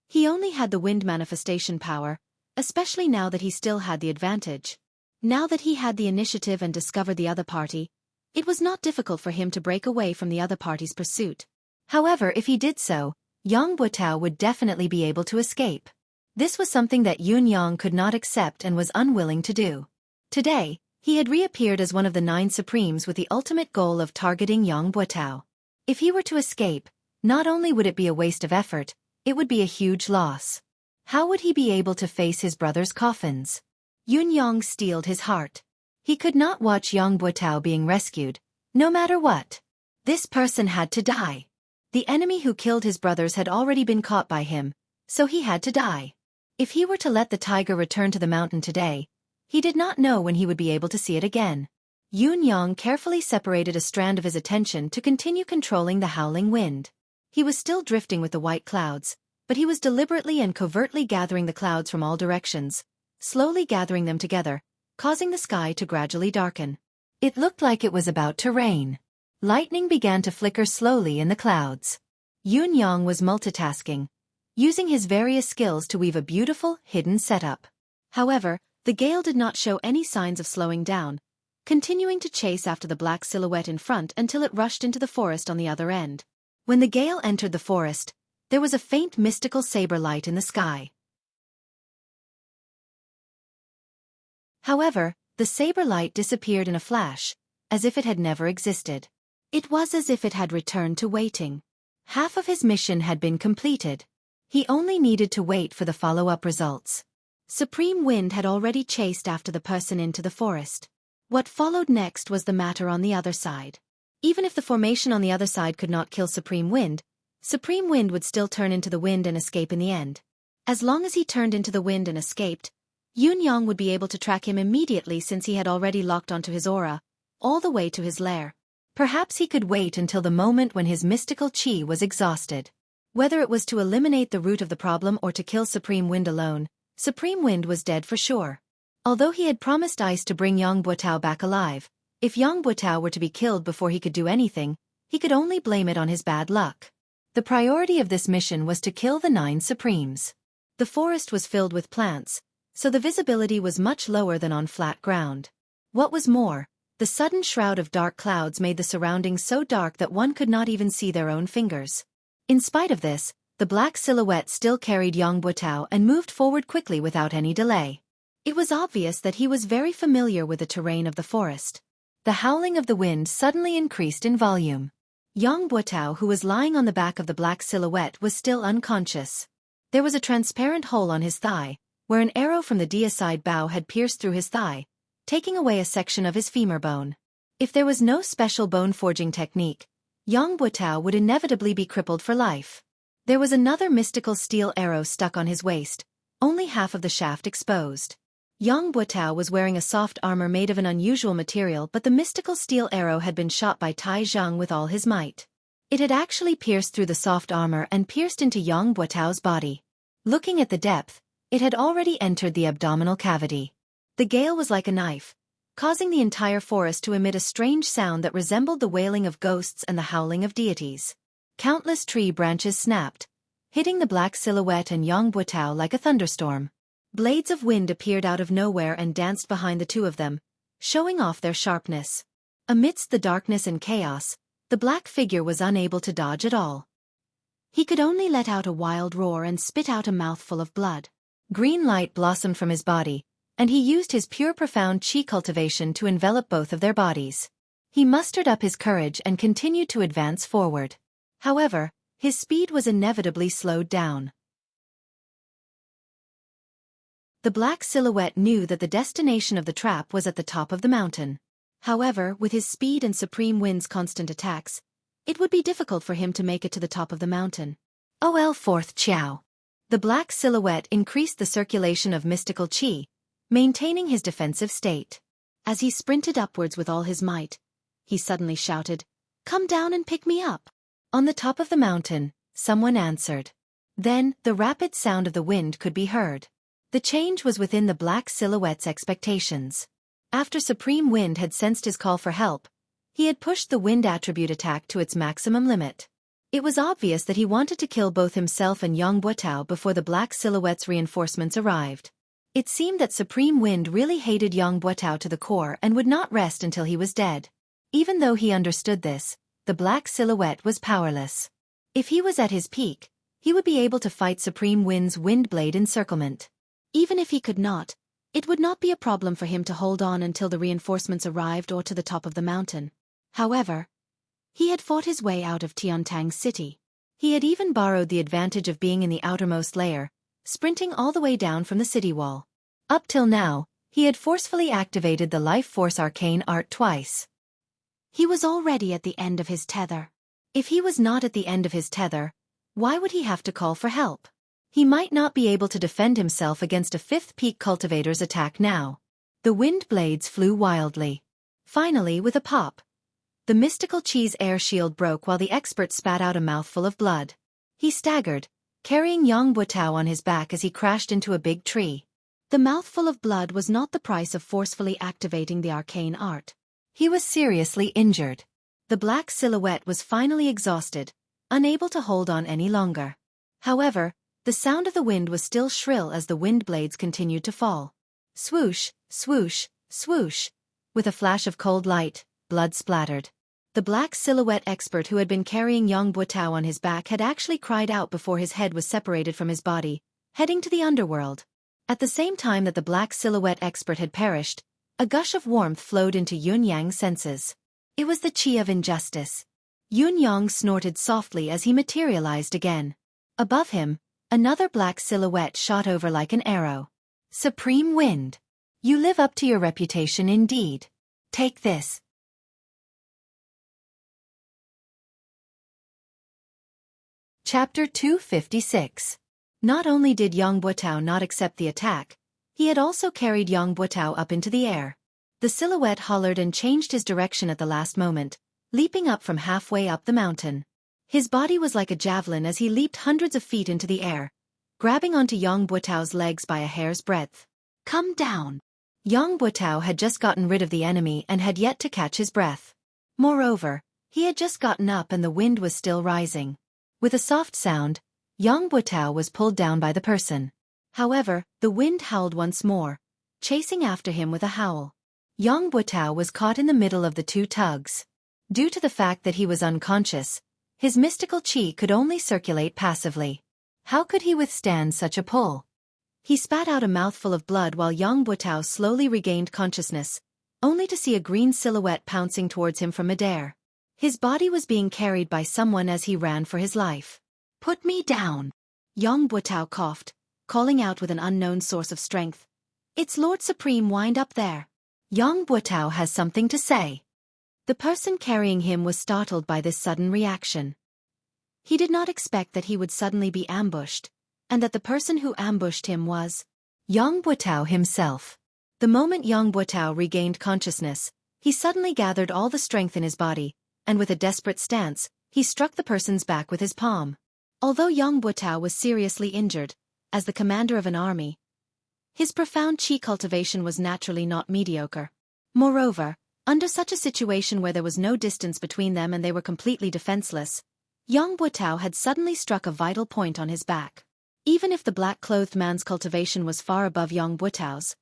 Speaker 1: He only had the wind manifestation power, especially now that he still had the advantage. Now that he had the initiative and discovered the other party, it was not difficult for him to break away from the other party's pursuit. However, if he did so, Yang Butao would definitely be able to escape. This was something that Yun Yang could not accept and was unwilling to do. Today, he had reappeared as one of the 9 Supremes with the ultimate goal of targeting Yang Butao. If he were to escape, not only would it be a waste of effort, it would be a huge loss. How would he be able to face his brother's coffins? Yun Yang steeled his heart. He could not watch Yang Butao being rescued, no matter what. This person had to die. The enemy who killed his brothers had already been caught by him, so he had to die. If he were to let the tiger return to the mountain today, he did not know when he would be able to see it again. Yun Yang carefully separated a strand of his attention to continue controlling the howling wind. He was still drifting with the white clouds, but he was deliberately and covertly gathering the clouds from all directions, slowly gathering them together, causing the sky to gradually darken. It looked like it was about to rain. Lightning began to flicker slowly in the clouds. Yun Yang was multitasking, using his various skills to weave a beautiful, hidden setup. However, the gale did not show any signs of slowing down, continuing to chase after the black silhouette in front until it rushed into the forest on the other end. When the gale entered the forest, there was a faint mystical saber light in the sky. However, the saber light disappeared in a flash, as if it had never existed. It was as if it had returned to waiting. Half of his mission had been completed. He only needed to wait for the follow-up results. Supreme Wind had already chased after the person into the forest. What followed next was the matter on the other side. Even if the formation on the other side could not kill Supreme Wind would still turn into the wind and escape in the end. As long as he turned into the wind and escaped, Yun Yang would be able to track him immediately since he had already locked onto his aura, all the way to his lair. Perhaps he could wait until the moment when his mystical chi was exhausted. Whether it was to eliminate the root of the problem or to kill Supreme Wind alone, Supreme Wind was dead for sure. Although he had promised Ice to bring Yang Buotao back alive, if Yang Buotao were to be killed before he could do anything, he could only blame it on his bad luck. The priority of this mission was to kill the 9 Supremes. The forest was filled with plants, so the visibility was much lower than on flat ground. What was more, the sudden shroud of dark clouds made the surroundings so dark that one could not even see their own fingers. In spite of this, the black silhouette still carried Yang Buotao and moved forward quickly without any delay. It was obvious that he was very familiar with the terrain of the forest. The howling of the wind suddenly increased in volume. Yang Buotao, who was lying on the back of the black silhouette, was still unconscious. There was a transparent hole on his thigh, where an arrow from the deicide bow had pierced through his thigh, taking away a section of his femur bone. If there was no special bone-forging technique, Yang Buotao would inevitably be crippled for life. There was another mystical steel arrow stuck on his waist, only half of the shaft exposed. Yang Buotao was wearing a soft armor made of an unusual material, but the mystical steel arrow had been shot by Tai Zhang with all his might. It had actually pierced through the soft armor and pierced into Yang Buotao's body. Looking at the depth, it had already entered the abdominal cavity. The gale was like a knife, causing the entire forest to emit a strange sound that resembled the wailing of ghosts and the howling of deities. Countless tree branches snapped, hitting the black silhouette and Yang Buotao like a thunderstorm. Blades of wind appeared out of nowhere and danced behind the two of them, showing off their sharpness. Amidst the darkness and chaos, the black figure was unable to dodge at all. He could only let out a wild roar and spit out a mouthful of blood. Green light blossomed from his body, and he used his pure profound chi cultivation to envelop both of their bodies. He mustered up his courage and continued to advance forward. However, his speed was inevitably slowed down. The black silhouette knew that the destination of the trap was at the top of the mountain. However, with his speed and Supreme Wind's constant attacks, it would be difficult for him to make it to the top of the mountain. OL 4th Qiao. The black silhouette increased the circulation of mystical chi, maintaining his defensive state. As he sprinted upwards with all his might, he suddenly shouted, "Come down and pick me up." On the top of the mountain, someone answered. Then, the rapid sound of the wind could be heard. The change was within the black silhouette's expectations. After Supreme Wind had sensed his call for help, he had pushed the wind attribute attack to its maximum limit. It was obvious that he wanted to kill both himself and Yang Buotao before the black silhouette's reinforcements arrived. It seemed that Supreme Wind really hated Yang Buotao to the core and would not rest until he was dead. Even though he understood this, the black silhouette was powerless. If he was at his peak, he would be able to fight Supreme Wind's Windblade encirclement. Even if he could not, it would not be a problem for him to hold on until the reinforcements arrived or to the top of the mountain. However, he had fought his way out of Tiantang City. He had even borrowed the advantage of being in the outermost layer, sprinting all the way down from the city wall. Up till now, he had forcefully activated the Life Force Arcane Art twice. He was already at the end of his tether. If he was not at the end of his tether, why would he have to call for help? He might not be able to defend himself against a 5th peak cultivator's attack now. The wind blades flew wildly. Finally, with a pop, the mystical chi's air shield broke while the expert spat out a mouthful of blood. He staggered, carrying Yang Buotao on his back as he crashed into a big tree. The mouthful of blood was not the price of forcefully activating the arcane art. He was seriously injured. The black silhouette was finally exhausted, unable to hold on any longer. However, the sound of the wind was still shrill as the wind blades continued to fall. Swoosh, swoosh, swoosh. With a flash of cold light, blood splattered. The black silhouette expert who had been carrying Yang Buotao on his back had actually cried out before his head was separated from his body, heading to the underworld. At the same time that the black silhouette expert had perished, a gush of warmth flowed into Yun Yang's senses. It was the chi of injustice. Yun Yang snorted softly as he materialized again. Above him, another black silhouette shot over like an arrow. Supreme Wind. You live up to your reputation indeed. Take this. Chapter 256. Not only did Yang Buotao not accept the attack, he had also carried Yang Buotao up into the air. The silhouette hollered and changed his direction at the last moment, leaping up from halfway up the mountain. His body was like a javelin as he leaped hundreds of feet into the air, grabbing onto Yang Buotao's legs by a hair's breadth. "Come down!" Yang Buotao had just gotten rid of the enemy and had yet to catch his breath. Moreover, he had just gotten up and the wind was still rising. With a soft sound, Yang Buotao was pulled down by the person. However, the wind howled once more, chasing after him with a howl. Yang Buotao was caught in the middle of the two tugs. Due to the fact that he was unconscious, his mystical chi could only circulate passively. How could he withstand such a pull? He spat out a mouthful of blood while Yang Buotao slowly regained consciousness, only to see a green silhouette pouncing towards him from midair. His body was being carried by someone as he ran for his life. "Put me down!" Yang Buotao coughed, calling out with an unknown source of strength. "It's Lord Supreme Wind up there. Yang Buotao has something to say." The person carrying him was startled by this sudden reaction. He did not expect that he would suddenly be ambushed, and that the person who ambushed him was Yang Buotao himself. The moment Yang Buotao regained consciousness, he suddenly gathered all the strength in his body, and with a desperate stance, he struck the person's back with his palm. Although Yang Buotao was seriously injured, as the commander of an army, his profound chi cultivation was naturally not mediocre. Moreover, under such a situation where there was no distance between them and they were completely defenseless, Yang Buotao had suddenly struck a vital point on his back. Even if the black-clothed man's cultivation was far above Yang Buotao's,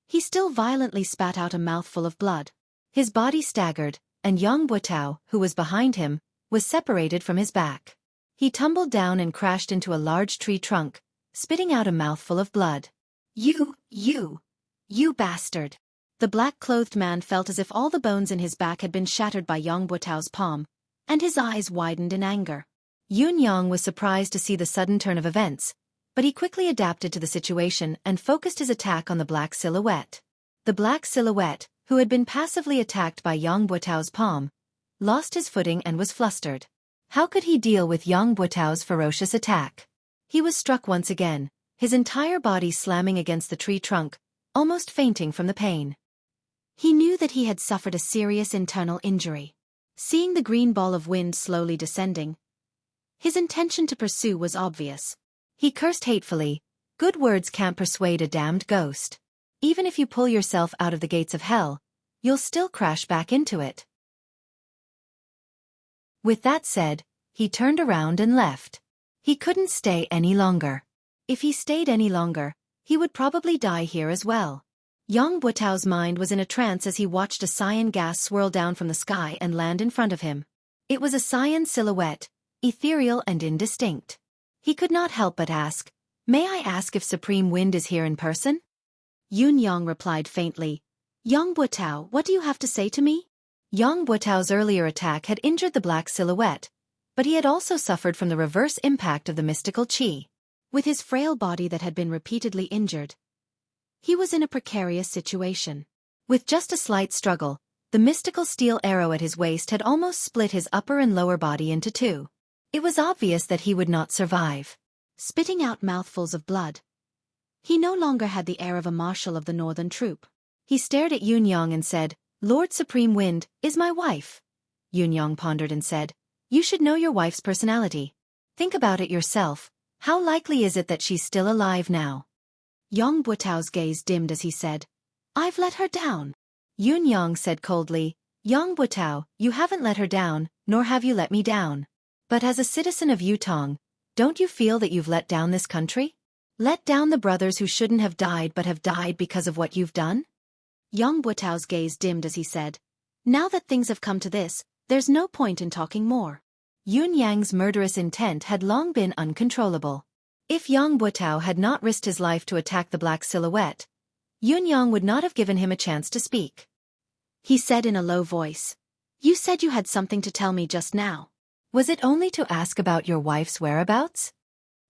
Speaker 1: he still violently spat out a mouthful of blood. His body staggered, and Yang Buotao, who was behind him, was separated from his back. He tumbled down and crashed into a large tree trunk, spitting out a mouthful of blood. You bastard!" The black-clothed man felt as if all the bones in his back had been shattered by Yang Buotao's palm, and his eyes widened in anger. Yun Yang was surprised to see the sudden turn of events, but he quickly adapted to the situation and focused his attack on the black silhouette. The black silhouette, who had been passively attacked by Yang Buotao's palm, lost his footing and was flustered. How could he deal with Yang Buotao's ferocious attack? He was struck once again, his entire body slamming against the tree trunk, almost fainting from the pain. He knew that he had suffered a serious internal injury. Seeing the green ball of wind slowly descending, his intention to pursue was obvious. He cursed hatefully, "Good words can't persuade a damned ghost. Even if you pull yourself out of the gates of hell, you'll still crash back into it." With that said, he turned around and left. He couldn't stay any longer. If he stayed any longer, he would probably die here as well. Yang Buotao's mind was in a trance as he watched a cyan gas swirl down from the sky and land in front of him. It was a cyan silhouette, ethereal and indistinct. He could not help but ask, "May I ask if Supreme Wind is here in person?" Yun Yang replied faintly, "Yang Buotao, what do you have to say to me?" Yang Buotao's earlier attack had injured the black silhouette, but he had also suffered from the reverse impact of the mystical chi. With his frail body that had been repeatedly injured, he was in a precarious situation. With just a slight struggle, the mystical steel arrow at his waist had almost split his upper and lower body into two. It was obvious that he would not survive. Spitting out mouthfuls of blood, he no longer had the air of a marshal of the northern troop. He stared at Yun Yang and said, "Lord Supreme Wind is my wife." Yun Yang pondered and said, "You should know your wife's personality. Think about it yourself. How likely is it that she's still alive now?" Yang Buotao's gaze dimmed as he said, "I've let her down." Yun Yang said coldly, "Yang Buotao, you haven't let her down, nor have you let me down. But as a citizen of Yutong, don't you feel that you've let down this country? Let down the brothers who shouldn't have died but have died because of what you've done?" Yang Buotao's gaze dimmed as he said, "Now that things have come to this, there's no point in talking more." Yun Yang's murderous intent had long been uncontrollable. If Yang Buotao had not risked his life to attack the black silhouette, Yun Yang would not have given him a chance to speak. He said in a low voice, "You said you had something to tell me just now. Was it only to ask about your wife's whereabouts?"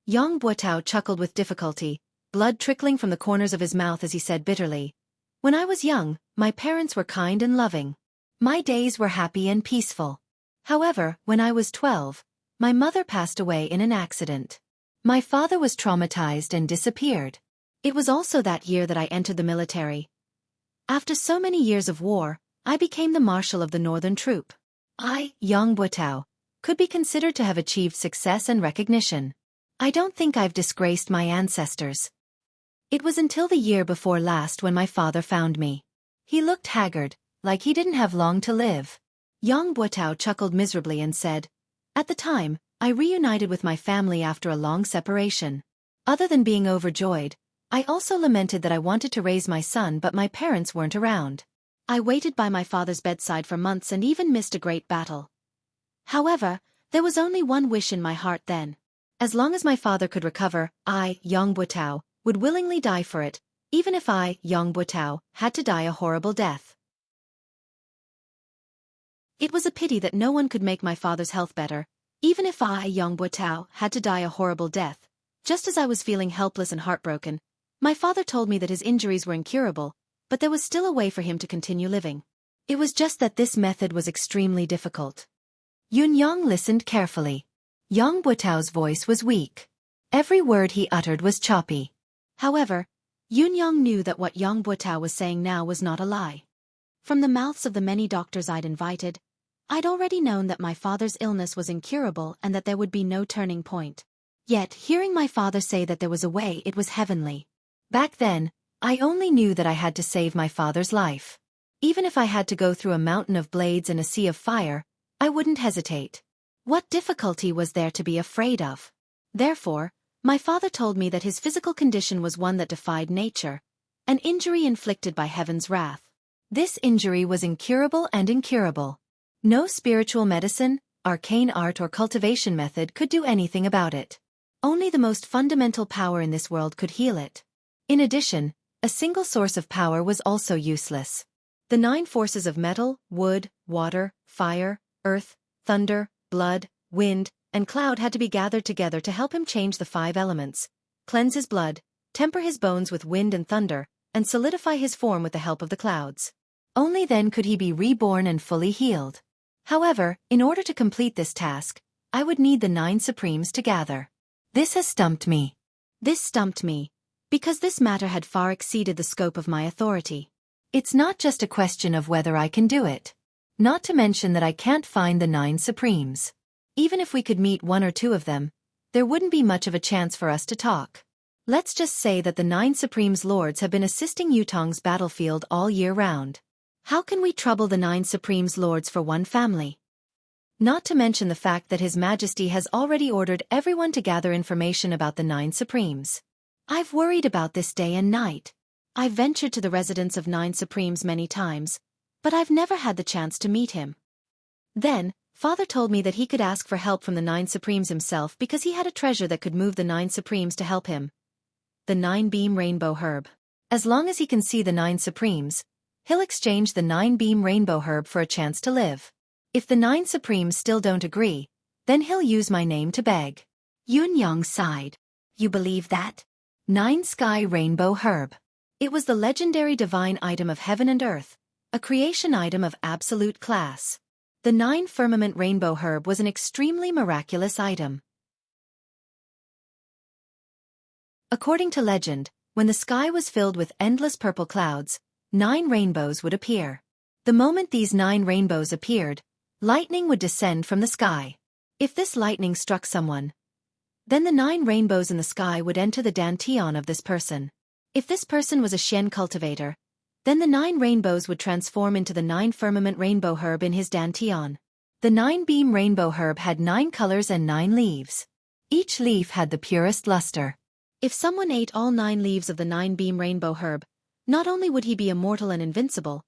Speaker 1: Yang Buotao chuckled with difficulty, blood trickling from the corners of his mouth as he said bitterly, "When I was young, my parents were kind and loving. My days were happy and peaceful. However, when I was 12, my mother passed away in an accident. My father was traumatized and disappeared. It was also that year that I entered the military. After so many years of war, I became the marshal of the northern troop. I, Yang Buotao, could be considered to have achieved success and recognition. I don't think I've disgraced my ancestors. It was until the year before last when my father found me. He looked haggard, like he didn't have long to live. Yang Buotao chuckled miserably and said, "At the time, I reunited with my family after a long separation. Other than being overjoyed, I also lamented that I wanted to raise my son but my parents weren't around. I waited by my father's bedside for months and even missed a great battle. However, there was only one wish in my heart then. As long as my father could recover, I, Yang Buotao, would willingly die for it, even if I, Yang Buotao, had to die a horrible death." It was a pity that no one could make my father's health better, even if I, Yang Buotao, had to die a horrible death. Just as I was feeling helpless and heartbroken, my father told me that his injuries were incurable, but there was still a way for him to continue living. It was just that this method was extremely difficult. Yun Yang listened carefully. Yang Buotao's voice was weak. Every word he uttered was choppy. However, Yun Yang knew that what Yang Buotao was saying now was not a lie. From the mouths of the many doctors I'd invited, I'd already known that my father's illness was incurable and that there would be no turning point. Yet, hearing my father say that there was a way, it was heavenly. Back then, I only knew that I had to save my father's life. Even if I had to go through a mountain of blades and a sea of fire, I wouldn't hesitate. What difficulty was there to be afraid of? Therefore, my father told me that his physical condition was one that defied nature, an injury inflicted by heaven's wrath. This injury was incurable and incurable. No spiritual medicine, arcane art or cultivation method could do anything about it. Only the most fundamental power in this world could heal it. In addition, a single source of power was also useless. The 9 forces of metal, wood, water, fire, earth, thunder, blood, wind, and cloud had to be gathered together to help him change the 5 elements, cleanse his blood, temper his bones with wind and thunder, and solidify his form with the help of the clouds. Only then could he be reborn and fully healed. However, in order to complete this task, I would need the 9 Supremes to gather. This has stumped me. This stumped me, because this matter had far exceeded the scope of my authority. It's not just a question of whether I can do it. Not to mention that I can't find the 9 Supremes. Even if we could meet 1 or 2 of them, there wouldn't be much of a chance for us to talk. Let's just say that the 9 Supremes Lords have been assisting Yutong's battlefield all year round. How can we trouble the 9 Supremes Lords for one family? Not to mention the fact that His Majesty has already ordered everyone to gather information about the 9 Supremes. I've worried about this day and night. I've ventured to the residence of 9 Supremes many times, but I've never had the chance to meet him. Then, Father told me that he could ask for help from the 9 Supremes himself because he had a treasure that could move the 9 Supremes to help him. The 9-beam rainbow herb. As long as he can see the 9 Supremes, he'll exchange the 9-beam rainbow herb for a chance to live. If the 9 Supremes still don't agree, then he'll use my name to beg. Yun Yang sighed. You believe that? 9 Sky Rainbow Herb. It was the legendary divine item of heaven and earth, a creation item of absolute class. The 9 Firmament Rainbow Herb was an extremely miraculous item. According to legend, when the sky was filled with endless purple clouds, 9 rainbows would appear. The moment these 9 rainbows appeared, lightning would descend from the sky. If this lightning struck someone, then the 9 rainbows in the sky would enter the dantian of this person. If this person was a Shen cultivator, then the 9 rainbows would transform into the 9 Firmament Rainbow Herb in his dantian. The 9-beam rainbow herb had 9 colors and 9 leaves. Each leaf had the purest luster. If someone ate all 9 leaves of the 9-beam rainbow herb, not only would he be immortal and invincible,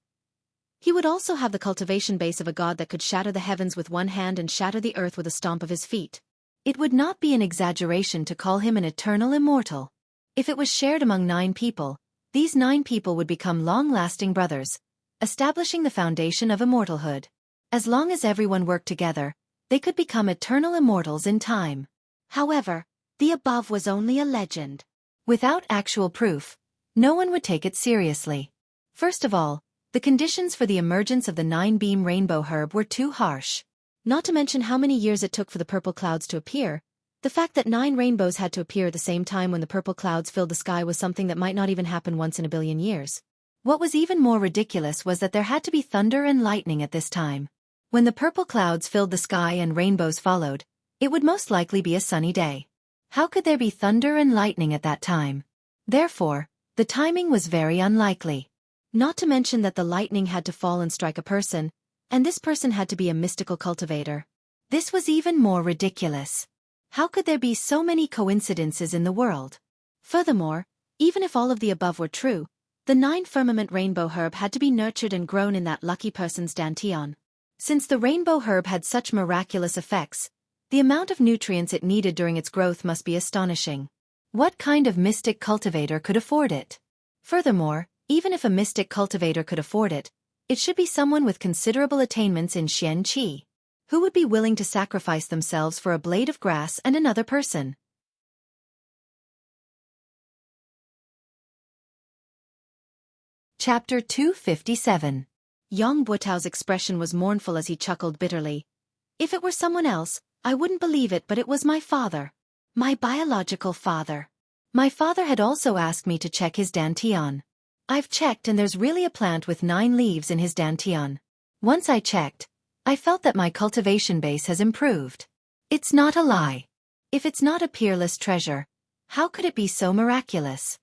Speaker 1: he would also have the cultivation base of a god that could shatter the heavens with one hand and shatter the earth with a stomp of his feet. It would not be an exaggeration to call him an eternal immortal. If it was shared among 9 people, these 9 people would become long-lasting brothers, establishing the foundation of immortalhood. As long as everyone worked together, they could become eternal immortals in time. However, the above was only a legend. Without actual proof, no one would take it seriously. First of all, the conditions for the emergence of the 9-beam rainbow herb were too harsh. Not to mention how many years it took for the purple clouds to appear. The fact that 9 rainbows had to appear at the same time when the purple clouds filled the sky was something that might not even happen once in a billion years. What was even more ridiculous was that there had to be thunder and lightning at this time. When the purple clouds filled the sky and rainbows followed, it would most likely be a sunny day. How could there be thunder and lightning at that time? Therefore, the timing was very unlikely. Not to mention that the lightning had to fall and strike a person, and this person had to be a mystical cultivator. This was even more ridiculous. How could there be so many coincidences in the world? Furthermore, even if all of the above were true, the 9-firmament rainbow herb had to be nurtured and grown in that lucky person's dantian. Since the rainbow herb had such miraculous effects, the amount of nutrients it needed during its growth must be astonishing. What kind of mystic cultivator could afford it? Furthermore, even if a mystic cultivator could afford it, it should be someone with considerable attainments in Xueqi. Who would be willing to sacrifice themselves for a blade of grass and another person? Chapter 257. Yang Buotao's expression was mournful as he chuckled bitterly. If it were someone else, I wouldn't believe it, but it was my father. My biological father. My father had also asked me to check his dantian. I've checked and there's really a plant with 9 leaves in his dantian. Once I checked, I felt that my cultivation base has improved. It's not a lie. If it's not a peerless treasure, how could it be so miraculous?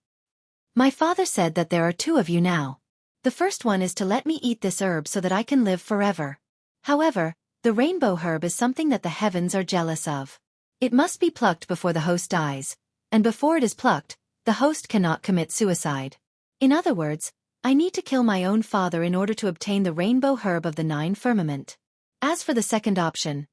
Speaker 1: My father said that there are 2 of you now. The first one is to let me eat this herb so that I can live forever. However, the rainbow herb is something that the heavens are jealous of. It must be plucked before the host dies, and before it is plucked, the host cannot commit suicide. In other words, I need to kill my own father in order to obtain the rainbow herb of the 9 firmament. As for the second option,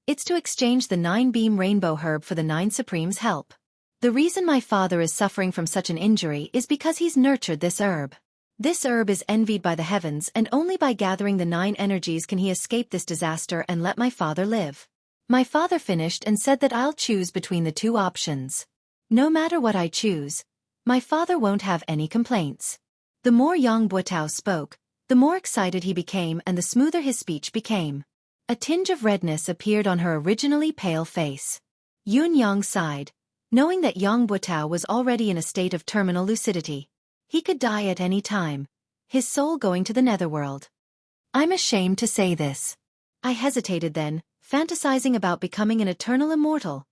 Speaker 1: it's to exchange the 9-beam rainbow herb for the 9 supremes' help. The reason my father is suffering from such an injury is because he's nurtured this herb. This herb is envied by the heavens, and only by gathering the 9 energies can he escape this disaster and let my father live. My father finished and said that I'll choose between the 2 options. No matter what I choose, my father won't have any complaints. The more Yang Buotao spoke, the more excited he became and the smoother his speech became. A tinge of redness appeared on her originally pale face. Yun Yang sighed, knowing that Yang Buotao was already in a state of terminal lucidity. He could die at any time, his soul going to the netherworld. I'm ashamed to say this. I hesitated then, fantasizing about becoming an eternal immortal.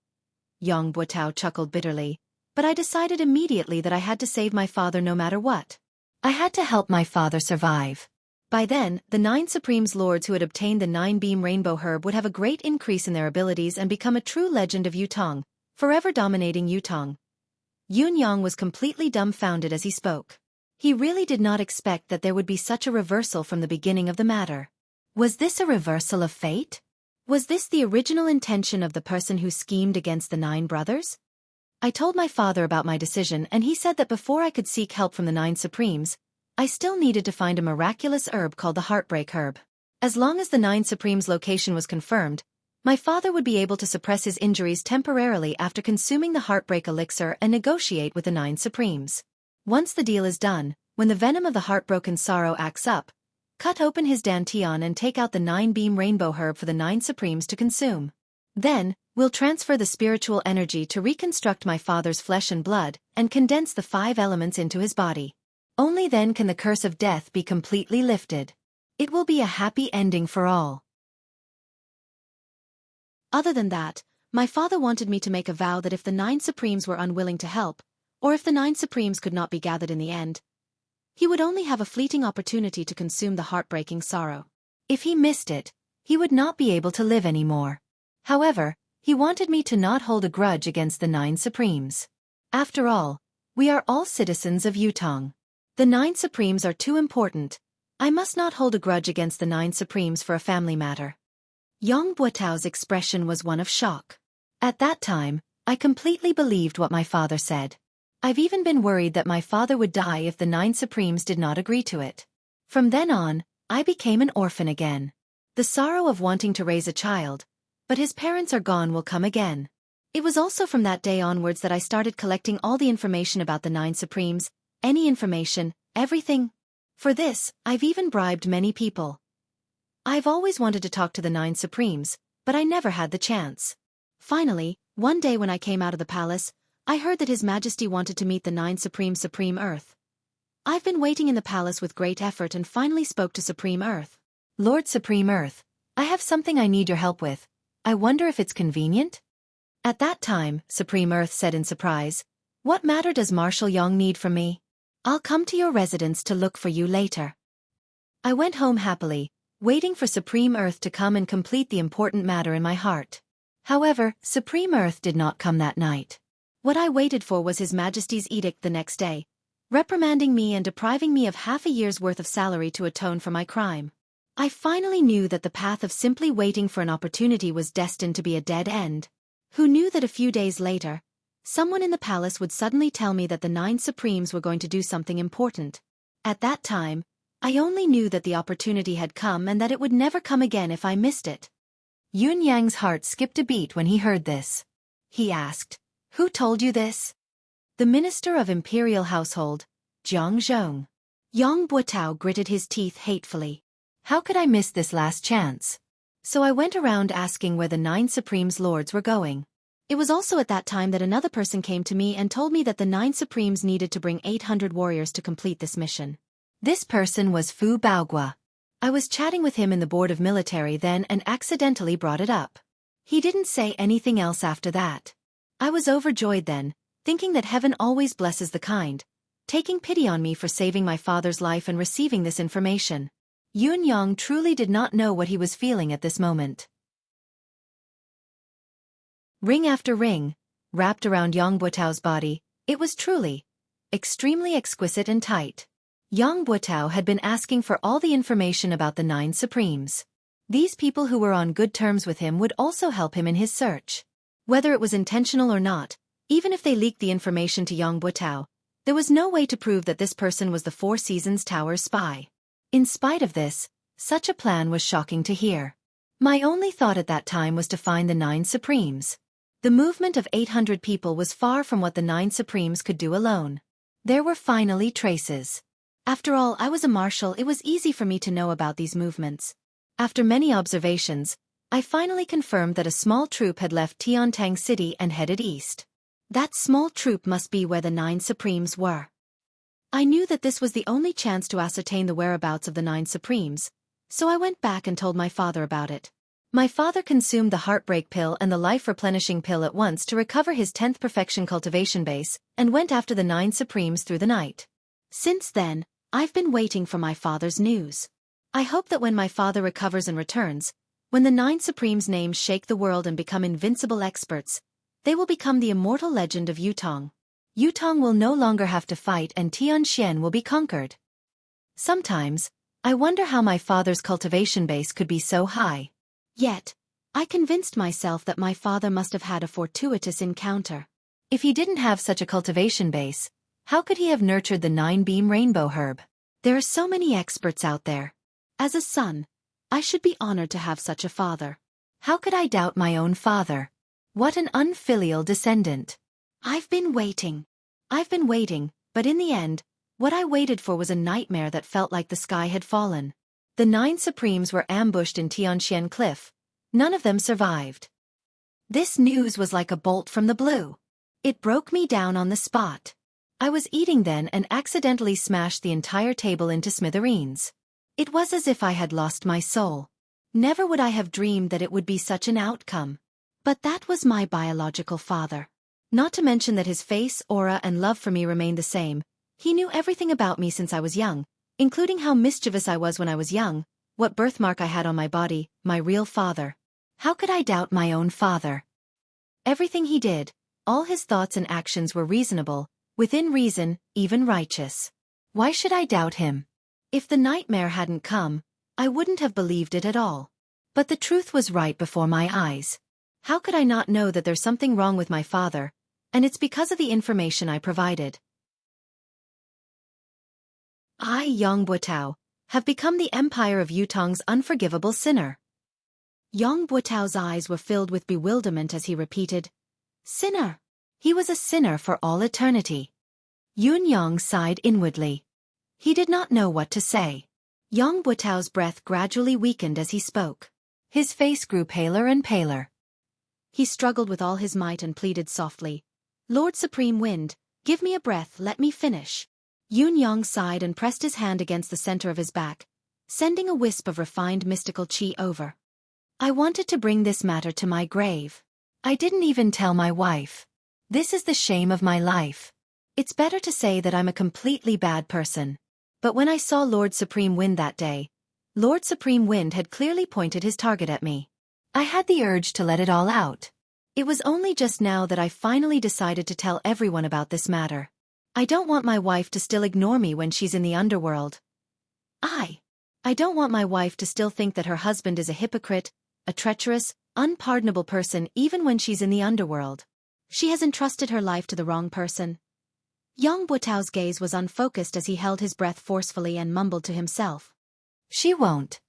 Speaker 1: Yang Buotao chuckled bitterly, but I decided immediately that I had to save my father no matter what. I had to help my father survive. By then, the 9 Supremes Lords who had obtained the 9-beam rainbow herb would have a great increase in their abilities and become a true legend of Yutong, forever dominating Yutong. Yun Yang was completely dumbfounded as he spoke. He really did not expect that there would be such a reversal from the beginning of the matter. Was this a reversal of fate? Was this the original intention of the person who schemed against the 9 brothers? I told my father about my decision and he said that before I could seek help from the 9 Supremes, I still needed to find a miraculous herb called the Heartbreak Herb. As long as the 9 Supremes' location was confirmed, my father would be able to suppress his injuries temporarily after consuming the Heartbreak Elixir and negotiate with the 9 Supremes. Once the deal is done, when the venom of the heartbroken sorrow acts up, cut open his dantian and take out the 9-beam rainbow herb for the 9 Supremes to consume. Then, we'll transfer the spiritual energy to reconstruct my father's flesh and blood and condense the 5 elements into his body. Only then can the curse of death be completely lifted. It will be a happy ending for all. Other than that, my father wanted me to make a vow that if the 9 Supremes were unwilling to help, or if the 9 Supremes could not be gathered in the end, he would only have a fleeting opportunity to consume the heartbreaking sorrow. If he missed it, he would not be able to live anymore. However, he wanted me to not hold a grudge against the 9 Supremes. After all, we are all citizens of Yutong. The 9 Supremes are too important. I must not hold a grudge against the 9 Supremes for a family matter. Yang Buotao's expression was one of shock. At that time, I completely believed what my father said. I've even been worried that my father would die if the 9 Supremes did not agree to it. From then on, I became an orphan again. The sorrow of wanting to raise a child, but his parents are gone, will come again. It was also from that day onwards that I started collecting all the information about the 9 Supremes, any information, everything. For this, I've even bribed many people. I've always wanted to talk to the 9 Supremes, but I never had the chance. Finally, one day when I came out of the palace, I heard that His Majesty wanted to meet the 9 Supreme Earth. I've been waiting in the palace with great effort and finally spoke to Supreme Earth.
Speaker 2: Lord Supreme Earth, I have something I need your help with. I wonder if it's convenient?
Speaker 1: At that time, Supreme Earth said in surprise, "What matter does Marshal Yong need from me? I'll come to your residence to look for you later." I went home happily, waiting for Supreme Earth to come and complete the important matter in my heart. However, Supreme Earth did not come that night. What I waited for was His Majesty's edict the next day, reprimanding me and depriving me of half a year's worth of salary to atone for my crime. I finally knew that the path of simply waiting for an opportunity was destined to be a dead end. Who knew that a few days later, someone in the palace would suddenly tell me that the 9 Supremes were going to do something important? At that time, I only knew that the opportunity had come and that it would never come again if I missed it.
Speaker 2: Yun Yang's heart skipped a beat when he heard this. He asked, "Who told you this?"
Speaker 1: The Minister of Imperial Household, Jiang Zhong. Yang Buotao gritted his teeth hatefully.
Speaker 2: How could I miss this last chance?
Speaker 1: So I went around asking where the 9 Supremes Lords were going. It was also at that time that another person came to me and told me that the 9 Supremes needed to bring 800 warriors to complete this mission.
Speaker 2: This person was Fu Baogua.
Speaker 1: I was chatting with him in the Board of Military then and accidentally brought it up. He didn't say anything else after that. I was overjoyed then, thinking that heaven always blesses the kind, taking pity on me for saving my father's life and receiving this information. Yun Yang truly did not know what he was feeling at this moment. Ring after ring, wrapped around Yang Buotao's body, it was truly extremely exquisite and tight. Yang Buotao had been asking for all the information about the 9 Supremes. These people who were on good terms with him would also help him in his search. Whether it was intentional or not, even if they leaked the information to Yang Buotao, there was no way to prove that this person was the Four Seasons Tower's spy. In spite of this, such a plan was shocking to hear. My only thought at that time was to find the 9 Supremes. The movement of 800 people was far from what the 9 Supremes could do alone. There were finally traces. After all, I was a marshal, it was easy for me to know about these movements. After many observations, I finally confirmed that a small troop had left Tiantang City and headed east. That small troop must be where the 9 Supremes were. I knew that this was the only chance to ascertain the whereabouts of the 9 Supremes, so I went back and told my father about it. My father consumed the heartbreak pill and the life-replenishing pill at once to recover his 10th perfection cultivation base, and went after the 9 Supremes through the night. Since then, I've been waiting for my father's news. I hope that when my father recovers and returns, when the 9 Supremes' names shake the world and become invincible experts, they will become the immortal legend of Yutong. Yutong will no longer have to fight and Tianxian will be conquered. Sometimes, I wonder how my father's cultivation base could be so high. Yet, I convinced myself that my father must have had a fortuitous encounter.
Speaker 2: If he didn't have such a cultivation base, how could he have nurtured the 9-beam rainbow herb?
Speaker 1: There are so many experts out there. As a son, I should be honored to have such a father.
Speaker 2: How could I doubt my own father? What an unfilial descendant.
Speaker 1: I've been waiting, but in the end, what I waited for was a nightmare that felt like the sky had fallen. The 9 Supremes were ambushed in Tianxian Cliff. None of them survived. This news was like a bolt from the blue. It broke me down on the spot. I was eating then and accidentally smashed the entire table into smithereens. It was as if I had lost my soul. Never would I have dreamed that it would be such an outcome. But that was my biological father. Not to mention that his face, aura and love for me remained the same. He knew everything about me since I was young, including how mischievous I was when I was young, what birthmark I had on my body, my real father. How could I doubt my own father? Everything he did, all his thoughts and actions were reasonable, within reason, even righteous. Why should I doubt him? If the nightmare hadn't come, I wouldn't have believed it at all. But the truth was right before my eyes. How could I not know that there's something wrong with my father? And it's because of the information I provided. I, Yang Buotao, have become the empire of Yutong's unforgivable sinner. Yang Buotao's eyes were filled with bewilderment as he repeated, "Sinner." He was a sinner for all eternity. Yun Yang sighed inwardly. He did not know what to say. Yang Buotao's breath gradually weakened as he spoke. His face grew paler and paler. He struggled with all his might and pleaded softly, "Lord Supreme Wind, give me a breath, let me finish." Yun Yang sighed and pressed his hand against the center of his back, sending a wisp of refined mystical chi over.
Speaker 2: I wanted to bring this matter to my grave. I didn't even tell my wife. This is the shame of my life. It's better to say that I'm a completely bad person. But when I saw Lord Supreme Wind that day, Lord Supreme Wind had clearly pointed his target at me. I had the urge to let it all out. It was only just now that I finally decided to tell everyone about this matter. I don't want my wife to still ignore me when she's in the underworld. I don't want my wife to still think that her husband is a hypocrite, a treacherous, unpardonable person even when she's in the underworld. She has entrusted her life to the wrong person. Yang Buotao's gaze was unfocused as he held his breath forcefully and mumbled to himself. She won't.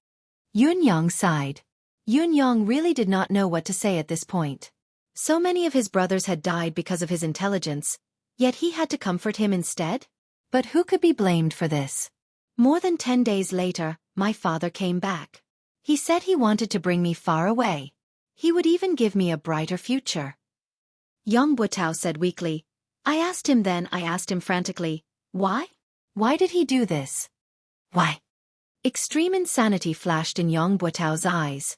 Speaker 2: Yun Yang sighed. Yun Yang really did not know what to say at this point. So many of his brothers had died because of his intelligence, yet he had to comfort him instead? But who could be blamed for this? More than 10 days later, my father came back. He said he wanted to bring me far away. He would even give me a brighter future.
Speaker 1: Yang Buotao said weakly. I asked him frantically, why?
Speaker 2: Why did he do this? Why?
Speaker 1: Extreme insanity flashed in Yang Buotao's eyes.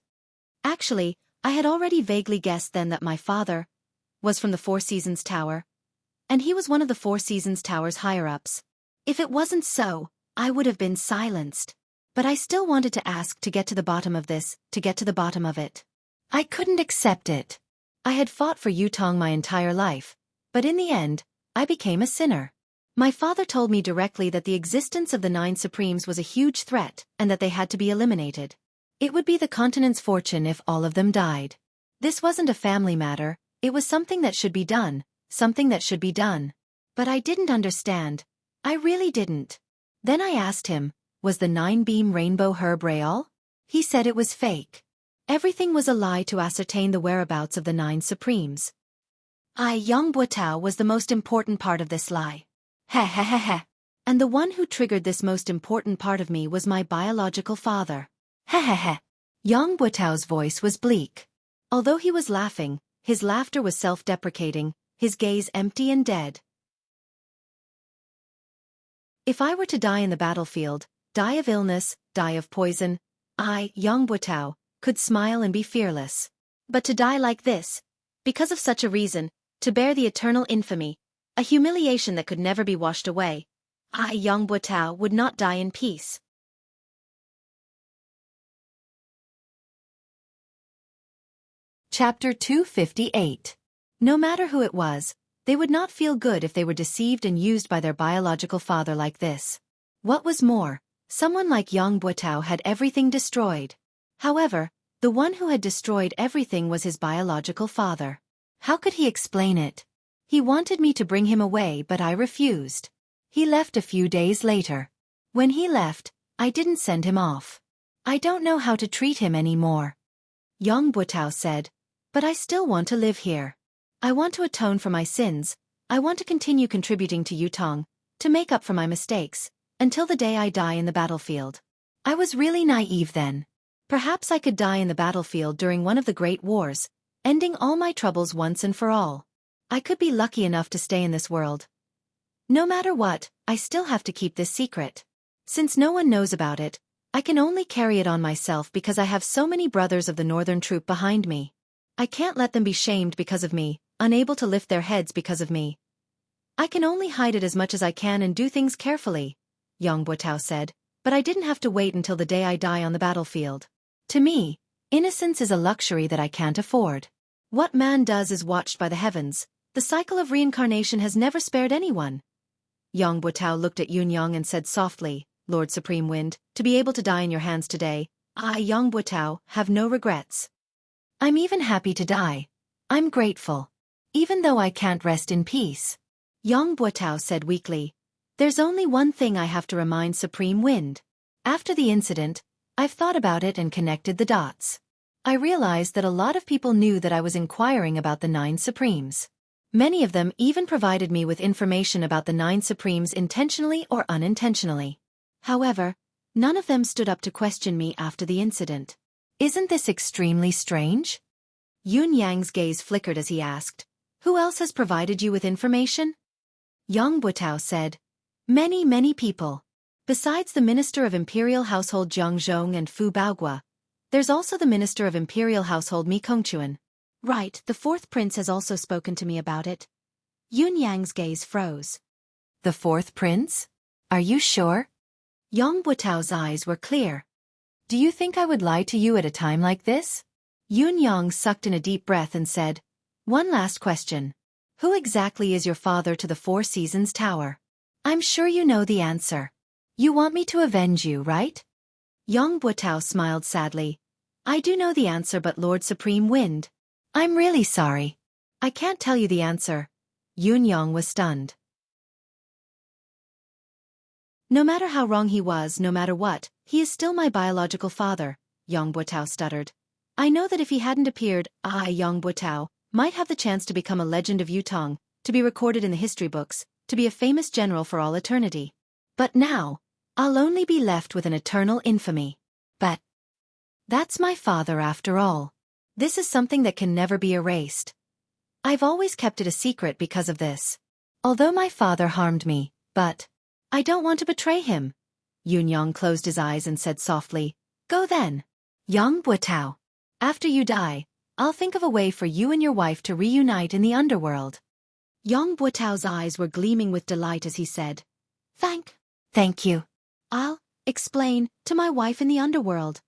Speaker 1: Actually, I had already vaguely guessed then that my father was from the Four Seasons Tower, and he was one of the Four Seasons Tower's higher-ups. If it wasn't so, I would have been silenced. But I still wanted to ask to get to the bottom of this, to get to the bottom of it. I couldn't accept it. I had fought for Yutong my entire life, but in the end, I became a sinner. My father told me directly that the existence of the 9 Supremes was a huge threat and that they had to be eliminated. It would be the continent's fortune if all of them died. This wasn't a family matter, it was something that should be done, something that should be done. But I didn't understand. I really didn't. Then I asked him, was the 9-beam rainbow herb real? He said it was fake. Everything was a lie to ascertain the whereabouts of the 9 Supremes. Yang Buotao was the most important part of this lie. Heh. And the one who triggered this most important part of me was my biological father. Heh.
Speaker 2: Yang Buotao's voice was bleak.
Speaker 1: Although he was laughing, his laughter was self-deprecating, his gaze empty and dead. If I were to die in the battlefield, die of illness, die of poison, I, Yang Buotao, could smile and be fearless. But to die like this, because of such a reason, to bear the eternal infamy, a humiliation that could never be washed away, I, Yang Buotao, would not die in peace.
Speaker 2: Chapter 258.
Speaker 1: No matter who it was, they would not feel good if they were deceived and used by their biological father like this. What was more, someone like Yang Buotao had everything destroyed. However, the one who had destroyed everything was his biological father. How could he explain it? He wanted me to bring him away, but I refused. He left a few days later. When he left, I didn't send him off. I don't know how to treat him anymore. Yang Buotao said, but I still want to live here. I want to atone for my sins, I want to continue contributing to Yutong, to make up for my mistakes, until the day I die in the battlefield. I was really naive then. Perhaps I could die in the battlefield during one of the great wars, ending all my troubles once and for all. I could be lucky enough to stay in this world. No matter what, I still have to keep this secret. Since no one knows about it, I can only carry it on myself because I have so many brothers of the Northern Troop behind me. I can't let them be shamed because of me, unable to lift their heads because of me. I can only hide it as much as I can and do things carefully, Yang Buotao said, but I didn't have to wait until the day I die on the battlefield. To me, innocence is a luxury that I can't afford. What man does is watched by the heavens. The cycle of reincarnation has never spared anyone. Yang Buotao looked at Yun Yang and said softly, Lord Supreme Wind, to be able to die in your hands today, I, Yang Buotao, have no regrets. I'm even happy to die. I'm grateful. Even though I can't rest in peace. Yang Buotao said weakly, there's only one thing I have to remind Supreme Wind. After the incident, I've thought about it and connected the dots. I realized that a lot of people knew that I was inquiring about the 9 Supremes. Many of them even provided me with information about the 9 Supremes intentionally or unintentionally. However, none of them stood up to question me after the incident. Isn't this extremely strange? Yun Yang's gaze flickered as he asked, who else has provided you with information? Yang Buotao said,
Speaker 2: Many people. Besides the Minister of Imperial Household Jiang Zhong and Fu Baogua, there's also the Minister of Imperial Household Mi Kongquan.
Speaker 1: Right, the fourth prince has also spoken to me about it. Yun Yang's gaze froze.
Speaker 2: The fourth prince? Are you sure? Yang Buotao's eyes were clear. Do you think I would lie to you at a time like this? Yun Yang sucked in a deep breath and said, One last question. Who exactly is your father to the Four Seasons Tower? I'm sure you know the answer. You want me to avenge you, right? Yang Buotao smiled sadly. I do know the answer, but Lord Supreme Wind. I'm really sorry. I can't tell you the answer. Yun Yang was stunned. No matter how wrong he was, no matter what, he is still my biological father, Yang Buotao stuttered. I know that if he hadn't appeared, I, Yang Buotao, might have the chance to become a legend of Yutong, to be recorded in the history books, to be a famous general for all eternity. But now, I'll only be left with an eternal infamy. But that's my father after all. This is something that can never be erased. I've always kept it a secret because of this. Although my father harmed me, but I don't want to betray him. Yun Yang closed his eyes and said softly, Go then. Yang Buotao. After you die, I'll think of a way for you and your wife to reunite in the underworld.
Speaker 1: Yang Buotao's eyes were gleaming with delight as he said,
Speaker 2: Thank you.
Speaker 1: I'll explain to my wife in the underworld.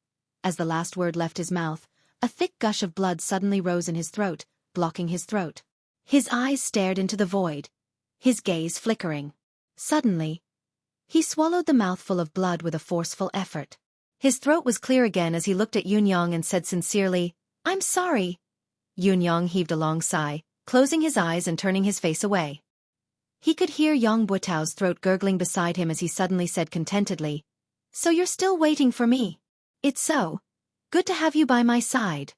Speaker 1: As the last word left his mouth, a thick gush of blood suddenly rose in his throat, blocking his throat. His eyes stared into the void, his gaze flickering. Suddenly, he swallowed the mouthful of blood with a forceful effort. His throat was clear again as he looked at Yun Yang and said sincerely, I'm sorry. Yun Yang heaved a long sigh, closing his eyes and turning his face away. He could hear Yang Buotao's throat gurgling beside him as he suddenly said contentedly, So you're still waiting for me? It's so good to have you by my side.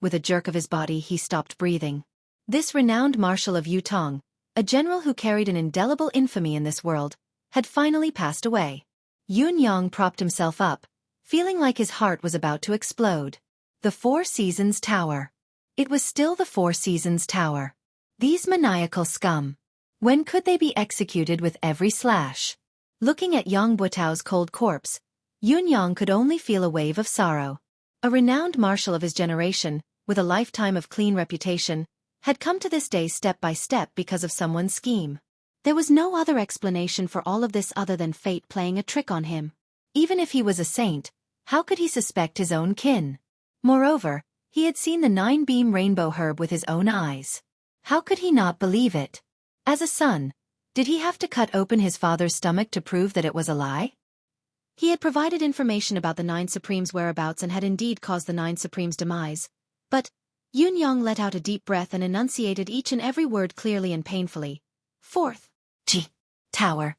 Speaker 1: With a jerk of his body he stopped breathing. This renowned marshal of Yutong, a general who carried an indelible infamy in this world, had finally passed away. Yun Yang propped himself up, feeling like his heart was about to explode. The Four Seasons Tower. It was still the Four Seasons Tower. These maniacal scum. When could they be executed with every slash? Looking at Yang Buotao's cold corpse, Yun Yang could only feel a wave of sorrow. A renowned marshal of his generation, with a lifetime of clean reputation, had come to this day step by step because of someone's scheme. There was no other explanation for all of this other than fate playing a trick on him. Even if he was a saint, how could he suspect his own kin? Moreover, he had seen the 9-beam rainbow herb with his own eyes. How could he not believe it? As a son, did he have to cut open his father's stomach to prove that it was a lie? He had provided information about the 9 Supremes' whereabouts and had indeed caused the 9 Supremes' demise. But Yun Yang let out a deep breath and enunciated each and every word clearly and painfully. Fourth Tower.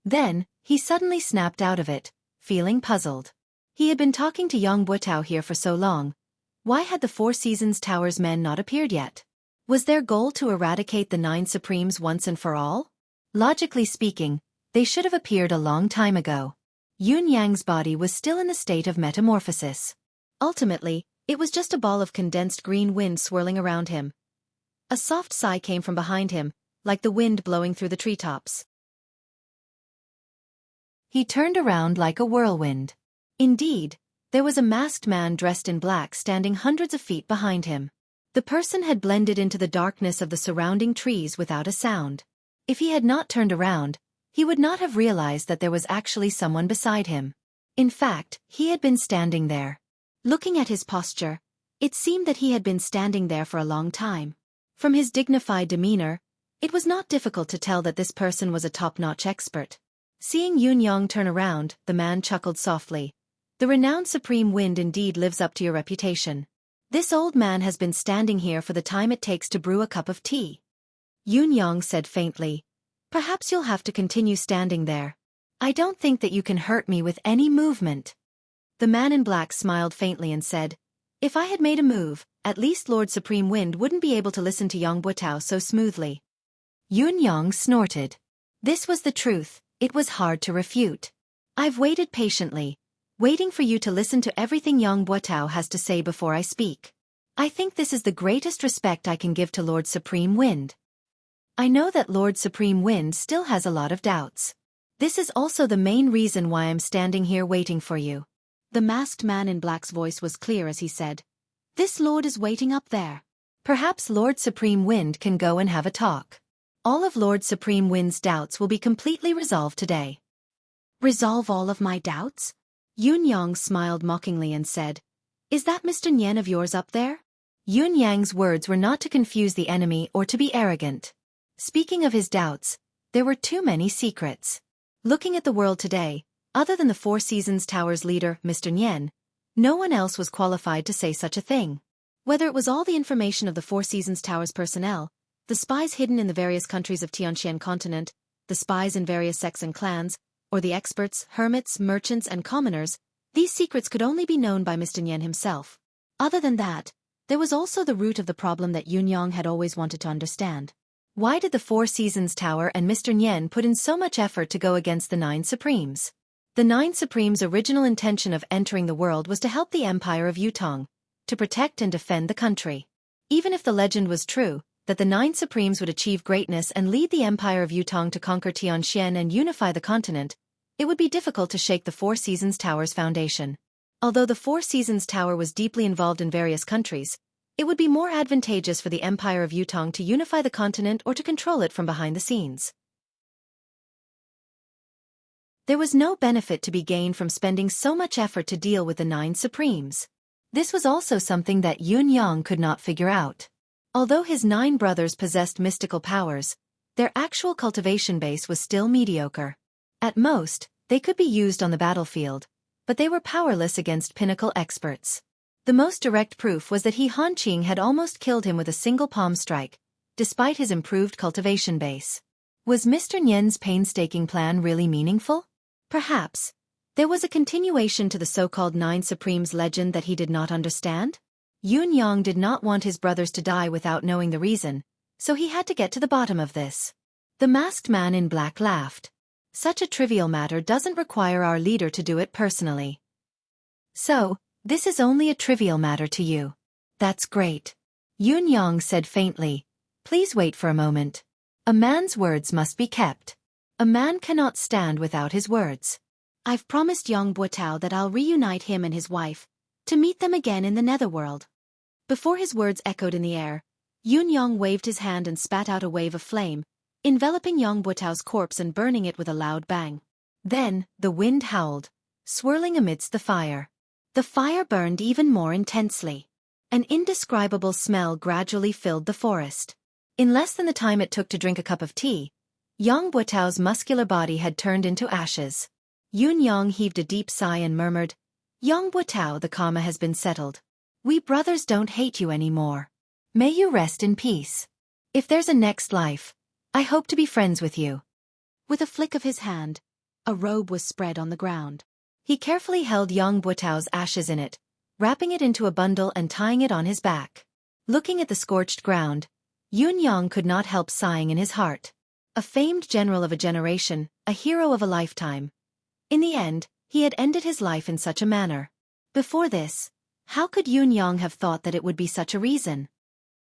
Speaker 1: Then, he suddenly snapped out of it, feeling puzzled. He had been talking to Yang Buotao here for so long. Why had the Four Seasons Tower's men not appeared yet? Was their goal to eradicate the 9 Supremes once and for all? Logically speaking, they should have appeared a long time ago. Yun Yang's body was still in the state of metamorphosis. Ultimately, it was just a ball of condensed green wind swirling around him. A soft sigh came from behind him, like the wind blowing through the treetops. He turned around like a whirlwind. Indeed, there was a masked man dressed in black standing hundreds of feet behind him. The person had blended into the darkness of the surrounding trees without a sound. If he had not turned around, he would not have realized that there was actually someone beside him. In fact, he had been standing there. Looking at his posture, it seemed that he had been standing there for a long time. From his dignified demeanor, it was not difficult to tell that this person was a top-notch expert. Seeing Yun Yang turn around, the man chuckled softly. The renowned Supreme Wind indeed lives up to your reputation. This old man has been standing here for the time it takes to brew a cup of tea. Yun Yang said faintly, Perhaps you'll have to continue standing there. I don't think that you can hurt me with any movement. The man in black smiled faintly and said, If I had made a move, at least Lord Supreme Wind wouldn't be able to listen to Yang Buotao so smoothly. Yun Yang snorted. This was the truth, it was hard to refute. I've waited patiently, waiting for you to listen to everything Yang Buotao has to say before I speak. I think this is the greatest respect I can give to Lord Supreme Wind. I know that Lord Supreme Wind still has a lot of doubts.
Speaker 2: This is also the main reason why I'm standing here waiting for you.
Speaker 1: The masked man in black's voice was clear as he said, "This lord is waiting up there."
Speaker 2: Perhaps Lord Supreme Wind can go and have a talk. All of Lord Supreme Wind's doubts will be completely resolved today.
Speaker 1: Resolve all of my doubts? Yun Yang smiled mockingly and said, "Is that Mr. Nyen of yours up there?"
Speaker 2: Yun Yang's words were not to confuse the enemy or to be arrogant. Speaking of his doubts, there were too many secrets. Looking at the world today, other than the Four Seasons Tower's leader, Mr. Nyen, no one else was qualified to say such a thing.
Speaker 1: Whether it was all the information of the Four Seasons Tower's personnel, the spies hidden in the various countries of Tianxian continent, the spies in various sects and clans, or the experts, hermits, merchants, and commoners, these secrets could only be known by Mr. Nyen himself. Other than that, there was also the root of the problem that Yun Yang had always wanted to understand.
Speaker 2: Why did the Four Seasons Tower and Mr. Nyen put in so much effort to go against the Nine Supremes? The Nine Supremes' original intention of entering the world was to help the Empire of Yutong, to protect and defend the country. Even if the legend was true, that the Nine Supremes would achieve greatness and lead the Empire of Yutong to conquer Tianxian and unify the continent, it would be difficult to shake the Four Seasons Tower's foundation. Although the Four Seasons Tower was deeply involved in various countries, it would be more advantageous for the Empire of Yutong to unify the continent or to control it from behind the scenes. There was no benefit to be gained from spending so much effort to deal with the Nine Supremes. This was also something that Yun Yang could not figure out. Although his 9 brothers possessed mystical powers, their actual cultivation base was still mediocre. At most, they could be used on the battlefield, but they were powerless against pinnacle experts. The most direct proof was that Han Qing had almost killed him with a single palm strike, despite his improved cultivation base. Was Mr. Nyen's painstaking plan really meaningful? Perhaps. There was a continuation to the so-called Nine Supremes legend that he did not understand? Yun Yang did not want his brothers to die without knowing the reason, so he had to get to the bottom of this. The masked man in black laughed. Such a trivial matter doesn't require our leader to do it personally. So, this is only a trivial matter to you. That's great. Yun Yang said faintly, "Please wait for a moment. A man's words must be kept. A man cannot stand without his words.
Speaker 1: I've promised Yang Buotao that I'll reunite him and his wife, to meet them again in the netherworld." Before his words echoed in the air, Yun Yang waved his hand and spat out a wave of flame, enveloping Yang Buotao's corpse and burning it with a loud bang. Then, the wind howled, swirling amidst the fire. The fire burned even more intensely. An indescribable smell gradually filled the forest. In less than the time it took to drink a cup of tea, Yang Buotao's muscular body had turned into ashes. Yun Yang heaved a deep sigh and murmured, "Yang Buotao, the karma has been settled. We brothers don't hate you anymore. May you rest in peace. If there's a next life, I hope to be friends with you." With a flick of his hand, a robe was spread on the ground. He carefully held Yang Buotao's ashes in it, wrapping it into a bundle and tying it on his back. Looking at the scorched ground, Yun Yang could not help sighing in his heart. A famed general of a generation, a hero of a lifetime. In the end, he had ended his life in such a manner. Before this, how could Yun Yang have thought that it would be such a reason?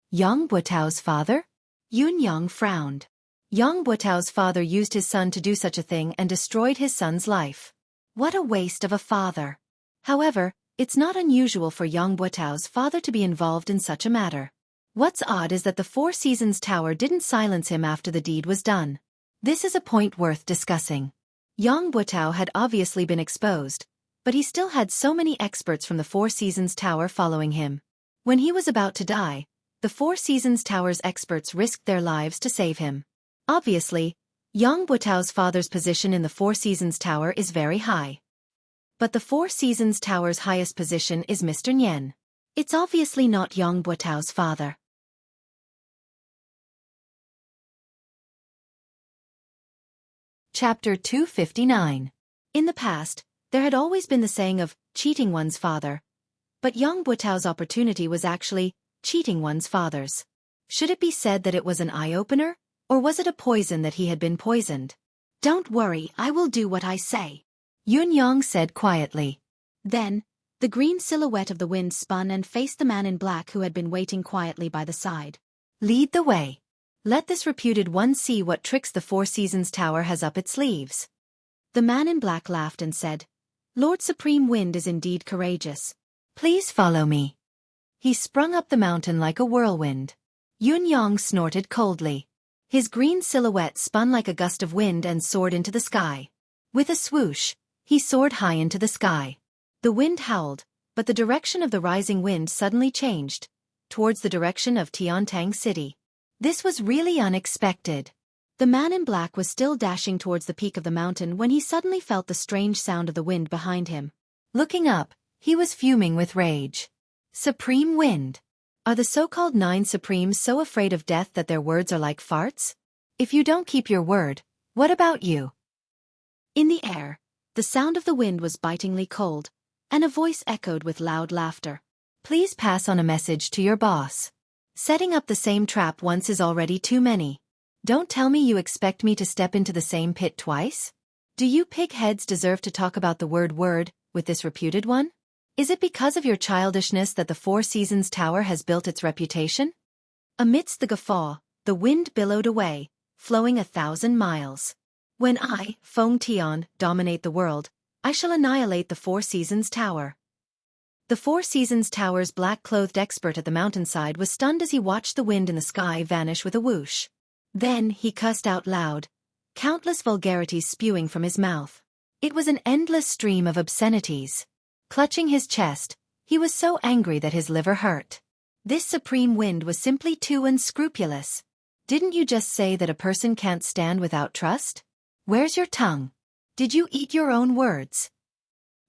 Speaker 1: Yang Buotao's father? Yun Yang frowned. Yang Buotao's father used his son to do such a thing and destroyed his son's life. What a waste of a father. However, it's not unusual for Yang Buotao's father to be involved in such a matter. What's odd is that the Four Seasons Tower didn't silence him after the deed was done. This is a point worth discussing. Yang Buotao had obviously been exposed, but he still had so many experts from the Four Seasons Tower following him. When he was about to die, the Four Seasons Tower's experts risked their lives to save him. Obviously, Yang Buotao's father's position in the Four Seasons Tower is very high. But the Four Seasons Tower's highest position is Mr. Nyen. It's obviously not Yang Buotao's father. Chapter 259. In the past, there had always been the saying of cheating one's father. But Yang Buotao's opportunity was actually cheating one's father's. Should it be said that it was an eye-opener? Or was it a poison that he had been poisoned? "Don't worry, I will do what I say," Yun Yang said quietly. Then, the green silhouette of the wind spun and faced the man in black who had been waiting quietly by the side. "Lead the way. Let this reputed one see what tricks the Four Seasons Tower has up its sleeves." The man in black laughed and said, Lord Supreme Wind is indeed courageous.
Speaker 2: Please follow me. He sprung up the mountain like a whirlwind. Yun Yang snorted coldly. His green silhouette spun like a gust of wind and soared into the sky. With a swoosh, he soared high into the sky. The wind howled, but the direction of the rising wind suddenly changed, towards the direction of Tiantang City. This was really unexpected.
Speaker 1: The man in black was still dashing towards the peak of the mountain when he suddenly felt the strange sound of the wind behind him.
Speaker 2: Looking up, he was fuming with rage. Supreme Wind. Are the so-called 9 Supremes so afraid of death that their words are like farts? If you don't keep your word, what about you?
Speaker 1: In the air, the sound of the wind was bitingly cold, and a voice echoed with loud laughter.
Speaker 2: Please pass on a message to your boss. Setting up the same trap once is already too many. Don't tell me you expect me to step into the same pit twice? Do you pig-heads deserve to talk about the word with this reputed one? Is it because of your childishness that the Four Seasons Tower has built its reputation?
Speaker 1: Amidst the guffaw, the wind billowed away, flowing 1,000 miles. When I, Feng Tian, dominate the world, I shall annihilate the Four Seasons Tower. The Four Seasons Tower's black-clothed expert at the mountainside was stunned as he watched the wind in the sky vanish with a whoosh. Then he cussed out loud, countless vulgarities spewing from his mouth. It was an endless stream of obscenities. Clutching his chest, he was so angry that his liver hurt. This supreme wind was simply too unscrupulous. Didn't you just say that a person can't stand without trust? Where's your tongue? Did you eat your own words?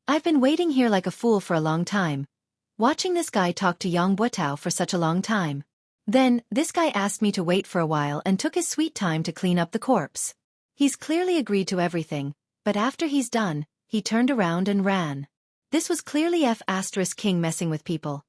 Speaker 1: I've been waiting here like a fool for a long time, watching this guy talk to Yang Buotao for such a long time. Then, this guy asked me to wait for a while and took his sweet time to clean up the corpse. He's clearly agreed to everything, but after he's done, he turned around and ran. This was clearly King messing with people.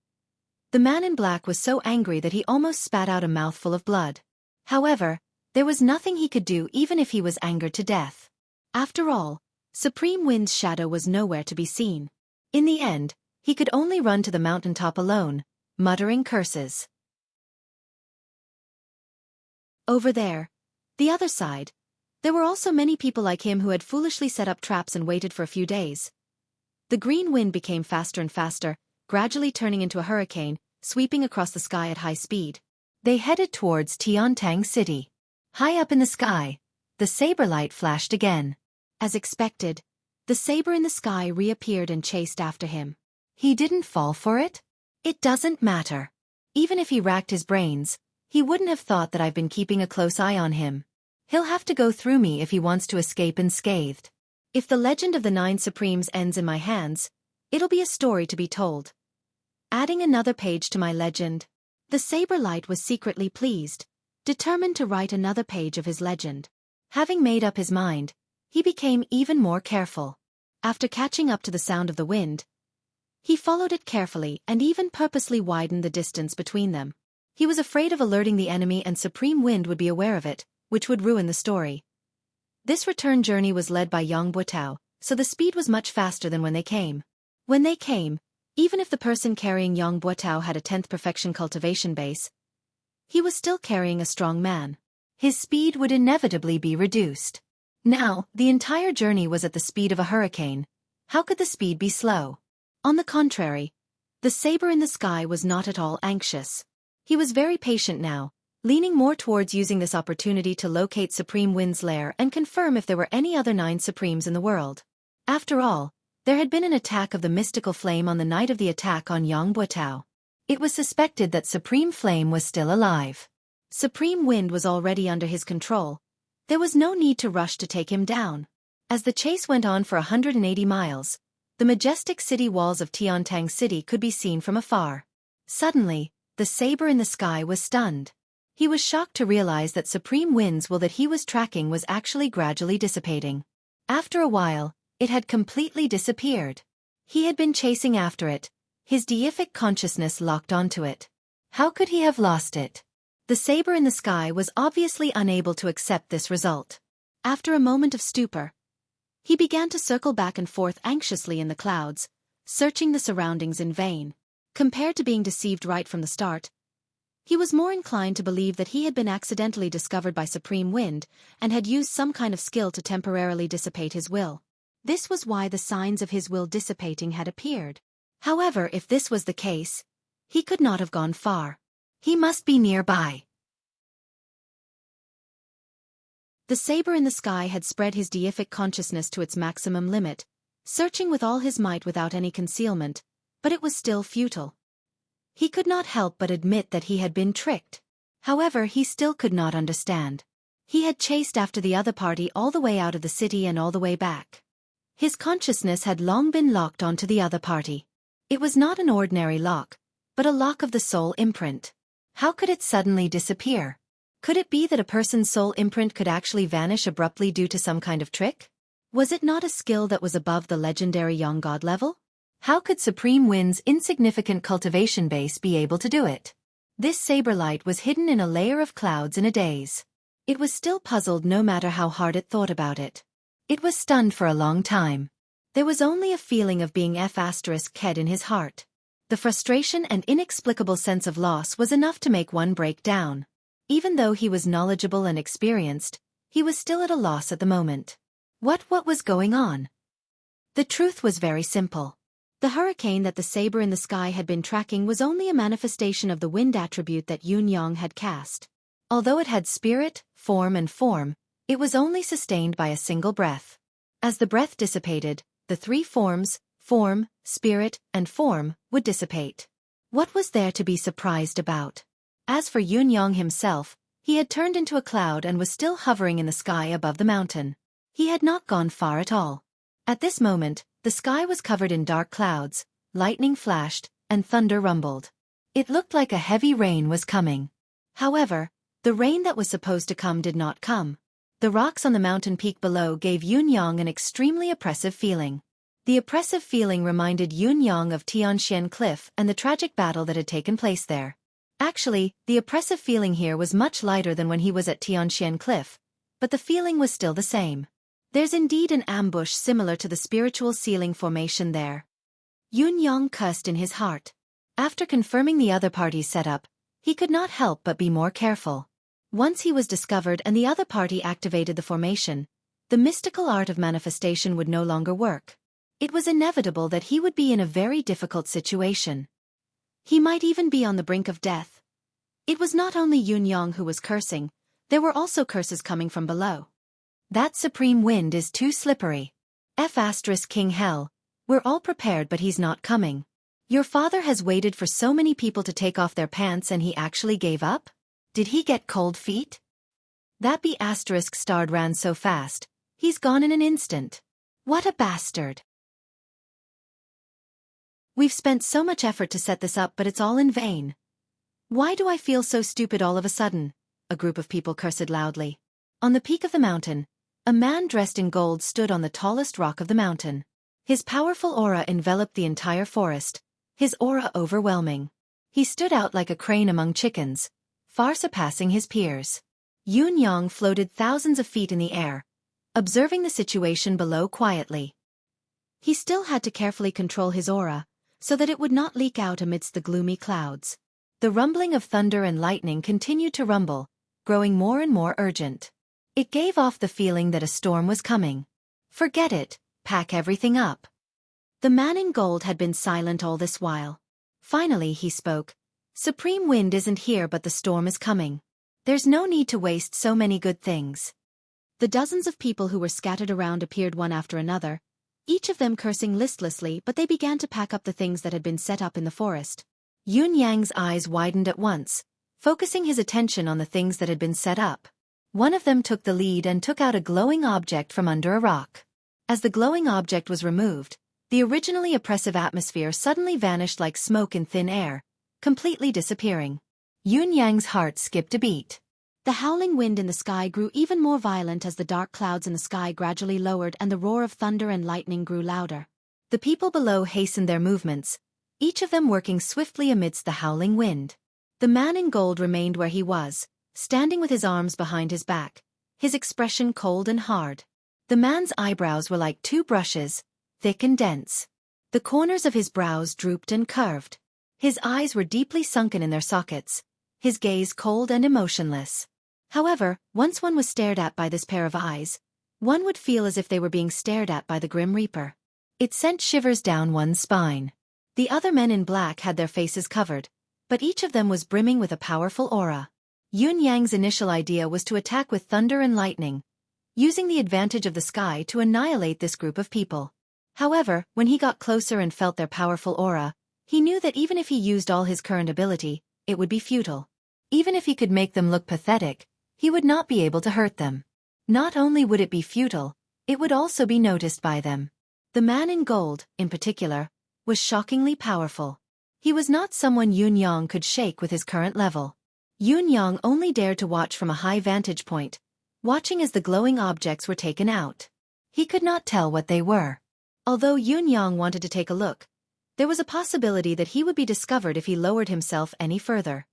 Speaker 1: The man in black was so angry that he almost spat out a mouthful of blood. However, there was nothing he could do even if he was angered to death. After all, Supreme Wind's shadow was nowhere to be seen. In the end, he could only run to the mountaintop alone, muttering curses. Over there, the other side, there were also many people like him who had foolishly set up traps and waited for a few days. The green wind became faster and faster, gradually turning into a hurricane, sweeping across the sky at high speed. They headed towards Tiantang City. High up in the sky, the saber light flashed again. As expected, the saber in the sky reappeared and chased after him. He didn't fall for it? It doesn't matter. Even if he racked his brains, he wouldn't have thought that I've been keeping a close eye on him. He'll have to go through me if he wants to escape unscathed. If the legend of the 9 Supremes ends in my hands, it'll be a story to be told. Adding another page to my legend. The saber light was secretly pleased, determined to write another page of his legend. Having made up his mind, he became even more careful. After catching up to the sound of the wind, he followed it carefully and even purposely widened the distance between them. He was afraid of alerting the enemy and Supreme Wind would be aware of it, which would ruin the story. This return journey was led by Yang Buotao, so the speed was much faster than when they came. When they came, even if the person carrying Yang Buotao had a 10th perfection cultivation base, he was still carrying a strong man. His speed would inevitably be reduced. Now, the entire journey was at the speed of a hurricane. How could the speed be slow? On the contrary, the saber in the sky was not at all anxious. He was very patient now, leaning more towards using this opportunity to locate Supreme Wind's lair and confirm if there were any other 9 Supremes in the world. After all, there had been an attack of the mystical flame on the night of the attack on Yang Buotao. It was suspected that Supreme Flame was still alive. Supreme Wind was already under his control. There was no need to rush to take him down. As the chase went on for 180 miles, the majestic city walls of Tiantang City could be seen from afar. Suddenly, the saber in the sky was stunned. He was shocked to realize that Supreme Wind's will that he was tracking was actually gradually dissipating. After a while, it had completely disappeared. He had been chasing after it, his deific consciousness locked onto it. How could he have lost it? The saber in the sky was obviously unable to accept this result. After a moment of stupor, he began to circle back and forth anxiously in the clouds, searching the surroundings in vain. Compared to being deceived right from the start, He was more inclined to believe that he had been accidentally discovered by Supreme Wind and had used some kind of skill to temporarily dissipate his will. This was why the signs of his will dissipating had appeared. However, if this was the case, he could not have gone far. He must be nearby. The saber in the sky had spread his deific consciousness to its maximum limit, searching with all his might without any concealment, but it was still futile. He could not help but admit that he had been tricked. However, he still could not understand. He had chased after the other party all the way out of the city and all the way back. His consciousness had long been locked onto the other party. It was not an ordinary lock, but a lock of the soul imprint. How could it suddenly disappear? Could it be that a person's soul imprint could actually vanish abruptly due to some kind of trick? Was it not a skill that was above the legendary young god level? How could Supreme Wind's insignificant cultivation base be able to do it? This saber light was hidden in a layer of clouds in a daze. It was still puzzled no matter how hard it thought about it. It was stunned for a long time. There was only a feeling of being F***ed in his heart. The frustration and inexplicable sense of loss was enough to make one break down. Even though he was knowledgeable and experienced, he was still at a loss at the moment. What was going on? The truth was very simple. The hurricane that the saber in the sky had been tracking was only a manifestation of the wind attribute that Yun Yang had cast. Although it had spirit, form, it was only sustained by a single breath. As the breath dissipated, the three forms, form, spirit, and form, would dissipate. What was there to be surprised about? As for Yun Yang himself, he had turned into a cloud and was still hovering in the sky above the mountain. He had not gone far at all. At this moment, the sky was covered in dark clouds, lightning flashed, and thunder rumbled. It looked like a heavy rain was coming. However, the rain that was supposed to come did not come. The rocks on the mountain peak below gave Yun Yang an extremely oppressive feeling. The oppressive feeling reminded Yun Yang of Tianxian Cliff and the tragic battle that had taken place there. Actually, the oppressive feeling here was much lighter than when he was at Tianxian Cliff, but the feeling was still the same. There's indeed an ambush similar to the spiritual ceiling formation there. Yun Yang cursed in his heart. After confirming the other party's setup, he could not help but be more careful. Once he was discovered and the other party activated the formation, the mystical art of manifestation would no longer work. It was inevitable that he would be in a very difficult situation. He might even be on the brink of death. It was not only Yun Yang who was cursing, there were also curses coming from below. That Supreme Wind is too slippery. King Hell, we're all prepared but he's not coming. Your father has waited for so many people to take off their pants and he actually gave up? Did he get cold feet? That B***** ran so fast, he's gone in an instant. What a bastard. We've spent so much effort to set this up but it's all in vain. Why do I feel so stupid all of a sudden? A group of people cursed loudly. On the peak of the mountain, a man dressed in gold stood on the tallest rock of the mountain. His powerful aura enveloped the entire forest, his aura overwhelming. He stood out like a crane among chickens, far surpassing his peers. Yun Yang floated thousands of feet in the air, observing the situation below quietly. He still had to carefully control his aura, so that it would not leak out amidst the gloomy clouds. The rumbling of thunder and lightning continued to rumble, growing more and more urgent. It gave off the feeling that a storm was coming. Forget it, pack everything up. The man in gold had been silent all this while. Finally he spoke. Supreme Wind isn't here but the storm is coming. There's no need to waste so many good things. The dozens of people who were scattered around appeared one after another, each of them cursing listlessly, but they began to pack up the things that had been set up in the forest. Yun Yang's eyes widened at once, focusing his attention on the things that had been set up. One of them took the lead and took out a glowing object from under a rock. As the glowing object was removed, the originally oppressive atmosphere suddenly vanished like smoke in thin air, completely disappearing. Yun Yang's heart skipped a beat. The howling wind in the sky grew even more violent as the dark clouds in the sky gradually lowered and the roar of thunder and lightning grew louder. The people below hastened their movements, each of them working swiftly amidst the howling wind. The man in gold remained where he was, standing with his arms behind his back, his expression cold and hard. The man's eyebrows were like two brushes, thick and dense. The corners of his brows drooped and curved. His eyes were deeply sunken in their sockets,
Speaker 2: his gaze cold and emotionless. However, once one was stared at by this pair of eyes, one would feel as if they were being stared at by the Grim Reaper. It sent shivers down one's spine. The other men in black had their faces covered, but each of them was brimming with a powerful aura. Yun Yang's initial idea was to attack with thunder and lightning, using the advantage of the sky to annihilate this group of people. However, when he got closer and felt their powerful aura, he knew that even if he used all his current ability, it would be futile. Even if he could make them look pathetic, he would not be able to hurt them. Not only would it be futile, it would also be noticed by them. The man in gold, in particular, was shockingly powerful. He was not someone Yun Yang could shake with his current level. Yun Yang only dared to watch from a high vantage point, watching as the glowing objects were taken out. He could not tell what they were. Although Yun Yang wanted to take a look, there was a possibility that he would be discovered if he lowered himself any further.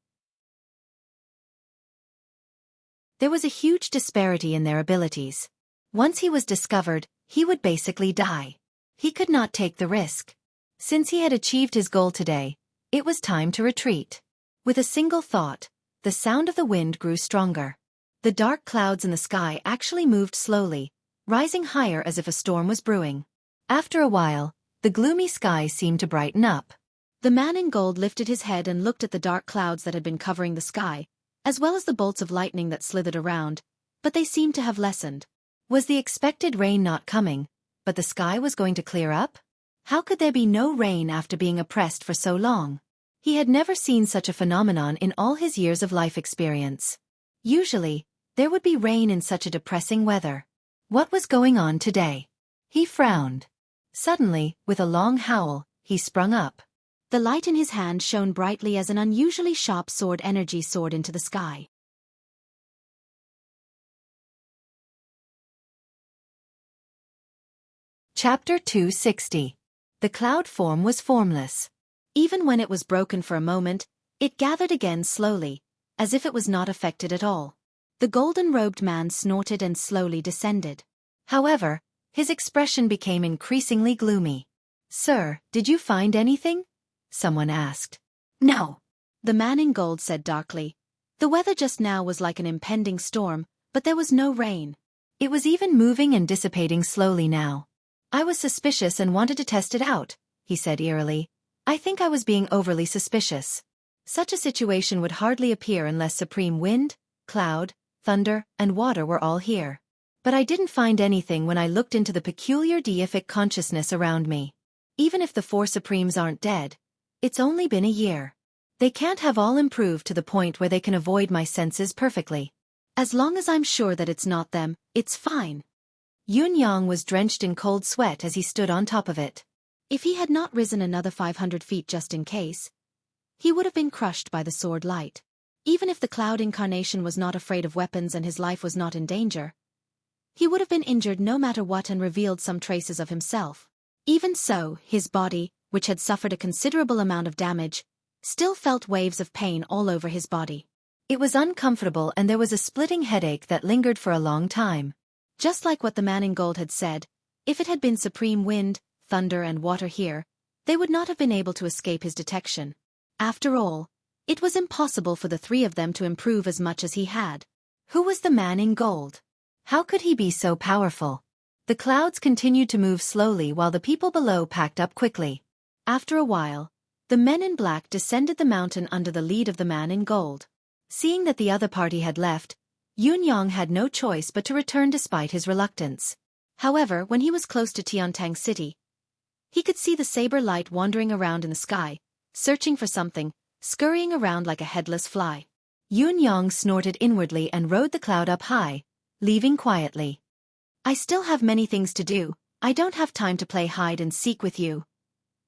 Speaker 2: There was a huge disparity in their abilities. Once he was discovered, he would basically die. He could not take the risk. Since he had achieved his goal today, it was time to retreat. With a single thought, the sound of the wind grew stronger. The dark clouds in the sky actually moved slowly, rising higher as if a storm was brewing. After a while, the gloomy sky seemed to brighten up. The man in gold lifted his head and looked at the dark clouds that had been covering the sky, as well as the bolts of lightning that slithered around, but they seemed to have lessened. Was the expected rain not coming, but the sky was going to clear up? How could there be no rain after being oppressed for so long? He had never seen such a phenomenon in all his years of life experience. Usually, there would be rain in such a depressing weather. What was going on today? He frowned. Suddenly, with a long howl, he sprung up. The light in his hand shone brightly as an unusually sharp sword energy soared into the sky. Chapter 260. The cloud form was formless. Even when it was broken for a moment, it gathered again slowly, as if it was not affected at all. The golden-robed man snorted and slowly descended. However, his expression became increasingly gloomy. "Sir, did you find anything?" someone asked. "No," the man in gold said darkly. The weather just now was like an impending storm, but there was no rain. It was even moving and dissipating slowly now. "I was suspicious and wanted to test it out," he said eerily. "I think I was being overly suspicious. Such a situation would hardly appear unless supreme wind, cloud, thunder, and water were all here. But I didn't find anything when I looked into the peculiar deific consciousness around me. Even if the four supremes aren't dead, it's only been a year. They can't have all improved to the point where they can avoid my senses perfectly. As long as I'm sure that it's not them, it's fine." Yun Yang was drenched in cold sweat as he stood on top of it. If he had not risen another 500 feet just in case, he would have been crushed by the sword light. Even if the cloud incarnation was not afraid of weapons and his life was not in danger, he would have been injured no matter what and revealed some traces of himself. Even so, his body, which had suffered a considerable amount of damage, still felt waves of pain all over his body. It was uncomfortable and there was a splitting headache that lingered for a long time. Just like what the man in gold had said, if it had been supreme wind, thunder and water here, they would not have been able to escape his detection. After all, it was impossible for the three of them to improve as much as he had. Who was the man in gold? How could he be so powerful? The clouds continued to move slowly while the people below packed up quickly. After a while, the men in black descended the mountain under the lead of the man in gold. Seeing that the other party had left, Yun Yang had no choice but to return despite his reluctance. However, when he was close to Tiantang City, he could see the saber light wandering around in the sky, searching for something, scurrying around like a headless fly. Yun Yang snorted inwardly and rode the cloud up high, leaving quietly. "I still have many things to do. I don't have time to play hide and seek with you."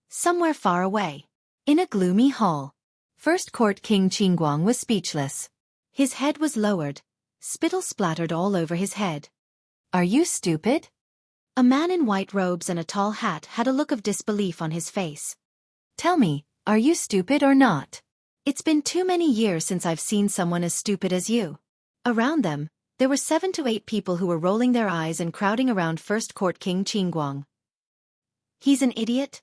Speaker 2: Somewhere far away, in a gloomy hall, First Court King Qingguang was speechless. His head was lowered, spittle splattered all over his head. "Are you stupid?" A man in white robes and a tall hat had a look of disbelief on his face. "Tell me, are you stupid or not? It's been too many years since I've seen someone as stupid as you." Around them, there were 7 to 8 people who were rolling their eyes and crowding around First Court King Qingguang. "He's an idiot?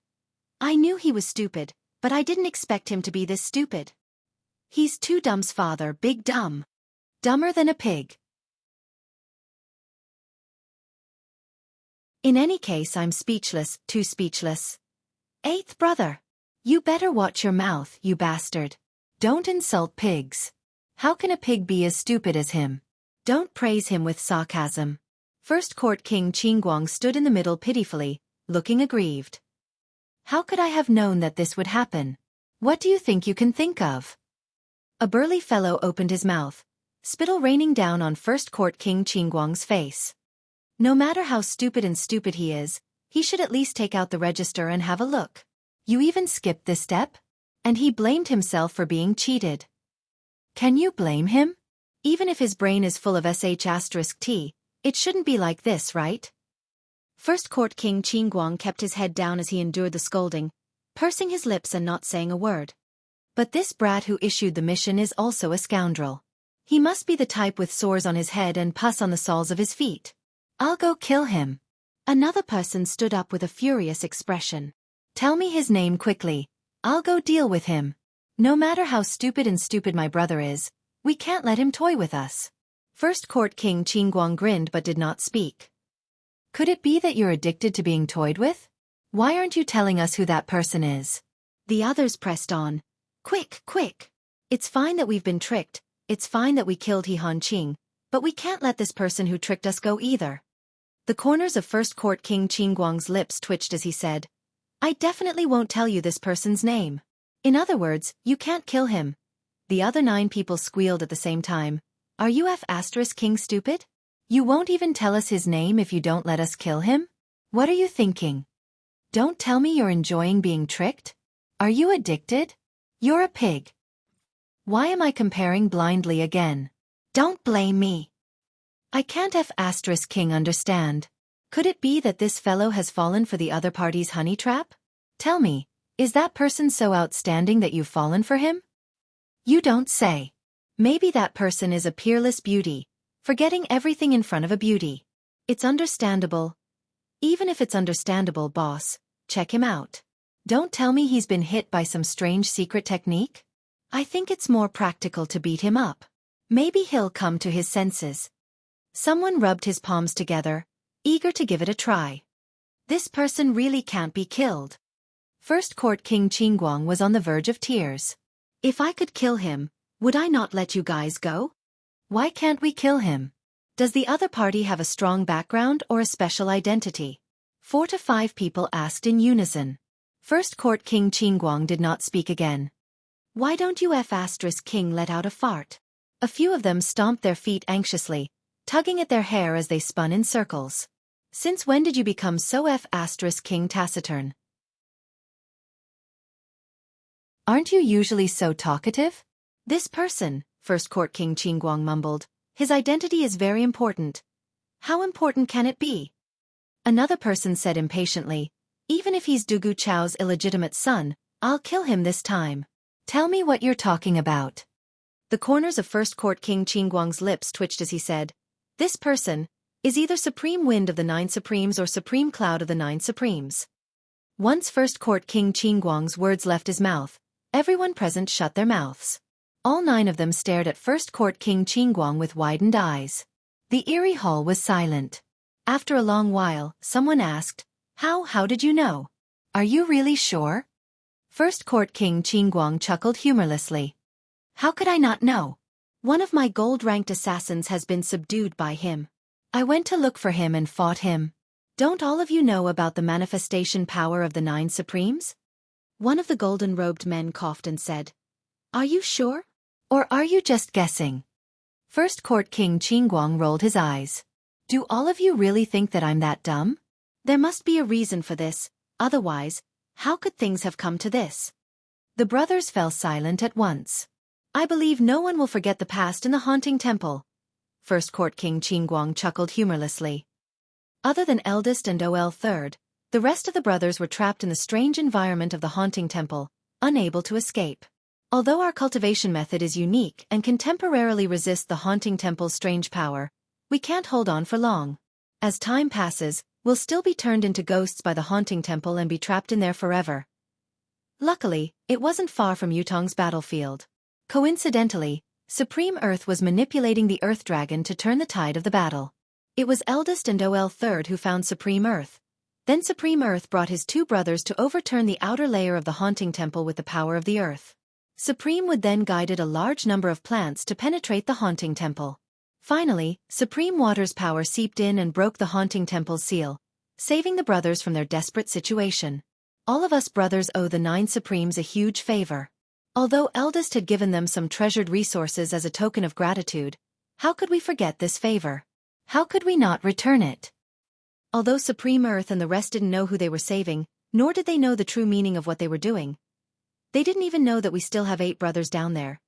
Speaker 2: I knew he was stupid, but I didn't expect him to be this stupid." He's too dumb's father, big dumb. Dumber than a pig. In any case, I'm speechless, too speechless. Eighth brother. You better watch your mouth, you bastard. Don't insult pigs. How can a pig be as stupid as him? Don't praise him with sarcasm. First Court King Qingguang stood in the middle pitifully, looking aggrieved. How could I have known that this would happen? What do you think you can think of? A burly fellow opened his mouth, spittle raining down on First Court King Qingguang's face. No matter how stupid he is, he should at least take out the register and have a look. You even skipped this step? And he blamed himself for being cheated. Can you blame him? Even if his brain is full of sh*t, it shouldn't be like this, right? First Court King Qingguang kept his head down as he endured the scolding, pursing his lips and not saying a word. But this brat who issued the mission is also a scoundrel. He must be the type with sores on his head and pus on the soles of his feet. I'll go kill him. Another person stood up with a furious expression. Tell me his name quickly. I'll go deal with him. No matter how stupid my brother is, we can't let him toy with us. First Court King Qingguang grinned but did not speak. Could it be that you're addicted to being toyed with? Why aren't you telling us who that person is? The others pressed on. Quick, quick. It's fine that we've been tricked, it's fine that we killed He Hanqing, but we can't let this person who tricked us go either. The corners of First Court King Qingguang's lips twitched as he said, I definitely won't tell you this person's name. In other words, you can't kill him. The other 9 people squealed at the same time. Are you King stupid? You won't even tell us his name if you don't let us kill him? What are you thinking? Don't tell me you're enjoying being tricked? Are you addicted? You're a pig. Why am I comparing blindly again? Don't blame me. I can't King understand. Could it be that this fellow has fallen for the other party's honey trap? Tell me, is that person so outstanding that you've fallen for him? You don't say. Maybe that person is a peerless beauty, forgetting everything in front of a beauty. It's understandable. Even if it's understandable, boss, check him out. Don't tell me he's been hit by some strange secret technique? I think it's more practical to beat him up. Maybe he'll come to his senses. Someone rubbed his palms together, eager to give it a try. This person really can't be killed. First Court King Qingguang was on the verge of tears. If I could kill him, would I not let you guys go? Why can't we kill him? Does the other party have a strong background or a special identity? 4 to 5 people asked in unison. First Court King Qingguang did not speak again. Why don't you King let out a fart? A few of them stomped their feet anxiously, tugging at their hair as they spun in circles. Since when did you become so King taciturn? Aren't you usually so talkative? This person, First Court King Qingguang mumbled, his identity is very important. How important can it be? Another person said impatiently, even if he's Dugu Chao's illegitimate son, I'll kill him this time. Tell me what you're talking about. The corners of First Court King Qingguang's lips twitched as he said, this person is either Supreme Wind of the 9 Supremes or Supreme Cloud of the 9 Supremes. Once First Court King Qingguang's words left his mouth, everyone present shut their mouths. All 9 of them stared at First Court King Qingguang with widened eyes. The eerie hall was silent. After a long while, someone asked, How did you know? Are you really sure? First Court King Qingguang chuckled humorlessly. How could I not know? One of my gold-ranked assassins has been subdued by him. I went to look for him and fought him. Don't all of you know about the manifestation power of the 9 Supremes? One of the golden-robed men coughed and said, Are you sure? Or are you just guessing? First Court King Qingguang rolled his eyes. Do all of you really think that I'm that dumb? There must be a reason for this, otherwise, how could things have come to this? The brothers fell silent at once. I believe no one will forget the past in the haunting temple. First Court King Qingguang chuckled humorlessly. Other than eldest and OL third, the rest of the brothers were trapped in the strange environment of the haunting temple, unable to escape. Although our cultivation method is unique and can temporarily resist the haunting temple's strange power, we can't hold on for long. As time passes, we'll still be turned into ghosts by the haunting temple and be trapped in there forever. Luckily, it wasn't far from Yutong's battlefield. Coincidentally, Supreme Earth was manipulating the Earth Dragon to turn the tide of the battle. It was Eldest and OL Third who found Supreme Earth. Then Supreme Earth brought his two brothers to overturn the outer layer of the haunting temple with the power of the earth. Supreme would then guided a large number of plants to penetrate the haunting temple. Finally, Supreme Water's power seeped in and broke the haunting temple's seal, saving the brothers from their desperate situation. All of us brothers owe the 9 Supremes a huge favor. Although Eldest had given them some treasured resources as a token of gratitude, how could we forget this favor? How could we not return it? Although Supreme Earth and the rest didn't know who they were saving, nor did they know the true meaning of what they were doing. They didn't even know that we still have 8 brothers down there.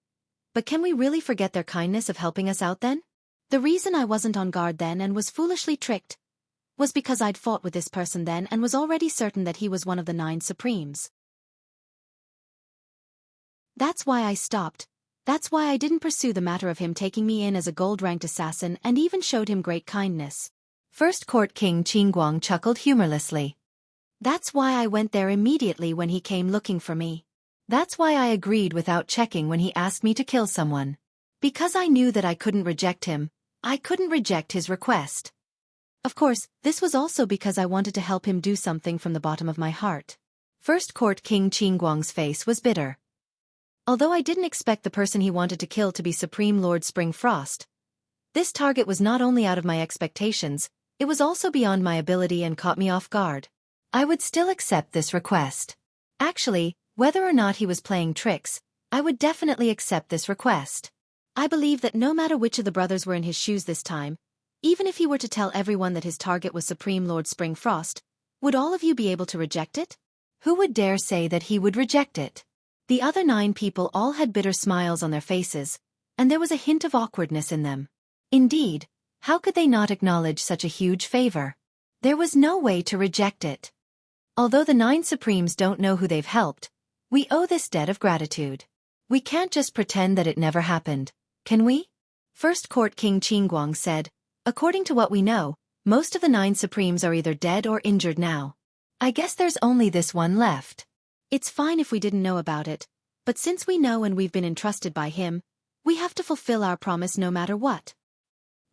Speaker 2: But can we really forget their kindness of helping us out then? The reason I wasn't on guard then and was foolishly tricked was because I'd fought with this person then and was already certain that he was one of the 9 Supremes. That's why I stopped. That's why I didn't pursue the matter of him taking me in as a gold-ranked assassin and even showed him great kindness. First Court King Qingguang chuckled humorlessly.
Speaker 1: That's why I went there immediately when he came looking for me.
Speaker 2: That's why I agreed without checking when he asked me to kill someone. Because I knew that I couldn't reject him. I couldn't reject his request.
Speaker 1: Of course, this was also because I wanted to help him do something from the bottom of my heart.
Speaker 2: First Court King Qingguang's face was bitter.
Speaker 1: Although I didn't expect the person he wanted to kill to be Supreme Lord Spring Frost, this target was not only out of my expectations, it was also beyond my ability and caught me off guard.
Speaker 2: I would still accept this request.
Speaker 1: Actually, whether or not he was playing tricks, I would definitely accept this request. I believe that no matter which of the brothers were in his shoes this time, even if he were to tell everyone that his target was Supreme Lord Spring Frost, would all of you be able to reject it?
Speaker 2: Who would dare say that he would reject it?
Speaker 1: The other 9 people all had bitter smiles on their faces, and there was a hint of awkwardness in them.
Speaker 2: Indeed, how could they not acknowledge such a huge favor? There was no way to reject it. Although the 9 Supremes don't know who they've helped, we owe this debt of gratitude. We can't just pretend that it never happened, can we?
Speaker 1: First Court King Qingguang said, according to what we know, most of the 9 Supremes are either dead or injured now.
Speaker 2: I guess there's only this one left.
Speaker 1: It's fine if we didn't know about it, but since we know and we've been entrusted by him, we have to fulfill our promise no matter what.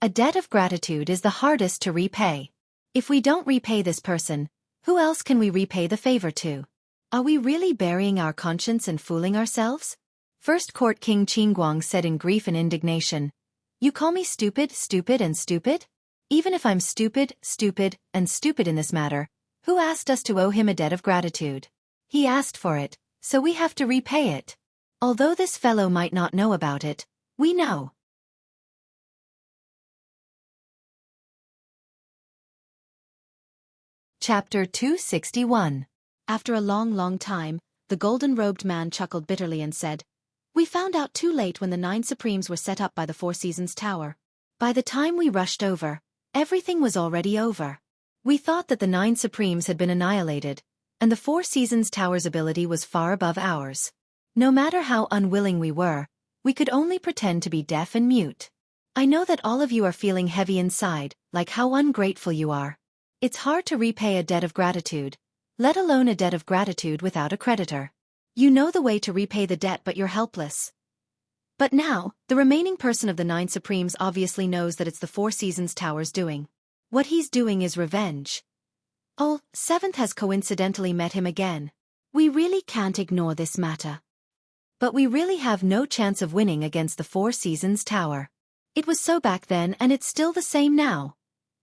Speaker 2: A debt of gratitude is the hardest to repay.
Speaker 1: If we don't repay this person, who else can we repay the favor to? Are we really burying our conscience and fooling ourselves?
Speaker 2: First Court King Qingguang said in grief and indignation. You call me stupid, stupid and stupid? Even if I'm stupid, stupid, and stupid in this matter, who asked us to owe him a debt of gratitude? He asked for it, so we have to repay it. Although this fellow might not know about it, we know. Chapter 261.
Speaker 1: After a long time, the golden-robed man chuckled bitterly and said, we found out too late when the 9 Supremes were set up by the Four Seasons Tower. By the time we rushed over, everything was already over. We thought that the 9 Supremes had been annihilated, and the Four Seasons Tower's ability was far above ours. No matter how unwilling we were, we could only pretend to be deaf and mute. I know that all of you are feeling heavy inside, like how ungrateful you are. It's hard to repay a debt of gratitude, let alone a debt of gratitude without a creditor. You know the way to repay the debt but you're helpless. But now, the remaining person of the 9 Supremes obviously knows that it's the Four Seasons Tower's doing. What he's doing is revenge. Oh, 7th has coincidentally met him again. We really can't ignore this matter. But we really have no chance of winning against the Four Seasons Tower. It was so back then and it's still the same now.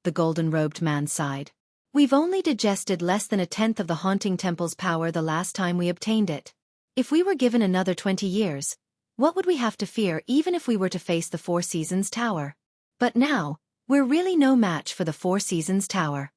Speaker 1: The golden-robed man sighed. We've only digested less than 1/10 of the haunting temple's power the last time we obtained it. If we were given another 20 years, what would we have to fear even if we were to face the Four Seasons Tower? But now, we're really no match for the Four Seasons Tower.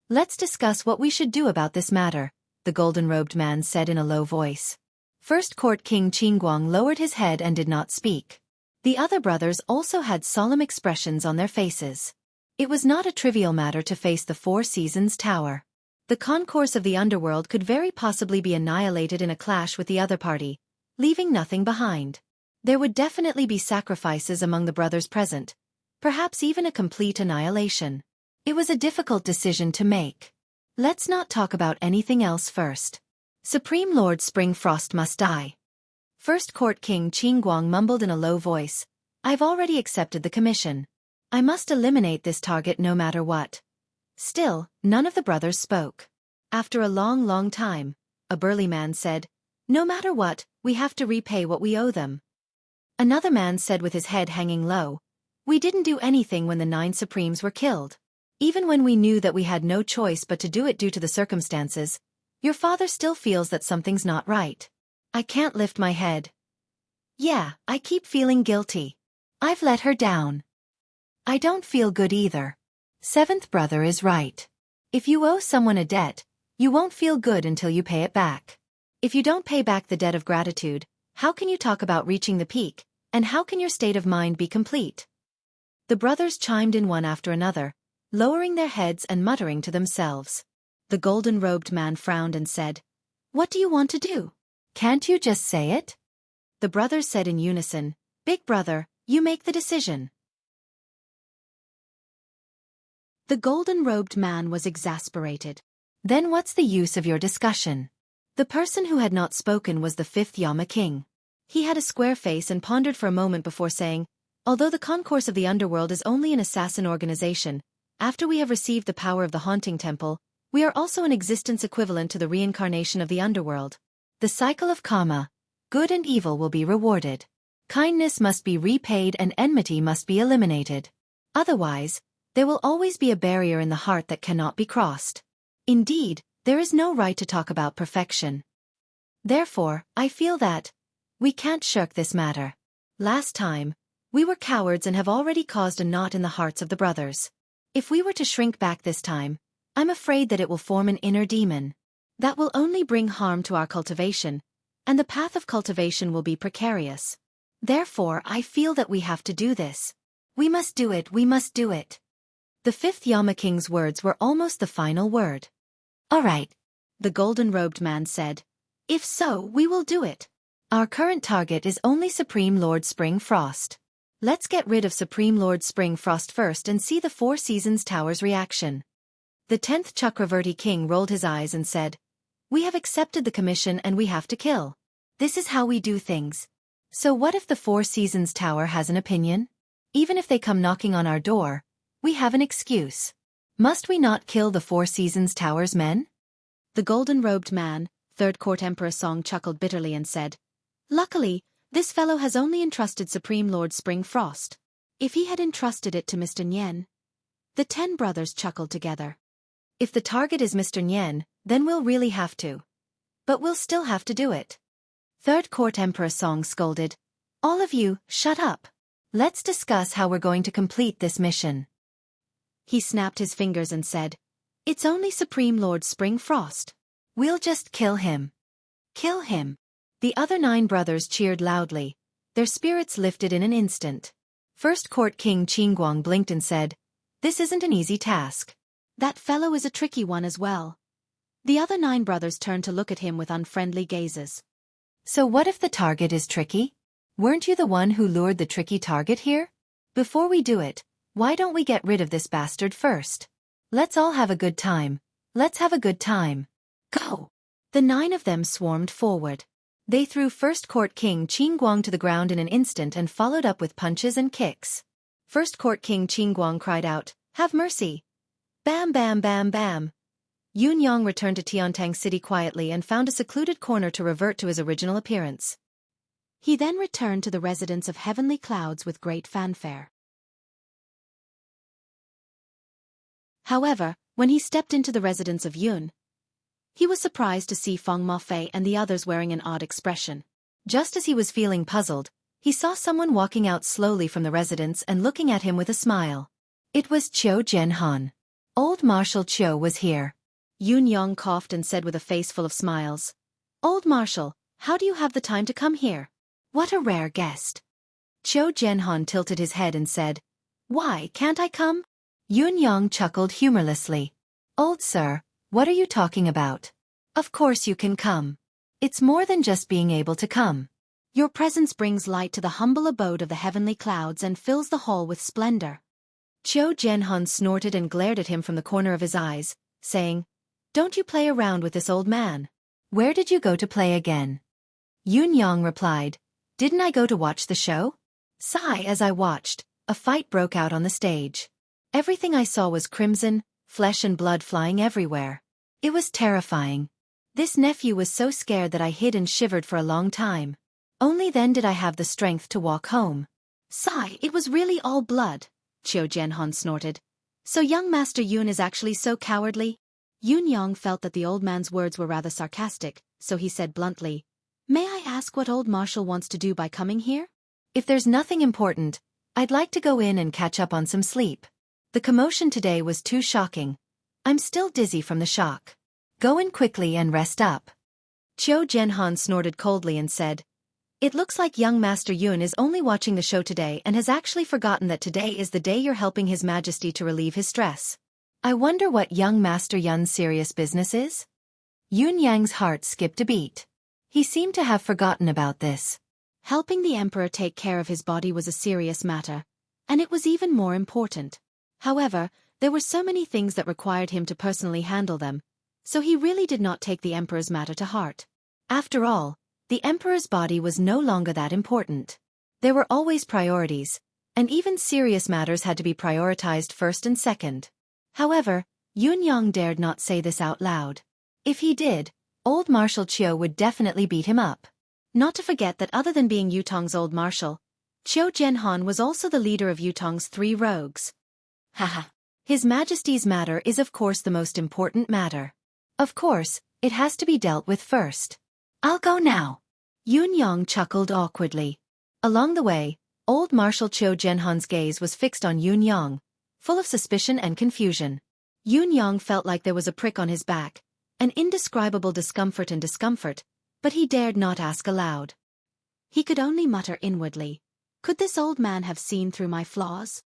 Speaker 1: Let's discuss what we should do about this matter, the golden-robed man said in a low voice. First Court King Qingguang lowered his head and did not speak. The other brothers also had solemn expressions on their faces. It was not a trivial matter to face the Four Seasons Tower. The concourse of the underworld could very possibly be annihilated in a clash with the other party, leaving nothing behind. There would definitely be sacrifices among the brothers present, perhaps even a complete annihilation. It was a difficult decision to make. Let's not talk about anything else first. Supreme Lord Spring Frost must die.
Speaker 2: First Court King Qingguang mumbled in a low voice, "I've already accepted the commission. I must eliminate this target no matter what." Still, none of the brothers spoke. After a long time, a burly man said, "No matter what, we have to repay what we owe them." Another man said with his head hanging low, "We didn't do anything when the 9 Supremes were killed. Even when we knew that we had no choice but to do it due to the circumstances, your father still feels that something's not right. I can't lift my head. Yeah, I keep feeling guilty. I've let her down. I don't feel good either. Seventh brother is right. If you owe someone a debt, you won't feel good until you pay it back. If you don't pay back the debt of gratitude, how can you talk about reaching the peak, and how can your state of mind be complete?" The brothers chimed in one after another, lowering their heads and muttering to themselves. The golden-robed man frowned and said, "What do you want to do? Can't you just say it?" The brothers said in unison, "Big brother, you make the decision."
Speaker 1: The golden-robed man was exasperated.
Speaker 2: "Then what's the use of your discussion?"
Speaker 1: The person who had not spoken was the 5th Yama King. He had a square face and pondered for a moment before saying, "Although the concourse of the underworld is only an assassin organization, after we have received the power of the haunting temple, we are also an existence equivalent to the reincarnation of the underworld. The cycle of karma, good and evil will be rewarded. Kindness must be repaid and enmity must be eliminated. Otherwise, there will always be a barrier in the heart that cannot be crossed. Indeed, there is no right to talk about perfection. Therefore, I feel that we can't shirk this matter. Last time, we were cowards and have already caused a knot in the hearts of the brothers. If we were to shrink back this time, I'm afraid that it will form an inner demon. That will only bring harm to our cultivation, and the path of cultivation will be precarious. Therefore, I feel that we have to do this. We must do it, we must do it." The 5th Yama King's words were almost the final word.
Speaker 2: "All right,"
Speaker 1: the golden-robed man said. "If so, we will do it.
Speaker 2: Our current target is only Supreme Lord Spring Frost. Let's get rid of Supreme Lord Spring Frost first and see the 4 Seasons Tower's reaction." The 10th Chakravarti King rolled his eyes and said, "We have accepted the commission and we have to kill. This is how we do things. So what if the 4 Seasons Tower has an opinion? Even if they come knocking on our door, we have an excuse. Must we not kill the 4 Seasons Tower's men?"
Speaker 1: The golden-robed man, 3rd Court Emperor Song chuckled bitterly and said, "Luckily, this fellow has only entrusted Supreme Lord Spring Frost. If he had entrusted it to Mr. Nyen..." The 10 brothers chuckled together. "If the target is Mr. Nyen, then we'll really have to. But we'll still have to do it."
Speaker 2: 3rd Court Emperor Song scolded, "All of you, shut up. Let's discuss how we're going to complete this mission."
Speaker 1: He snapped his fingers and said, "It's only Supreme Lord Spring Frost.
Speaker 2: We'll just kill him. Kill him." The other 9 brothers cheered loudly. Their spirits lifted in an instant. First Court King Qingguang blinked and said, "This isn't an easy task."
Speaker 1: "That fellow is a tricky one as well." The other 9 brothers turned to look at him with unfriendly gazes.
Speaker 2: "So what if the target is tricky? Weren't you the one who lured the tricky target here? Before we do it, why don't we get rid of this bastard first? Let's all have a good time. Let's have a good time. Go!" The 9 of them swarmed forward. They threw First Court King Qingguang to the ground in an instant and followed up with punches and kicks. First Court King Qingguang cried out, "Have mercy!" Bam bam bam bam. Yun Yang returned to Tiantang City quietly and found a secluded corner to revert to his original appearance.
Speaker 1: He then returned to the residence of Heavenly Clouds with great fanfare. However, when he stepped into the residence of Yun, he was surprised to see Feng Mafei and the others wearing an odd expression. Just as he was feeling puzzled, he saw someone walking out slowly from the residence and looking at him with a smile. It was Qiu Jianhan. Old Marshal Qiu was here. Yun Yang coughed and said with a face full of smiles, "Old Marshal, how do you have the time to come here? What a rare guest."
Speaker 2: Qiu Jianhan tilted his head and said, "Why can't I come?" Yun Yang chuckled humorlessly. "Old sir, what are you talking about? Of course you can come. It's more than just being able to come.
Speaker 1: Your presence brings light to the humble abode of the heavenly clouds and fills the hall with splendor."
Speaker 2: Qiu Jianhan snorted and glared at him from the corner of his eyes, saying, "Don't you play around with this old man. Where did you go to play again?" Yun Yang replied, "Didn't I go to watch the show?" Sigh. As I watched, a fight broke out on the stage. Everything I saw was crimson, flesh and blood flying everywhere. It was terrifying. This nephew was so scared that I hid and shivered for a long time. Only then did I have the strength to walk home.
Speaker 1: Sigh, it was really all blood, Qiu Jianhan snorted. So young Master Yun is actually so cowardly? Yun Yang felt that the old man's words were rather sarcastic, so he said bluntly, "May I ask what old Marshal wants to do by coming here?"
Speaker 2: "If there's nothing important, I'd like to go in and catch up on some sleep. The commotion today was too shocking. I'm still dizzy from the shock. Go in quickly and rest up."
Speaker 1: Qiu Jianhan snorted coldly and said, "It looks like young Master Yun is only watching the show today and has actually forgotten that today is the day you're helping His Majesty to relieve his stress.
Speaker 2: I wonder what young Master Yun's serious business is?" Yun Yang's heart skipped a beat. He seemed to have forgotten about this.
Speaker 1: Helping the emperor take care of his body was a serious matter, and it was even more important. However, there were so many things that required him to personally handle them, so he really did not take the emperor's matter to heart. After all, the emperor's body was no longer that important. There were always priorities, and even serious matters had to be prioritized first and second. However, Yun Yang dared not say this out loud. If he did, old Marshal Qiu would definitely beat him up. Not to forget that other than being Yutong's old marshal, Qiu Jianhan was also the leader of Yutong's 3 rogues.
Speaker 2: Haha.
Speaker 1: His Majesty's matter is of course the most important matter.
Speaker 2: Of course, it has to be dealt with first. I'll go now.
Speaker 1: Yun Yang chuckled awkwardly. Along the way, old Marshal Qiu Jianhan's gaze was fixed on Yun Yang, full of suspicion and confusion. Yun Yang felt like there was a prick on his back, an indescribable discomfort, but he dared not ask aloud. He could only mutter inwardly, "Could this old man have seen through my flaws?"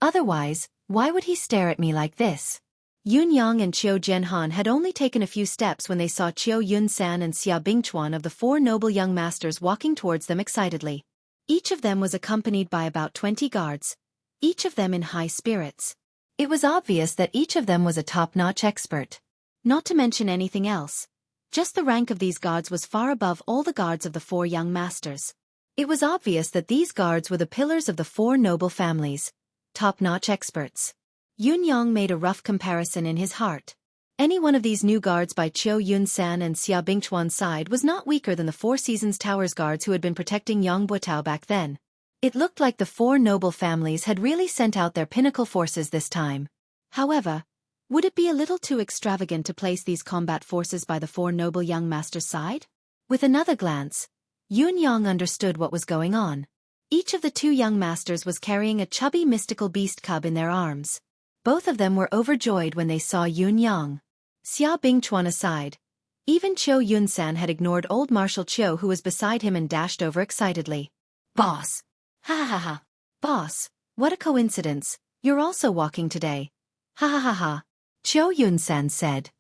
Speaker 2: Otherwise, why would he stare at me like this?
Speaker 1: Yun Yang and Qiu Jianhan had only taken a few steps when they saw Qiu Yunsan and Xia Bingchuan of the 4 noble young masters walking towards them excitedly. Each of them was accompanied by about 20 guards, each of them in high spirits.
Speaker 2: It was obvious that each of them was a top-notch expert.
Speaker 1: Not to mention anything else. Just the rank of these guards was far above all the guards of the 4 young masters.
Speaker 2: It was obvious that these guards were the pillars of the 4 noble families, top-notch experts.
Speaker 1: Yun Yang made a rough comparison in his heart. Any one of these new guards by Qiu Yunsan and Xia Bingchuan's side was not weaker than the 4 Seasons Towers guards who had been protecting Yang Buotao back then. It looked like the 4 noble families had really sent out their pinnacle forces this time. However, would it be a little too extravagant to place these combat forces by the 4 noble young masters' side? With another glance, Yun Yang understood what was going on. Each of the 2 young masters was carrying a chubby mystical beast cub in their arms. Both of them were overjoyed when they saw Yun Yang. Xia Bingchuan aside, even Qiu Yunsan had ignored old Marshal Qiu who was beside him and dashed over excitedly.
Speaker 2: "Boss!
Speaker 1: Ha ha ha ha! Boss, what a coincidence, you're also walking today. Ha ha ha ha!"
Speaker 2: Qiu Yunsan said.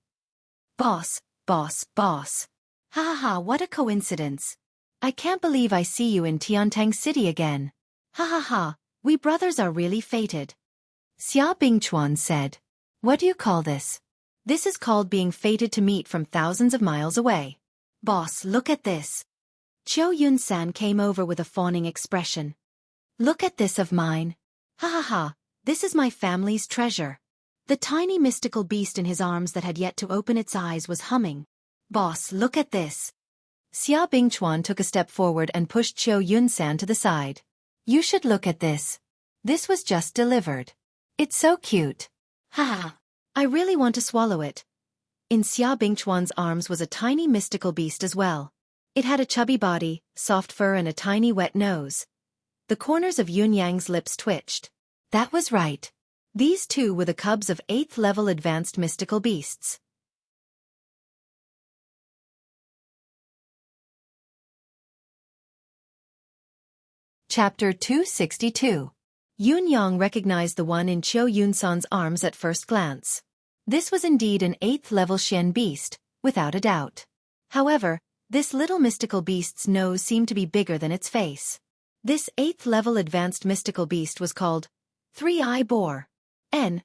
Speaker 1: Boss, boss, boss. Ha ha ha, what a coincidence. I can't believe I see you in Tiantang City again. Ha ha ha, we brothers are really fated.
Speaker 2: Xia Bingchuan said. "What do you call this?"
Speaker 1: "This is called being fated to meet from thousands of miles away. Boss, look at this." Qiu Yunsan came over with a fawning expression. "Look at this of mine. Ha ha ha, this is my family's treasure." The tiny mystical beast in his arms that had yet to open its eyes was humming. "Boss, look at this."
Speaker 2: Xia Bingchuan took a step forward and pushed Qiu Yunsan to the side. "You should look at this. This was just delivered. It's so cute."
Speaker 1: Ha ha, I really want to swallow it. In Xia Bingchuan's arms was a tiny mystical beast as well. It had a chubby body, soft fur and a tiny wet nose. The corners of Yun Yang's lips twitched.
Speaker 2: That was right.
Speaker 1: These 2 were the cubs of 8th level advanced mystical beasts.
Speaker 2: Chapter 262.
Speaker 1: Yun Yang recognized the one in Qiu Yunsan's arms at first glance. This was indeed an 8th level Xian beast, without a doubt. However, this little mystical beast's nose seemed to be bigger than its face. This 8th level advanced mystical beast was called Three-Eye Boar.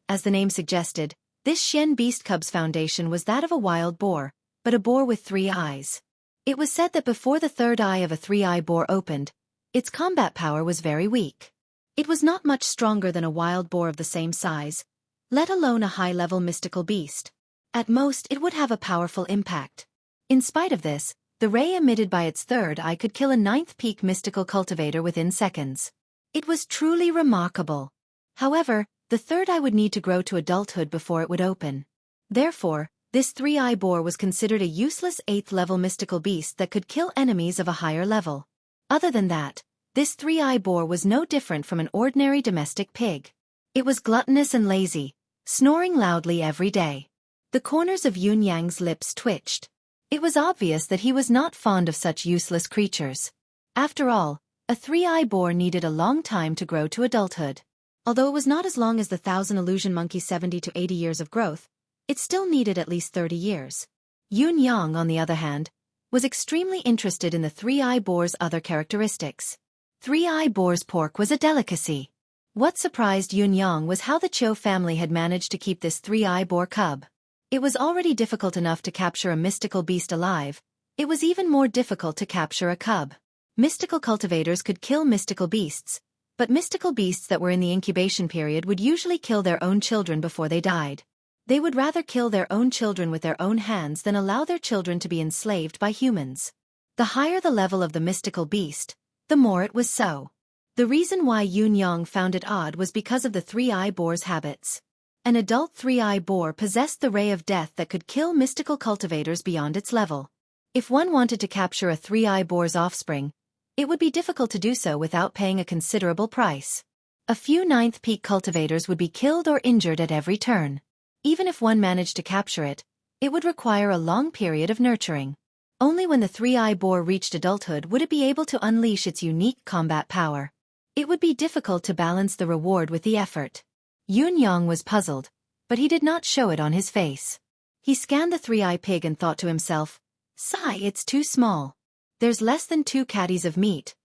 Speaker 1: As the name suggested, this Xian beast cub's foundation was that of a wild boar,
Speaker 2: but a boar with 3 eyes. It was said that before the third eye of a 3-eye boar opened, its combat power was very weak. It was not much stronger than a wild boar of the same size, let alone a high-level mystical beast. At most, it would have a powerful impact. In spite of this, the ray emitted by its third eye could kill a 9th peak mystical cultivator within seconds. It was truly remarkable. However, the third eye would need to grow to adulthood before it would open. Therefore, this 3-eye boar was considered a useless 8th-level mystical beast that could kill enemies of a higher level. Other than that, this 3-eye boar was no different from an ordinary domestic pig. It was gluttonous and lazy, snoring loudly every day. The corners of Yun Yang's lips twitched. It was obvious that he was not fond of such useless creatures. After all, a 3-eye boar needed a long time to grow to adulthood. Although it was not as long as the 1,000 illusion monkey's 70 to 80 years of growth, it still needed at least 30 years. Yun Yang, on the other hand, was extremely interested in the 3-eye boar's other characteristics. 3-eye boar's pork was a delicacy. What surprised Yun Yang was how the Cho family had managed to keep this 3-eye boar cub. It was already difficult enough to capture a mystical beast alive. It was even more difficult to capture a cub. Mystical cultivators could kill mystical beasts, but mystical beasts that were in the incubation period would usually kill their own children before they died. They would rather kill their own children with their own hands than allow their children to be enslaved by humans. The higher the level of the mystical beast, the more it was so. The reason why Yun Yang found it odd was because of the 3-eye boar's habits. An adult 3-eye boar possessed the ray of death that could kill mystical cultivators beyond its level. If one wanted to capture a 3-eye boar's offspring, it would be difficult to do so without paying a considerable price. A few 9th peak cultivators would be killed or injured at every turn. Even if one managed to capture it, it would require a long period of nurturing. Only when the 3-eye boar reached adulthood would it be able to unleash its unique combat power. It would be difficult to balance the reward with the effort. Yun Yang was puzzled, but he did not show it on his face. He scanned the 3-eye pig and thought to himself, "Sigh, it's too small. There's less than 2 caddies of meat.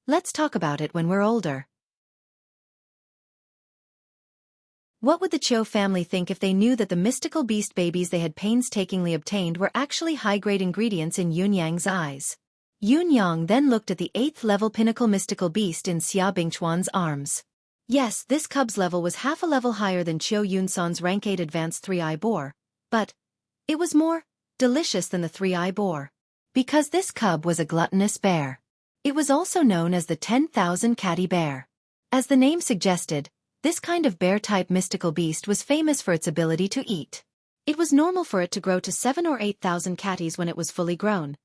Speaker 2: Let's talk about it when we're older." What would the Cho family think if they knew that the mystical beast babies they had painstakingly obtained were actually high-grade ingredients in Yun Yang's eyes? Yun Yang then looked at the 8th-level pinnacle mystical beast in Xia Bingchuan's arms. Yes, this cub's level was half a level higher than Cho Yun-san's rank 8 advanced 3-eye boar, but it was more delicious than the 3-eye boar. Because this cub was a gluttonous bear. It was also known as the 10,000 catty bear. As the name suggested, this kind of bear-type mystical beast was famous for its ability to eat. It was normal for it to grow to 7 or 8,000 catties when it was fully grown.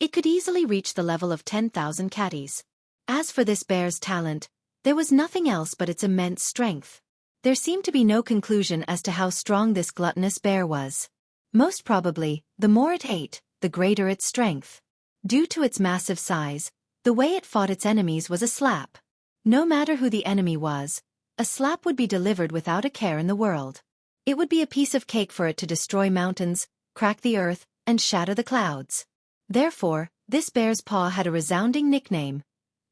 Speaker 2: It could easily reach the level of 10,000 catties. As for this bear's talent, there was nothing else but its immense strength. There seemed to be no conclusion as to how strong this gluttonous bear was. Most probably, the more it ate, the greater its strength. Due to its massive size, the way it fought its enemies was a slap. No matter who the enemy was, a slap would be delivered without a care in the world. It would be a piece of cake for it to destroy mountains, crack the earth, and shatter the clouds. Therefore, this bear's paw had a resounding nickname: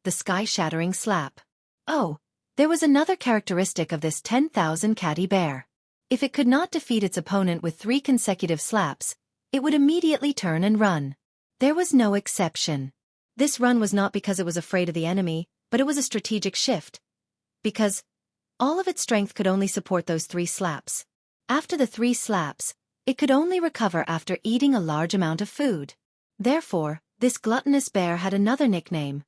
Speaker 2: the sky-shattering slap. Oh, there was another characteristic of this 10,000 catty bear. If it could not defeat its opponent with 3 consecutive slaps, it would immediately turn and run. There was no exception. This run was not because it was afraid of the enemy, but it was a strategic shift. Because all of its strength could only support those 3 slaps. After the 3 slaps, it could only recover after eating a large amount of food. Therefore, this gluttonous bear had another nickname: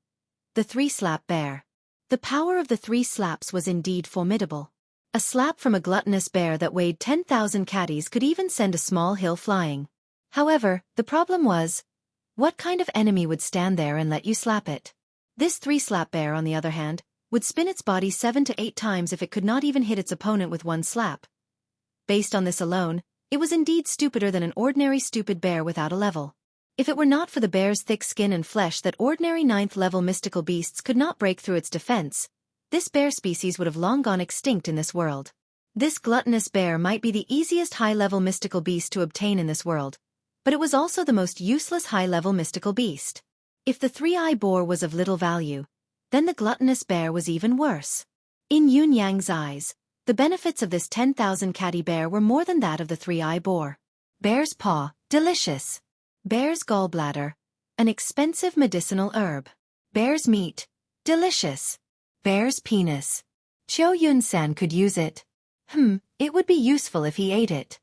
Speaker 2: the 3-slap bear. The power of the 3 slaps was indeed formidable. A slap from a gluttonous bear that weighed 10,000 catties could even send a small hill flying. However, the problem was, what kind of enemy would stand there and let you slap it? This 3-slap bear, on the other hand, would spin its body 7 to 8 times if it could not even hit its opponent with 1 slap. Based on this alone, it was indeed stupider than an ordinary stupid bear without a level. If it were not for the bear's thick skin and flesh that ordinary 9th-level mystical beasts could not break through its defense, this bear species would have long gone extinct in this world. This gluttonous bear might be the easiest high-level mystical beast to obtain in this world, but it was also the most useless high-level mystical beast. If the 3-eye boar was of little value, then the gluttonous bear was even worse. In Yun Yang's eyes, the benefits of this 10,000 catty bear were more than that of the 3-eye boar. Bear's paw, delicious. Bear's gallbladder, an expensive medicinal herb. Bear's meat, delicious. Bear's penis. Qiu Yun-san could use it. It would be useful if he ate it.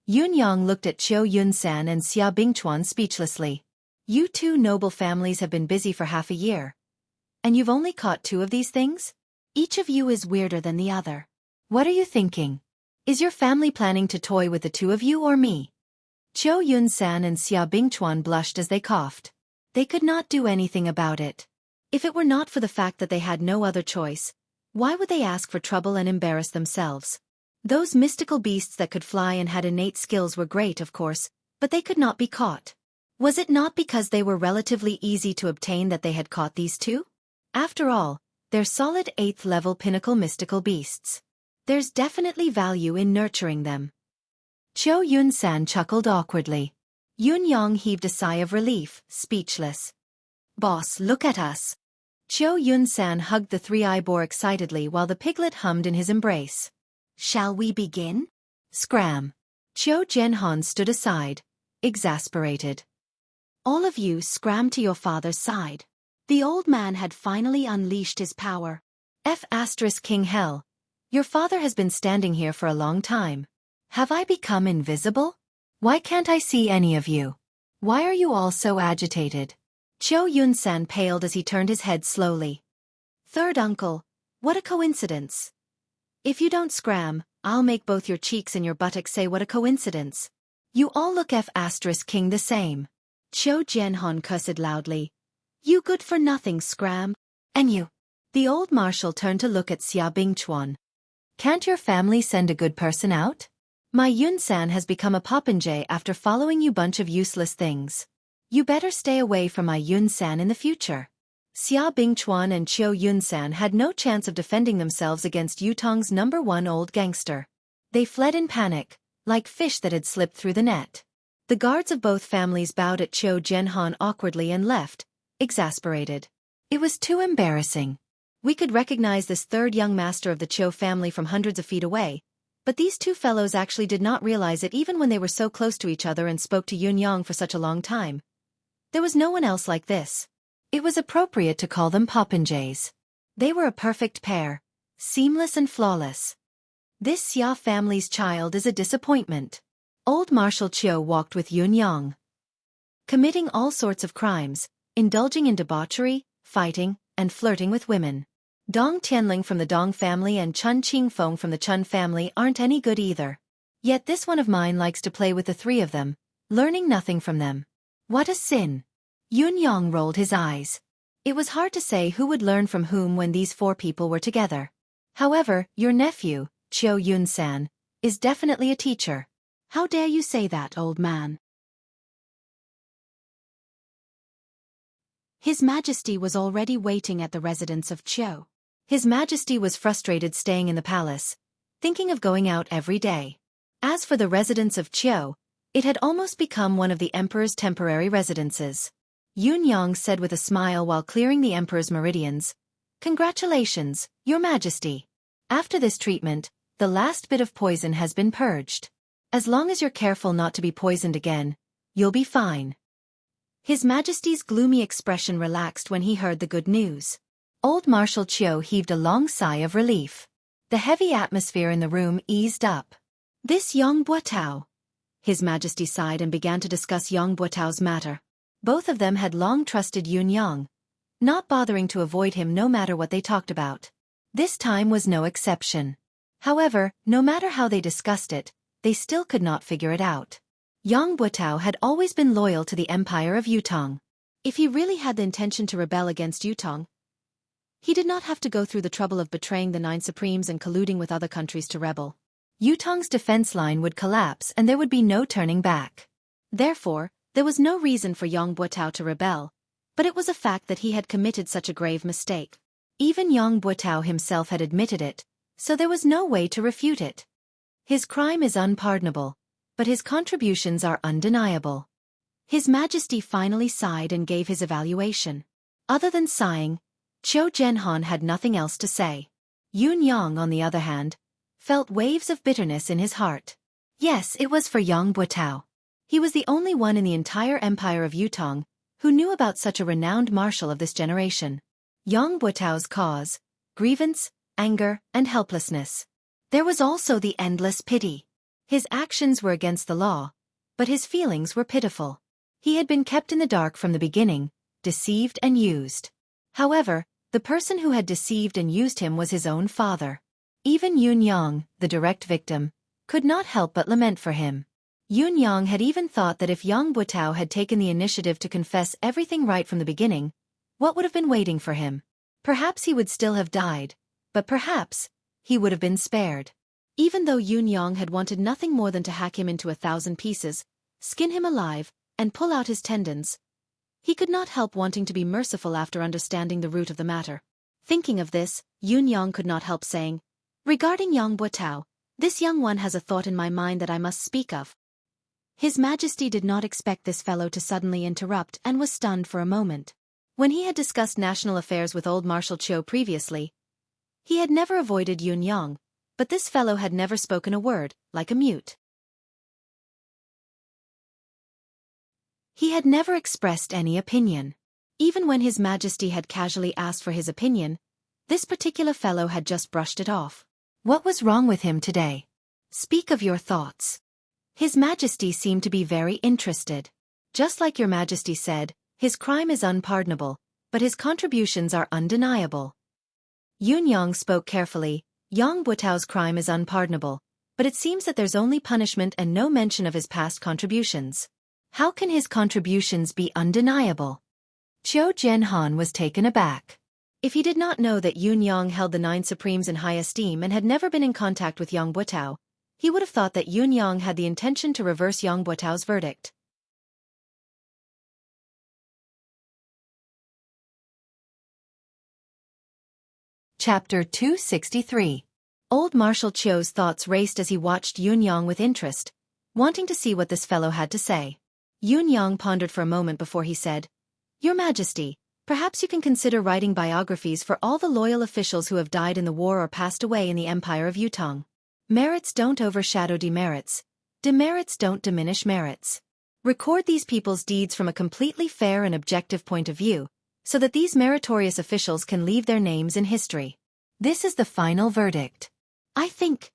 Speaker 2: Yun Yang looked at Qiu Yun-san and Xia Bingchuan speechlessly. You two noble families have been busy for half a year. And you've only caught 2 of these things? Each of you is weirder than the other. What are you thinking? Is your family planning to toy with the 2 of you or me? Qiu Yun-san and Xia Bingchuan blushed as they coughed. They could not do anything about it. If it were not for the fact that they had no other choice, why would they ask for trouble and embarrass themselves? Those mystical beasts that could fly and had innate skills were great, of course, but they could not be caught. Was it not because they were relatively easy to obtain that they had caught these 2? After all, they're solid 8th-level pinnacle mystical beasts. There's definitely value in nurturing them. Qiu Yun-san chuckled awkwardly. Yun Yang heaved a sigh of relief, speechless. Boss, look at us. Qiu Yun-san hugged the 3-eye boar excitedly while the piglet hummed in his embrace. Shall we begin? Scram. Qiu Zhenhan stood aside, exasperated. All of you scram to your father's side. The old man had finally unleashed his power. King Hell. Your father has been standing here for a long time. Have I become invisible? Why can't I see any of you? Why are you all so agitated? Qiu Yun-san paled as he turned his head slowly. Third uncle, what a coincidence. If you don't scram, I'll make both your cheeks and your buttocks say what a coincidence. You all look King the same. Qiu Zhenhan cursed loudly. You good-for-nothing scram. And you. The old marshal turned to look at Xia Bingchuan. Can't your family send a good person out? My Yun-san has become a popinjay after following you bunch of useless things. You better stay away from my Yun-san in the future. Xia Bingchuan and Qiu Yun-san had no chance of defending themselves against Yutong's #1 old gangster. They fled in panic, like fish that had slipped through the net. The guards of both families bowed at Qiu Zhenhan awkwardly and left, exasperated. It was too embarrassing. We could recognize this 3rd young master of the Qiu family from hundreds of feet away, but these 2 fellows actually did not realize it even when they were so close to each other and spoke to Yun Yang for such a long time. There was no one else like this. It was appropriate to call them popinjays. They were a perfect pair, seamless and flawless. This Xia family's child is a disappointment. Old Marshal Qiu walked with Yun Yang, committing all sorts of crimes, indulging in debauchery, fighting, and flirting with women. Dong Tianling from the Dong family and Chun Qingfeng from the Chun family aren't any good either. Yet this one of mine likes to play with the 3 of them, learning nothing from them. What a sin! Yun Yang rolled his eyes. It was hard to say who would learn from whom when these 4 people were together. However, your nephew, Qiu Yun-san, is definitely a teacher. How dare you say that, old man? His Majesty was already waiting at the residence of Qiu. His Majesty was frustrated staying in the palace, thinking of going out every day. As for the residence of Qiu, it had almost become one of the emperor's temporary residences. Yun Yang said with a smile while clearing the emperor's meridians, "Congratulations, your Majesty. After this treatment, the last bit of poison has been purged. As long as you're careful not to be poisoned again, you'll be fine." His Majesty's gloomy expression relaxed when he heard the good news. Old Marshal Qiu heaved a long sigh of relief. The heavy atmosphere in the room eased up. This Yang Buotao. His Majesty sighed and began to discuss Yang Buotao's matter. Both of them had long trusted Yun Yang, not bothering to avoid him no matter what they talked about. This time was no exception. However, no matter how they discussed it, they still could not figure it out. Yang Buotao had always been loyal to the Empire of Yutong. If he really had the intention to rebel against Yutong, he did not have to go through the trouble of betraying the 9 Supremes and colluding with other countries to rebel. Yutong's defense line would collapse and there would be no turning back. Therefore, there was no reason for Yang Buotao to rebel, but it was a fact that he had committed such a grave mistake. Even Yang Buotao himself had admitted it, so there was no way to refute it. His crime is unpardonable, but his contributions are undeniable. His Majesty finally sighed and gave his evaluation. Other than sighing, Qiu Zhenhan had nothing else to say. Yun Yang, on the other hand, felt waves of bitterness in his heart. Yes, it was for Yang Buotao. He was the only one in the entire empire of Yutong who knew about such a renowned marshal of this generation. Yang Buotao's cause, grievance, anger, and helplessness. There was also the endless pity. His actions were against the law, but his feelings were pitiful. He had been kept in the dark from the beginning, deceived and used. However, the person who had deceived and used him was his own father. Even Yun Yang, the direct victim, could not help but lament for him. Yun Yang had even thought that if Yang Buotao had taken the initiative to confess everything right from the beginning, what would have been waiting for him? Perhaps he would still have died, but perhaps he would have been spared. Even though Yun Yang had wanted nothing more than to hack him into 1,000 pieces, skin him alive, and pull out his tendons, he could not help wanting to be merciful after understanding the root of the matter. Thinking of this, Yun Yang could not help saying, "Regarding Yang Buotao, this young one has a thought in my mind that I must speak of." His Majesty did not expect this fellow to suddenly interrupt and was stunned for a moment. When he had discussed national affairs with old Marshal Qiu previously, he had never avoided Yun Yang, but this fellow had never spoken a word, like a mute. He had never expressed any opinion. Even when His Majesty had casually asked for his opinion, this particular fellow had just brushed it off. What was wrong with him today? Speak of your thoughts. His Majesty seemed to be very interested. Just like Your Majesty said, his crime is unpardonable, but his contributions are undeniable. Yun Yang spoke carefully. Yang Buotao's crime is unpardonable, but it seems that there's only punishment and no mention of his past contributions. How can his contributions be undeniable? Qiu Jianhan was taken aback. If he did not know that Yun Yang held the 9 Supremes in high esteem and had never been in contact with Yang Buotao, he would have thought that Yun Yang had the intention to reverse Yang Buotao's verdict. Chapter 263. Old Marshal Qiu's thoughts raced as he watched Yun Yang with interest, wanting to see what this fellow had to say. Yun Yang pondered for a moment before he said, "Your Majesty, perhaps you can consider writing biographies for all the loyal officials who have died in the war or passed away in the Empire of Yutong. Merits don't overshadow demerits. Demerits don't diminish merits. Record these people's deeds from a completely fair and objective point of view, so that these meritorious officials can leave their names in history. This is the final verdict." I think.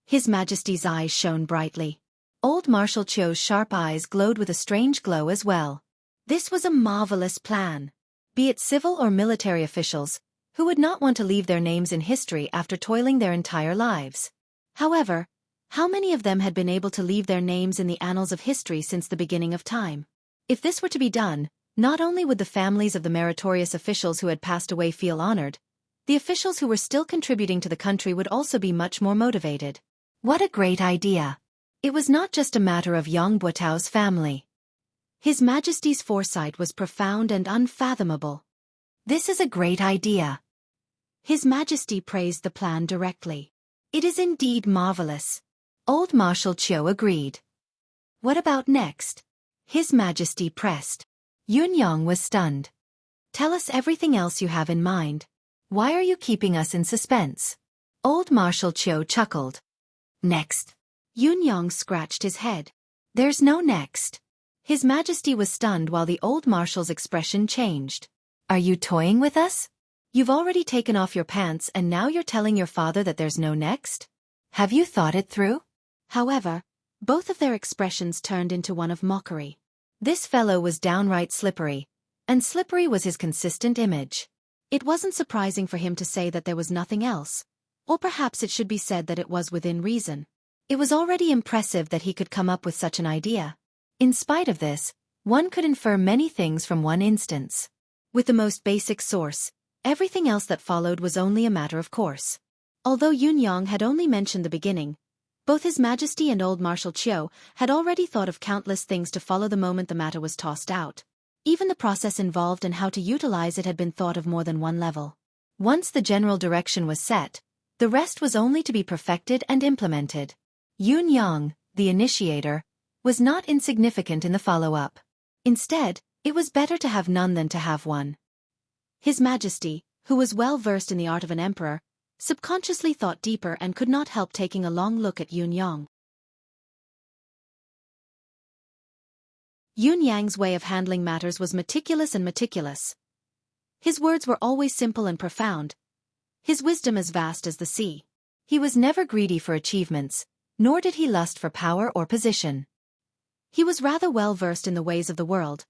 Speaker 2: His Majesty's eyes shone brightly. Old Marshal Qiu's sharp eyes glowed with a strange glow as well. This was a marvelous plan. Be it civil or military officials, who would not want to leave their names in history after toiling their entire lives? However, how many of them had been able to leave their names in the annals of history since the beginning of time? If this were to be done, not only would the families of the meritorious officials who had passed away feel honored, the officials who were still contributing to the country would also be much more motivated. What a great idea! It was not just a matter of Yang Buotao's family. His Majesty's foresight was profound and unfathomable. This is a great idea. His Majesty praised the plan directly. It is indeed marvelous. Old Marshal Qiu agreed. What about next? His Majesty pressed. Yun Yang was stunned. Tell us everything else you have in mind. Why are you keeping us in suspense? Old Marshal Qiu chuckled. Next. Yun Yang scratched his head. There's no next. His Majesty was stunned while the old Marshal's expression changed. Are you toying with us? You've already taken off your pants and now you're telling your father that there's no next? Have you thought it through? However, both of their expressions turned into one of mockery. This fellow was downright slippery, and slippery was his consistent image. It wasn't surprising for him to say that there was nothing else, or perhaps it should be said that it was within reason. It was already impressive that he could come up with such an idea. In spite of this, one could infer many things from one instance. With the most basic source, everything else that followed was only a matter of course. Although Yun Yang had only mentioned the beginning, both His Majesty and old Marshal Qiu had already thought of countless things to follow the moment the matter was tossed out. Even the process involved and how to utilize it had been thought of more than one level. Once the general direction was set, the rest was only to be perfected and implemented. Yun Yang, the initiator, was not insignificant in the follow-up. Instead, it was better to have none than to have one. His Majesty, who was well versed in the art of an emperor, subconsciously thought deeper and could not help taking a long look at Yun Yang.
Speaker 1: Yun Yang's way of handling matters was meticulous and meticulous. His words were always simple and profound, his wisdom as vast as the sea.
Speaker 2: He was never greedy for achievements, nor did he lust for power or position.
Speaker 1: He was rather well versed in the ways of the world,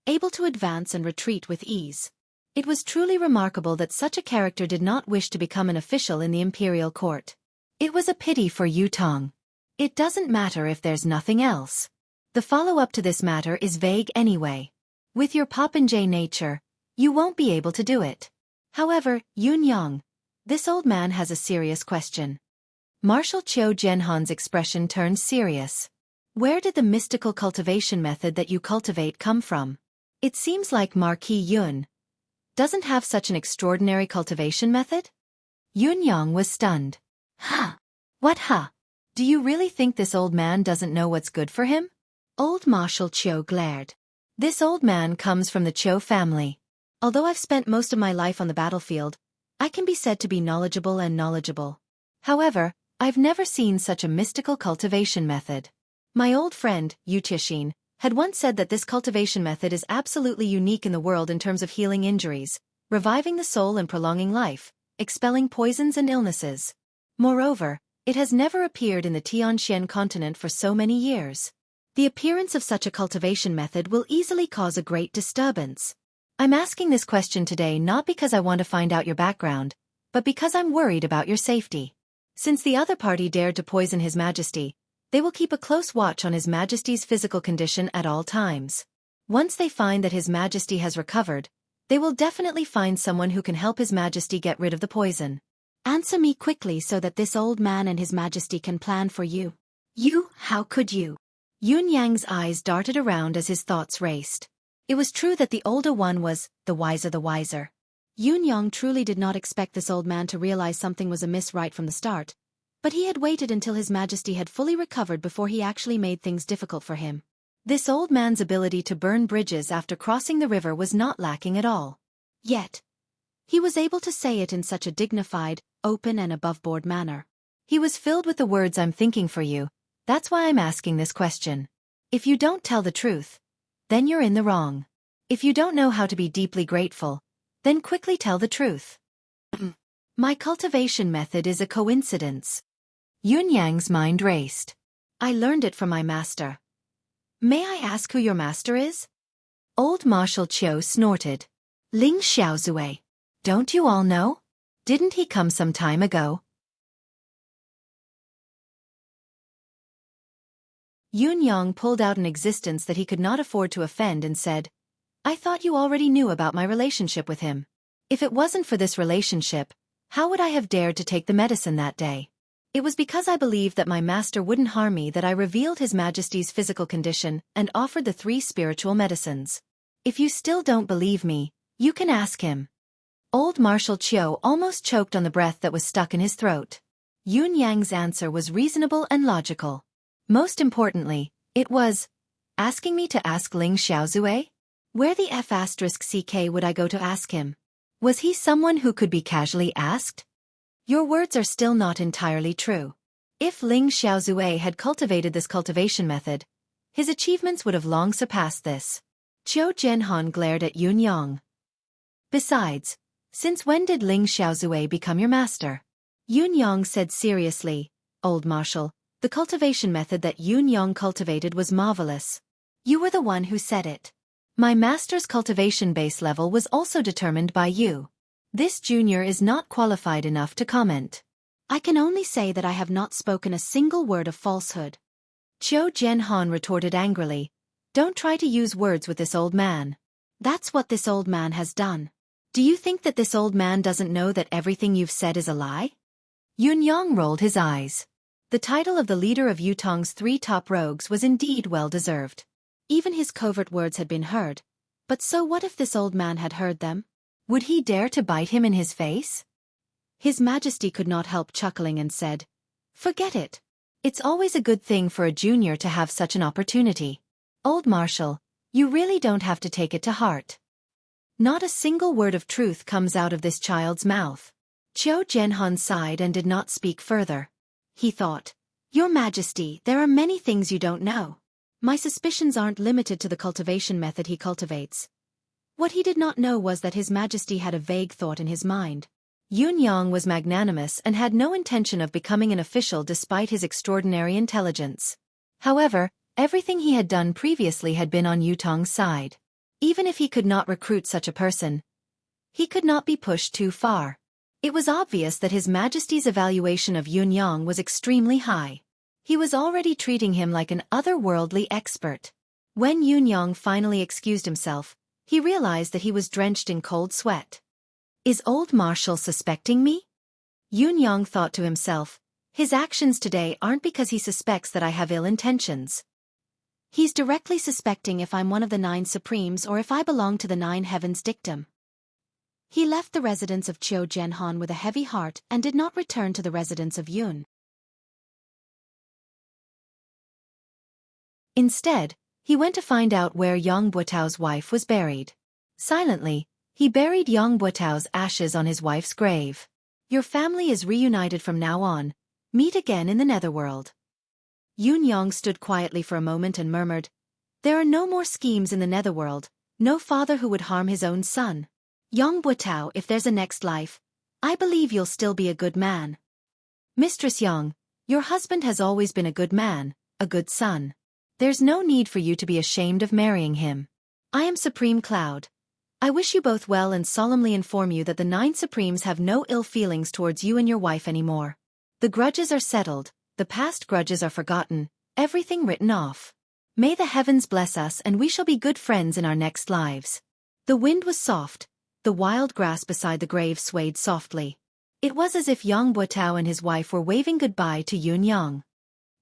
Speaker 1: able to advance and retreat with ease.
Speaker 2: It was truly remarkable that such a character did not wish to become an official in the imperial court. It was a pity for Yutong. It doesn't matter if there's nothing else. The follow-up to this matter is vague anyway. With your popinjay nature, you won't be able to do it. However, Yun Yang, this old man has a serious question. Marshal Qiu Jianhan's expression turned serious. Where did the mystical cultivation method that you cultivate come from? It seems like Marquis Yun doesn't have such an extraordinary cultivation method? Yun Yang was stunned. Huh? What huh? Do you really think this old man doesn't know what's good for him? Old Marshal Qiu glared. This old man comes from the Qiu family.
Speaker 1: Although I've spent most of my life on the battlefield, I can be said to be knowledgeable.
Speaker 2: However, I've never seen such a mystical cultivation method.
Speaker 1: My old friend, Yu Tixin, had once said that this cultivation method is absolutely unique in the world in terms of healing injuries, reviving the soul and prolonging life, expelling poisons and illnesses. Moreover, it has never appeared in the Tianxian continent for so many years. The appearance of such a cultivation method will easily cause a great disturbance.
Speaker 2: I'm asking this question today not because I want to find out your background, but because I'm worried about your safety. Since the other party dared to poison His Majesty, they will keep a close watch on His Majesty's physical condition at all times. Once they find that His Majesty has recovered, they will definitely find someone who can help His Majesty get rid of the poison.
Speaker 1: Answer me quickly so that this old man and His Majesty can plan for you.
Speaker 2: You, how could you? Yun Yang's eyes darted around as his thoughts raced. It was true that the older one was the wiser.
Speaker 1: Yun Yang truly did not expect this old man to realize something was amiss right from the start, but he had waited until His Majesty had fully recovered before he actually made things difficult for him.
Speaker 2: This old man's ability to burn bridges after crossing the river was not lacking at all.
Speaker 1: Yet, he was able to say it in such a dignified, open and above-board manner.
Speaker 2: He was filled with the words I'm thinking for you, that's why I'm asking this question. If you don't tell the truth, then you're in the wrong. If you don't know how to be deeply grateful, then quickly tell the truth. My cultivation method is a coincidence. Yun Yang's mind raced.
Speaker 1: I learned it from my master. May I ask who your master is?
Speaker 2: Old Marshal Qiu snorted. Ling Xiaozue. Don't you all know? Didn't he come some time ago? Yun Yang pulled out an existence that he could not afford to offend and said, I thought you already knew about my relationship with him. If it wasn't for this relationship, how would I have dared to take the medicine that day? It was because I believed that my master wouldn't harm me that I revealed His Majesty's physical condition and offered the 3 spiritual medicines. If you still don't believe me, you can ask him. Old Marshal Qiu almost choked on the breath that was stuck in his throat. Yun Yang's answer was reasonable and logical. Most importantly, it was asking me to ask Ling Xiaozue? Where the F*CK would I go to ask him? Was he someone who could be casually asked? Your words are still not entirely true. If Ling Xiaozue had cultivated this cultivation method, his achievements would have long surpassed this. Qiu Jianhan glared at Yun Yang. Besides, since when did Ling Xiaozue become your master? Yun Yang said seriously, Old Marshal, the cultivation method that Yun Yang cultivated was marvelous. You were the one who said it. My master's cultivation base level was also determined by you. This junior is not qualified enough to comment.
Speaker 1: I can only say that I have not spoken a single word of falsehood.
Speaker 2: Qiu Jianhan retorted angrily. Don't try to use words with this old man.
Speaker 1: That's what this old man has done.
Speaker 2: Do you think that this old man doesn't know that everything you've said is a lie? Yun Yang rolled his eyes. The title of the leader of Yutong's 3 top rogues was indeed well-deserved.
Speaker 1: Even his covert words had been heard. But so what if this old man had heard them?
Speaker 2: Would he dare to bite him in his face?
Speaker 1: His Majesty could not help chuckling and said, Forget it.
Speaker 2: It's always a good thing for a junior to have such an opportunity. Old Marshal, you really don't have to take it to heart. Not a single word of truth comes out of this child's mouth. Qiu Jianhan sighed and did not speak further.
Speaker 1: He thought, Your Majesty, there are many things you don't know. My suspicions aren't limited to the cultivation method he cultivates. What he did not know was that His Majesty had a vague thought in his mind.
Speaker 2: Yun Yang was magnanimous and had no intention of becoming an official despite his extraordinary intelligence. However, everything he had done previously had been on Yutong's side. Even if he could not recruit such a person, he could not be pushed too far. It was obvious that His Majesty's evaluation of Yun Yang was extremely high. He was already treating him like an otherworldly expert. When Yun Yang finally excused himself, he realized that he was drenched in cold sweat. Is old Marshal suspecting me? Yun Yang thought to himself, his actions today aren't because he suspects that I have ill intentions.
Speaker 1: He's directly suspecting if I'm one of the 9 Supremes or if I belong to the 9 Heavens dictum. He left the residence of Qiu Jianhan with a heavy heart and did not return to the residence of Yun.
Speaker 2: Instead, he went to find out where Yang Buotao's wife was buried. Silently, he buried Yang Buotao's ashes on his wife's grave. Your family is reunited from now on. Meet again in the netherworld.
Speaker 1: Yun Yang stood quietly for a moment and murmured, there are no more schemes in the netherworld, no father who would harm his own son. Yang Buotao, if there's a next life, I believe you'll still be a good man.
Speaker 2: Mistress Yang, your husband has always been a good man, a good son. There's no need for you to be ashamed of marrying him.
Speaker 1: I am Supreme Cloud. I wish you both well and solemnly inform you that the 9 Supremes have no ill feelings towards you and your wife anymore.
Speaker 2: The grudges are settled, the past grudges are forgotten, everything written off. May the heavens bless us and we shall be good friends in our next lives.
Speaker 1: The wind was soft, the wild grass beside the grave swayed softly.
Speaker 2: It was as if Yang Buotao and his wife were waving goodbye to Yun Yang.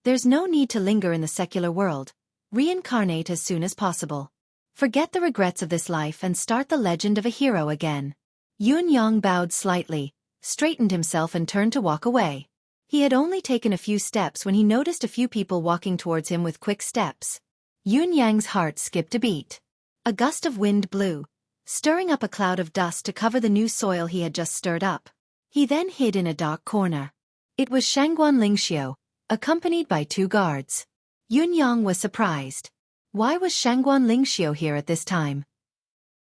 Speaker 2: There's no need to linger in the secular world. Reincarnate as soon as possible. Forget the regrets of this life and start the legend of a hero again. Yun Yang bowed slightly, straightened himself and turned to walk away. He had only taken a few steps when he noticed a few people walking towards him with quick steps. Yun Yang's heart skipped a beat. A gust of wind blew, stirring up a cloud of dust to cover the new soil he had just stirred up. He then hid in a dark corner. It was Shangguan Lingxiu, accompanied by 2 guards. Yun Yang was surprised. Why was Shangguan Lingxiu here at this time?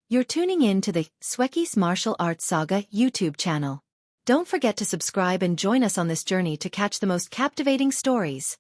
Speaker 2: You're tuning in to the Xueqi's Martial Arts Saga YouTube channel. Don't forget to subscribe and join us on this journey to catch the most captivating stories.